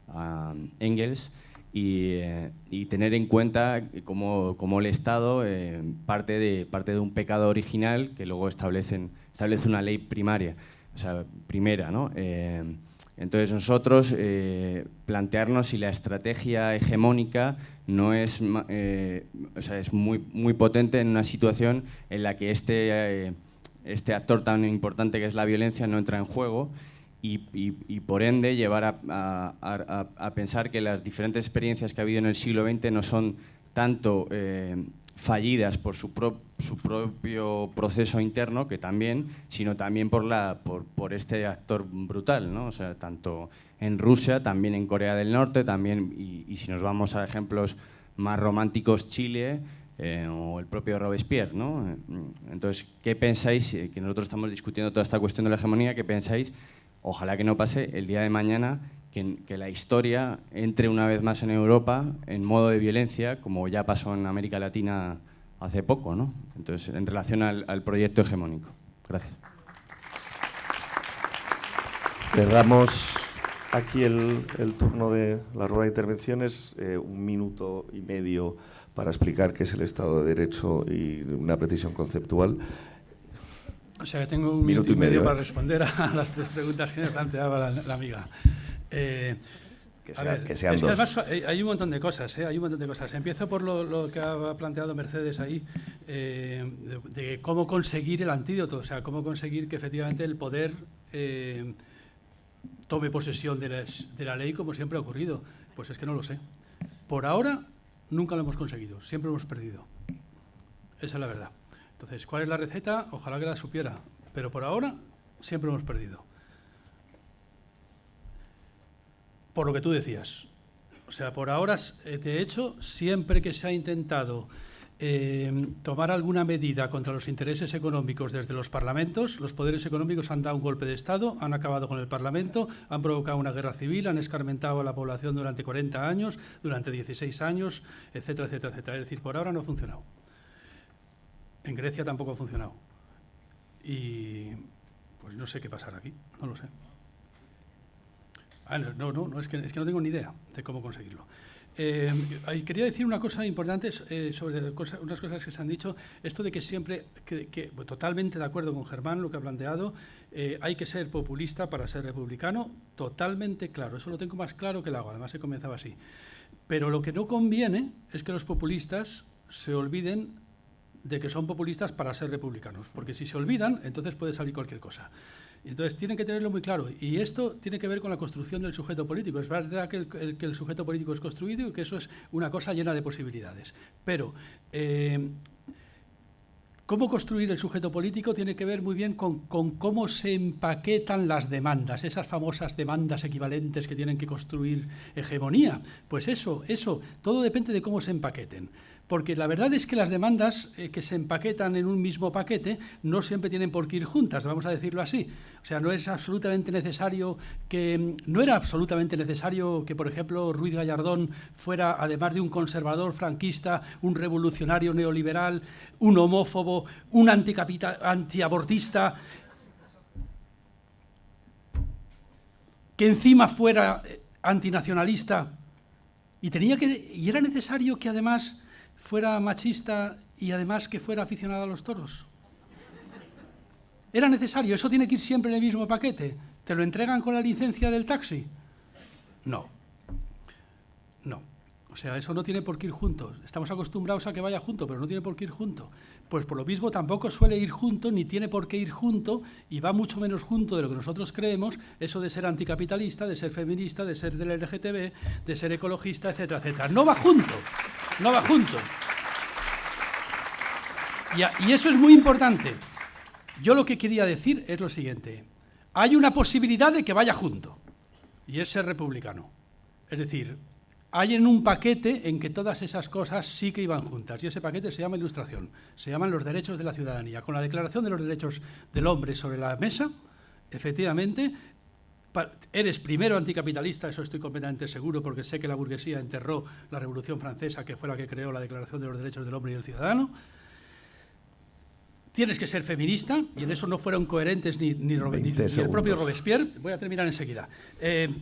a Engels, y tener en cuenta cómo el Estado parte de un pecado original que luego establece una ley primaria, o sea, primera, ¿no? Entonces nosotros plantearnos si la estrategia hegemónica no es, es muy potente en una situación en la que este actor tan importante que es la violencia no entra en juego, y por ende llevar a pensar que las diferentes experiencias que ha habido en el siglo XX no son tanto fallidas por su propio proceso interno, que también, sino también por este actor brutal, ¿no? O sea, tanto en Rusia, también en Corea del Norte, también, y si nos vamos a ejemplos más románticos, Chile, o el propio Robespierre, ¿no? Entonces, ¿qué pensáis? Que nosotros estamos discutiendo toda esta cuestión de la hegemonía, ¿qué pensáis? Ojalá que no pase el día de mañana que la historia entre una vez más en Europa en modo de violencia, como ya pasó en América Latina hace poco, ¿no? Entonces, en relación al proyecto hegemónico. Gracias. Cerramos aquí el turno de la rueda de intervenciones. 1 minuto y medio para explicar qué es el Estado de Derecho y una precisión conceptual. O sea, que tengo 1 minuto y medio para responder a las 3 preguntas que me planteaba la amiga. Que sean dos. Además hay un montón de cosas, hay un montón de cosas. Empiezo por lo que ha planteado Mercedes ahí, de cómo conseguir el antídoto, o sea, cómo conseguir que efectivamente el poder tome posesión de la ley, como siempre ha ocurrido. Pues es que no lo sé. Por ahora nunca lo hemos conseguido, siempre hemos perdido. Esa es la verdad. Entonces, ¿cuál es la receta? Ojalá que la supiera, pero por ahora siempre hemos perdido. Por lo que tú decías. O sea, por ahora, de hecho, siempre que se ha intentado tomar alguna medida contra los intereses económicos desde los parlamentos, los poderes económicos han dado un golpe de Estado, han acabado con el Parlamento, han provocado una guerra civil, han escarmentado a la población durante 40 años, durante 16 años, etcétera, etcétera, etcétera. Es decir, por ahora no ha funcionado. En Grecia tampoco ha funcionado. Y pues no sé qué pasará aquí, no lo sé. No, es que no tengo ni idea de cómo conseguirlo. Quería decir una cosa importante sobre unas cosas que se han dicho. Esto de que siempre, totalmente de acuerdo con Germán, lo que ha planteado, hay que ser populista para ser republicano, totalmente claro. Eso lo tengo más claro que el agua, además he comenzado así. Pero lo que no conviene es que los populistas se olviden de que son populistas para ser republicanos, porque si se olvidan, entonces puede salir cualquier cosa. Entonces tienen que tenerlo muy claro, y esto tiene que ver con la construcción del sujeto político. Es verdad que el sujeto político es construido y que eso es una cosa llena de posibilidades, pero cómo construir el sujeto político tiene que ver muy bien con cómo se empaquetan las demandas, esas famosas demandas equivalentes que tienen que construir hegemonía. Pues eso, todo depende de cómo se empaqueten. porque la verdad es que las demandas que se empaquetan en un mismo paquete no siempre tienen por qué ir juntas, vamos a decirlo así. O sea, no era absolutamente necesario que, por ejemplo, Ruiz Gallardón fuera, además de un conservador franquista, un revolucionario neoliberal, un homófobo, un antiabortista, que encima fuera antinacionalista, y era necesario que además fuera machista y además que fuera aficionado a los toros. Era necesario, eso tiene que ir siempre en el mismo paquete. ¿Te lo entregan con la licencia del taxi? No. No. O sea, eso no tiene por qué ir juntos. Estamos acostumbrados a que vaya junto, pero no tiene por qué ir junto. Pues por lo mismo tampoco suele ir junto, ni tiene por qué ir junto, y va mucho menos junto de lo que nosotros creemos, eso de ser anticapitalista, de ser feminista, de ser del LGTB, de ser ecologista, etcétera, etcétera. No va junto, no va junto. Y eso es muy importante. Yo lo que quería decir es lo siguiente. Hay una posibilidad de que vaya junto, y es ser republicano. Es decir, hay en un paquete en que todas esas cosas sí que iban juntas, y ese paquete se llama Ilustración, se llaman los derechos de la ciudadanía. Con la Declaración de los Derechos del Hombre sobre la mesa, efectivamente, eres primero anticapitalista, eso estoy completamente seguro, porque sé que la burguesía enterró la Revolución Francesa, que fue la que creó la Declaración de los Derechos del Hombre y del Ciudadano. Tienes que ser feminista, y en eso no fueron coherentes ni el propio Robespierre. Voy a terminar enseguida.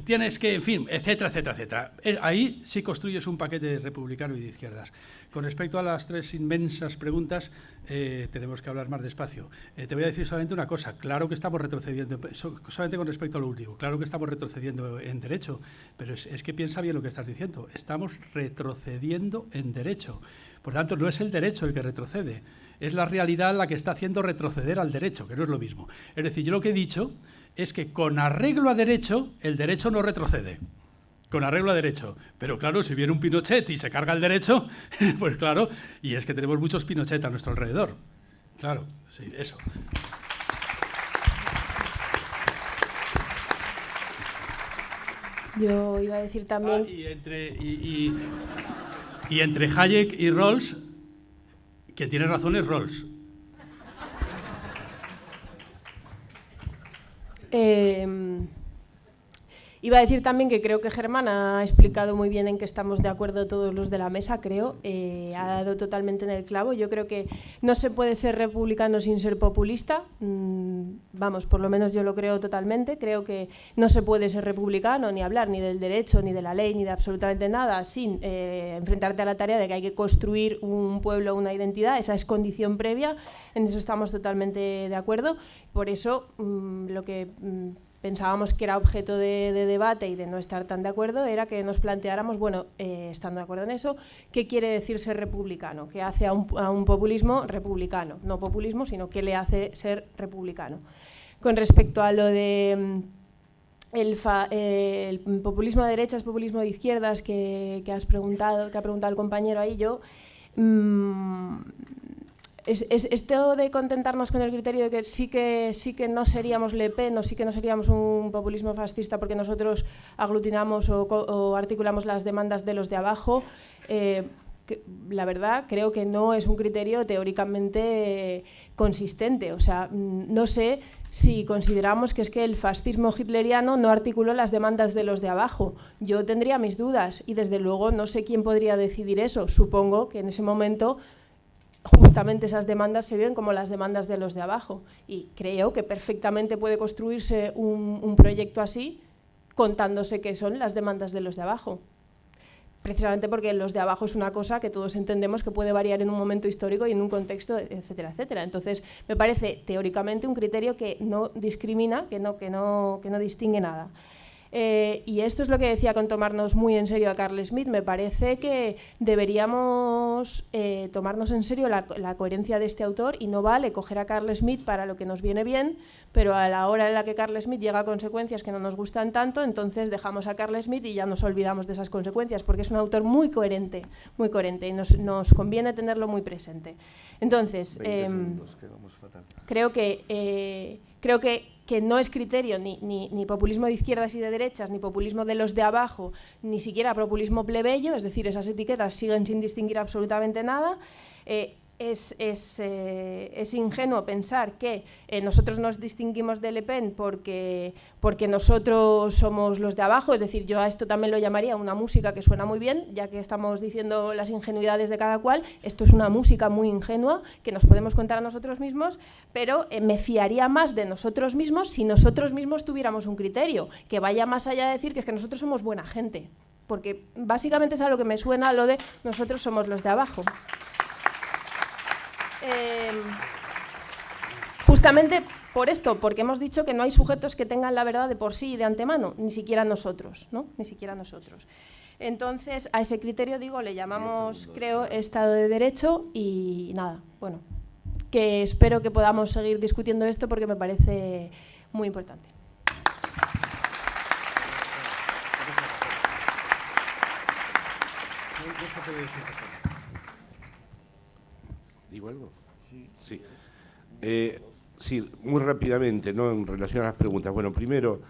Tienes que, en fin, etcétera, etcétera, etcétera. Ahí sí construyes un paquete republicano y de izquierdas. Con respecto a las tres inmensas preguntas, tenemos que hablar más despacio. Te voy a decir solamente una cosa. Claro que estamos retrocediendo, solamente con respecto a lo último, claro que estamos retrocediendo en derecho, pero es que piensa bien lo que estás diciendo. Estamos retrocediendo en derecho. Por tanto, no es el derecho el que retrocede, es la realidad la que está haciendo retroceder al derecho, que no es lo mismo. Es decir, yo lo que he dicho es que con arreglo a derecho, el derecho no retrocede. Con arreglo a derecho. Pero claro, si viene un Pinochet y se carga el derecho, pues claro, y es que tenemos muchos Pinochet a nuestro alrededor. Claro, sí, eso. Yo iba a decir también... Y entre Hayek y Rawls, quien tiene razón es Rawls. Iba a decir también que creo que Germán ha explicado muy bien en que estamos de acuerdo todos los de la mesa, creo. Ha dado totalmente en el clavo. Yo creo que no se puede ser republicano sin ser populista. Vamos, por lo menos yo lo creo totalmente. Creo que no se puede ser republicano ni hablar ni del derecho, ni de la ley, ni de absolutamente nada sin enfrentarte a la tarea de que hay que construir un pueblo, una identidad. Esa es condición previa. En eso estamos totalmente de acuerdo. Por eso lo que... pensábamos que era objeto de debate y de no estar tan de acuerdo, era que nos planteáramos, bueno, estando de acuerdo en eso, ¿qué quiere decir ser republicano? ¿Qué hace a un populismo republicano? No populismo, sino ¿qué le hace ser republicano? Con respecto a lo de el populismo de derechas, populismo de izquierdas que ha preguntado el compañero ahí, yo... esto de contentarnos con el criterio de que sí que no seríamos Le Pen o sí que no seríamos un populismo fascista porque nosotros aglutinamos o articulamos las demandas de los de abajo, la verdad creo que no es un criterio teóricamente consistente. O sea, no sé si consideramos que es que el fascismo hitleriano no articuló las demandas de los de abajo. Yo tendría mis dudas y desde luego no sé quién podría decidir eso. Supongo que en ese momento justamente esas demandas se ven como las demandas de los de abajo y creo que perfectamente puede construirse un proyecto así contándose que son las demandas de los de abajo. Precisamente porque los de abajo es una cosa que todos entendemos que puede variar en un momento histórico y en un contexto, etcétera, etcétera. Entonces, me parece teóricamente un criterio que no discrimina, que no distingue nada. Y esto es lo que decía con tomarnos muy en serio a Carl Schmitt. Me parece que deberíamos tomarnos en serio la coherencia de este autor y no vale coger a Carl Schmitt para lo que nos viene bien, pero a la hora en la que Carl Schmitt llega a consecuencias que no nos gustan tanto, entonces dejamos a Carl Schmitt y ya nos olvidamos de esas consecuencias, porque es un autor muy coherente y nos conviene tenerlo muy presente. Entonces, creo que que no es criterio ni populismo de izquierdas y de derechas, ni populismo de los de abajo, ni siquiera populismo plebeyo, es decir, esas etiquetas siguen sin distinguir absolutamente nada. Es ingenuo pensar que nosotros nos distinguimos de Le Pen porque nosotros somos los de abajo, es decir, yo a esto también lo llamaría una música que suena muy bien, ya que estamos diciendo las ingenuidades de cada cual. Esto es una música muy ingenua que nos podemos contar a nosotros mismos, pero me fiaría más de nosotros mismos si nosotros mismos tuviéramos un criterio que vaya más allá de decir que es que nosotros somos buena gente, porque básicamente es a lo que me suena lo de nosotros somos los de abajo. Justamente por esto, porque hemos dicho que no hay sujetos que tengan la verdad de por sí y de antemano, ni siquiera nosotros, ¿no? Ni siquiera nosotros. Entonces, a ese criterio, digo, le llamamos, creo, Estado de Derecho y nada, bueno, que espero que podamos seguir discutiendo esto porque me parece muy importante. ¿Digo algo? Sí. Sí, muy rápidamente, ¿no? En relación a las preguntas. Bueno, primero,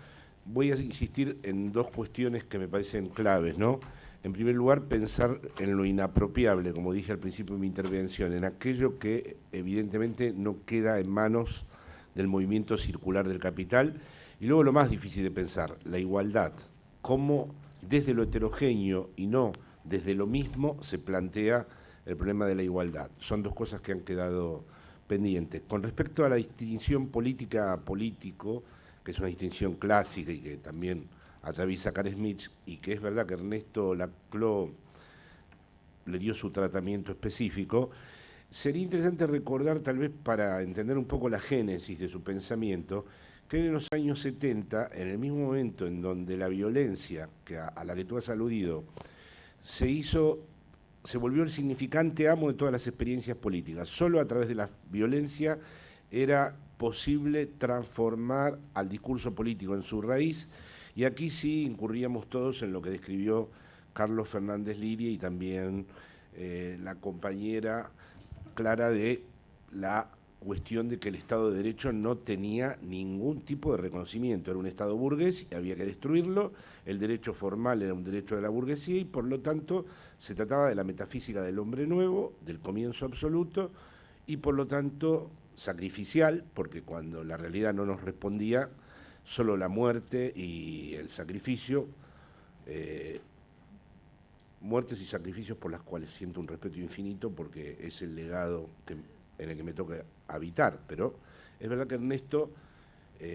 voy a insistir en dos cuestiones que me parecen claves, ¿no? En primer lugar, pensar en lo inapropiable, como dije al principio de mi intervención, en aquello que evidentemente no queda en manos del movimiento circular del capital. Y luego lo más difícil de pensar, la igualdad. Cómo desde lo heterogéneo y no desde lo mismo se plantea el problema de la igualdad. Son dos cosas que han quedado pendientes. Con respecto a la distinción política-político, que es una distinción clásica y que también atraviesa Carl Schmitt, y que es verdad que Ernesto Laclau le dio su tratamiento específico, sería interesante recordar, tal vez para entender un poco la génesis de su pensamiento, que en los años 70, en el mismo momento en donde la violencia a la que tú has aludido se volvió el significante amo de todas las experiencias políticas. Solo a través de la violencia era posible transformar al discurso político en su raíz, y aquí sí incurríamos todos en lo que describió Carlos Fernández Liria y también la compañera Clara, de la cuestión de que el Estado de Derecho no tenía ningún tipo de reconocimiento. Era un Estado burgués y había que destruirlo. El derecho formal era un derecho de la burguesía y por lo tanto se trataba de la metafísica del hombre nuevo, del comienzo absoluto y por lo tanto sacrificial, porque cuando la realidad no nos respondía, solo la muerte y el sacrificio, muertes y sacrificios por las cuales siento un respeto infinito porque es el legado en el que me toca habitar, pero es verdad que Ernesto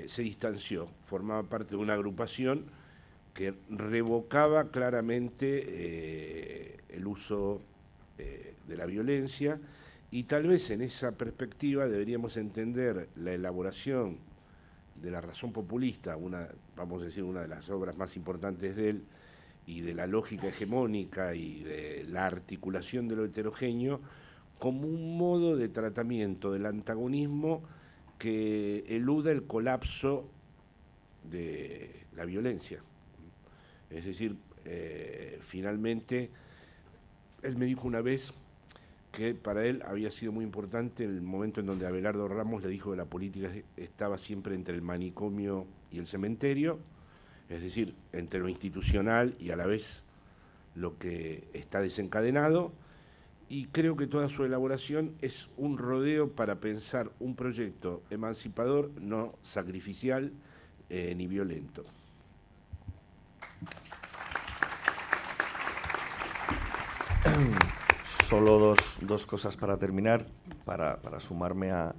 se distanció, formaba parte de una agrupación que revocaba claramente el uso de la violencia, y tal vez en esa perspectiva deberíamos entender la elaboración de la razón populista, vamos a decir, una de las obras más importantes de él, y de la lógica hegemónica y de la articulación de lo heterogéneo, como un modo de tratamiento del antagonismo que eluda el colapso de la violencia. Es decir, finalmente, él me dijo una vez que para él había sido muy importante el momento en donde Abelardo Ramos le dijo que la política estaba siempre entre el manicomio y el cementerio, es decir, entre lo institucional y a la vez lo que está desencadenado, y creo que toda su elaboración es un rodeo para pensar un proyecto emancipador, no sacrificial ni violento. Solo dos cosas para terminar, para sumarme a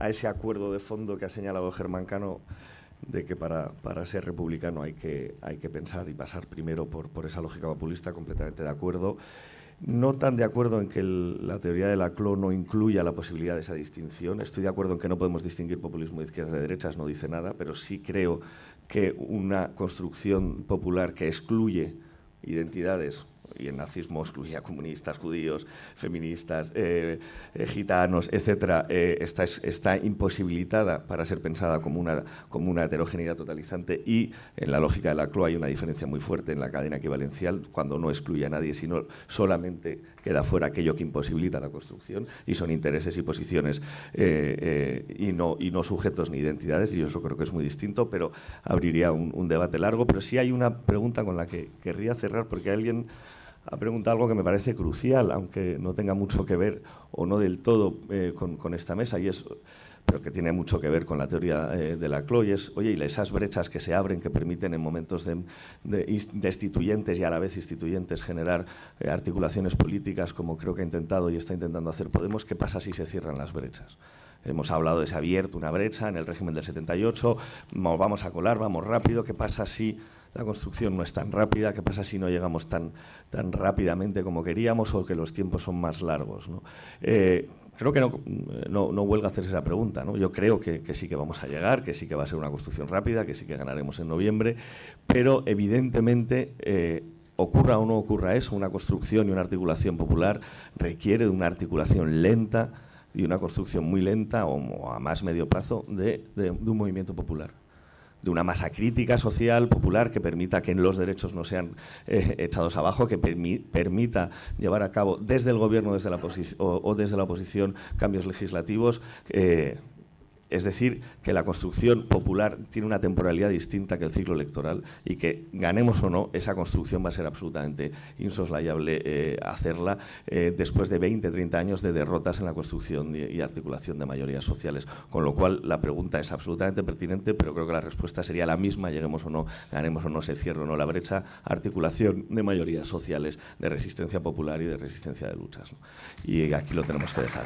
ese acuerdo de fondo que ha señalado Germán Cano, de que para ser republicano hay que pensar y pasar primero por esa lógica populista. Completamente de acuerdo. No tan de acuerdo en que la teoría de Laclau no incluya la posibilidad de esa distinción. Estoy de acuerdo en que no podemos distinguir populismo de izquierdas y de derechas, no dice nada, pero sí creo que una construcción popular que excluye identidades y el nazismo excluía comunistas, judíos, feministas, gitanos, etcétera, está imposibilitada para ser pensada como una heterogeneidad totalizante, y en la lógica de la CLO hay una diferencia muy fuerte en la cadena equivalencial cuando no excluye a nadie, sino solamente queda fuera aquello que imposibilita la construcción, y son intereses y posiciones y no sujetos ni identidades, y yo eso creo que es muy distinto, pero abriría un debate largo. Pero sí hay una pregunta con la que querría cerrar, porque alguien ha preguntado algo que me parece crucial, aunque no tenga mucho que ver o no del todo con esta mesa, pero que tiene mucho que ver con la teoría de la CLO, y es, oye, y esas brechas que se abren, que permiten en momentos de destituyentes y a la vez instituyentes generar articulaciones políticas, como creo que ha intentado y está intentando hacer Podemos, ¿qué pasa si se cierran las brechas? Hemos hablado de se ha abierto una brecha en el régimen del 78, vamos a colar, vamos rápido, ¿qué pasa si la construcción no es tan rápida? ¿Qué pasa si no llegamos tan rápidamente como queríamos, o que los tiempos son más largos, ¿no? Creo que no huelga hacerse esa pregunta, ¿no? Yo creo que sí que vamos a llegar, que sí que va a ser una construcción rápida, que sí que ganaremos en noviembre, pero evidentemente, ocurra o no ocurra eso, una construcción y una articulación popular requiere de una articulación lenta y una construcción muy lenta o a más medio plazo de un movimiento popular, de una masa crítica social popular que permita que los derechos no sean echados abajo, que permita llevar a cabo desde el gobierno desde la oposición cambios legislativos. Es decir, que la construcción popular tiene una temporalidad distinta que el ciclo electoral, y que ganemos o no, esa construcción va a ser absolutamente insoslayable hacerla después de 20, 30 años de derrotas en la construcción y articulación de mayorías sociales. Con lo cual, la pregunta es absolutamente pertinente, pero creo que la respuesta sería la misma, lleguemos o no, ganemos o no, se cierre o no la brecha, articulación de mayorías sociales, de resistencia popular y de resistencia de luchas, ¿no? Y aquí lo tenemos que dejar.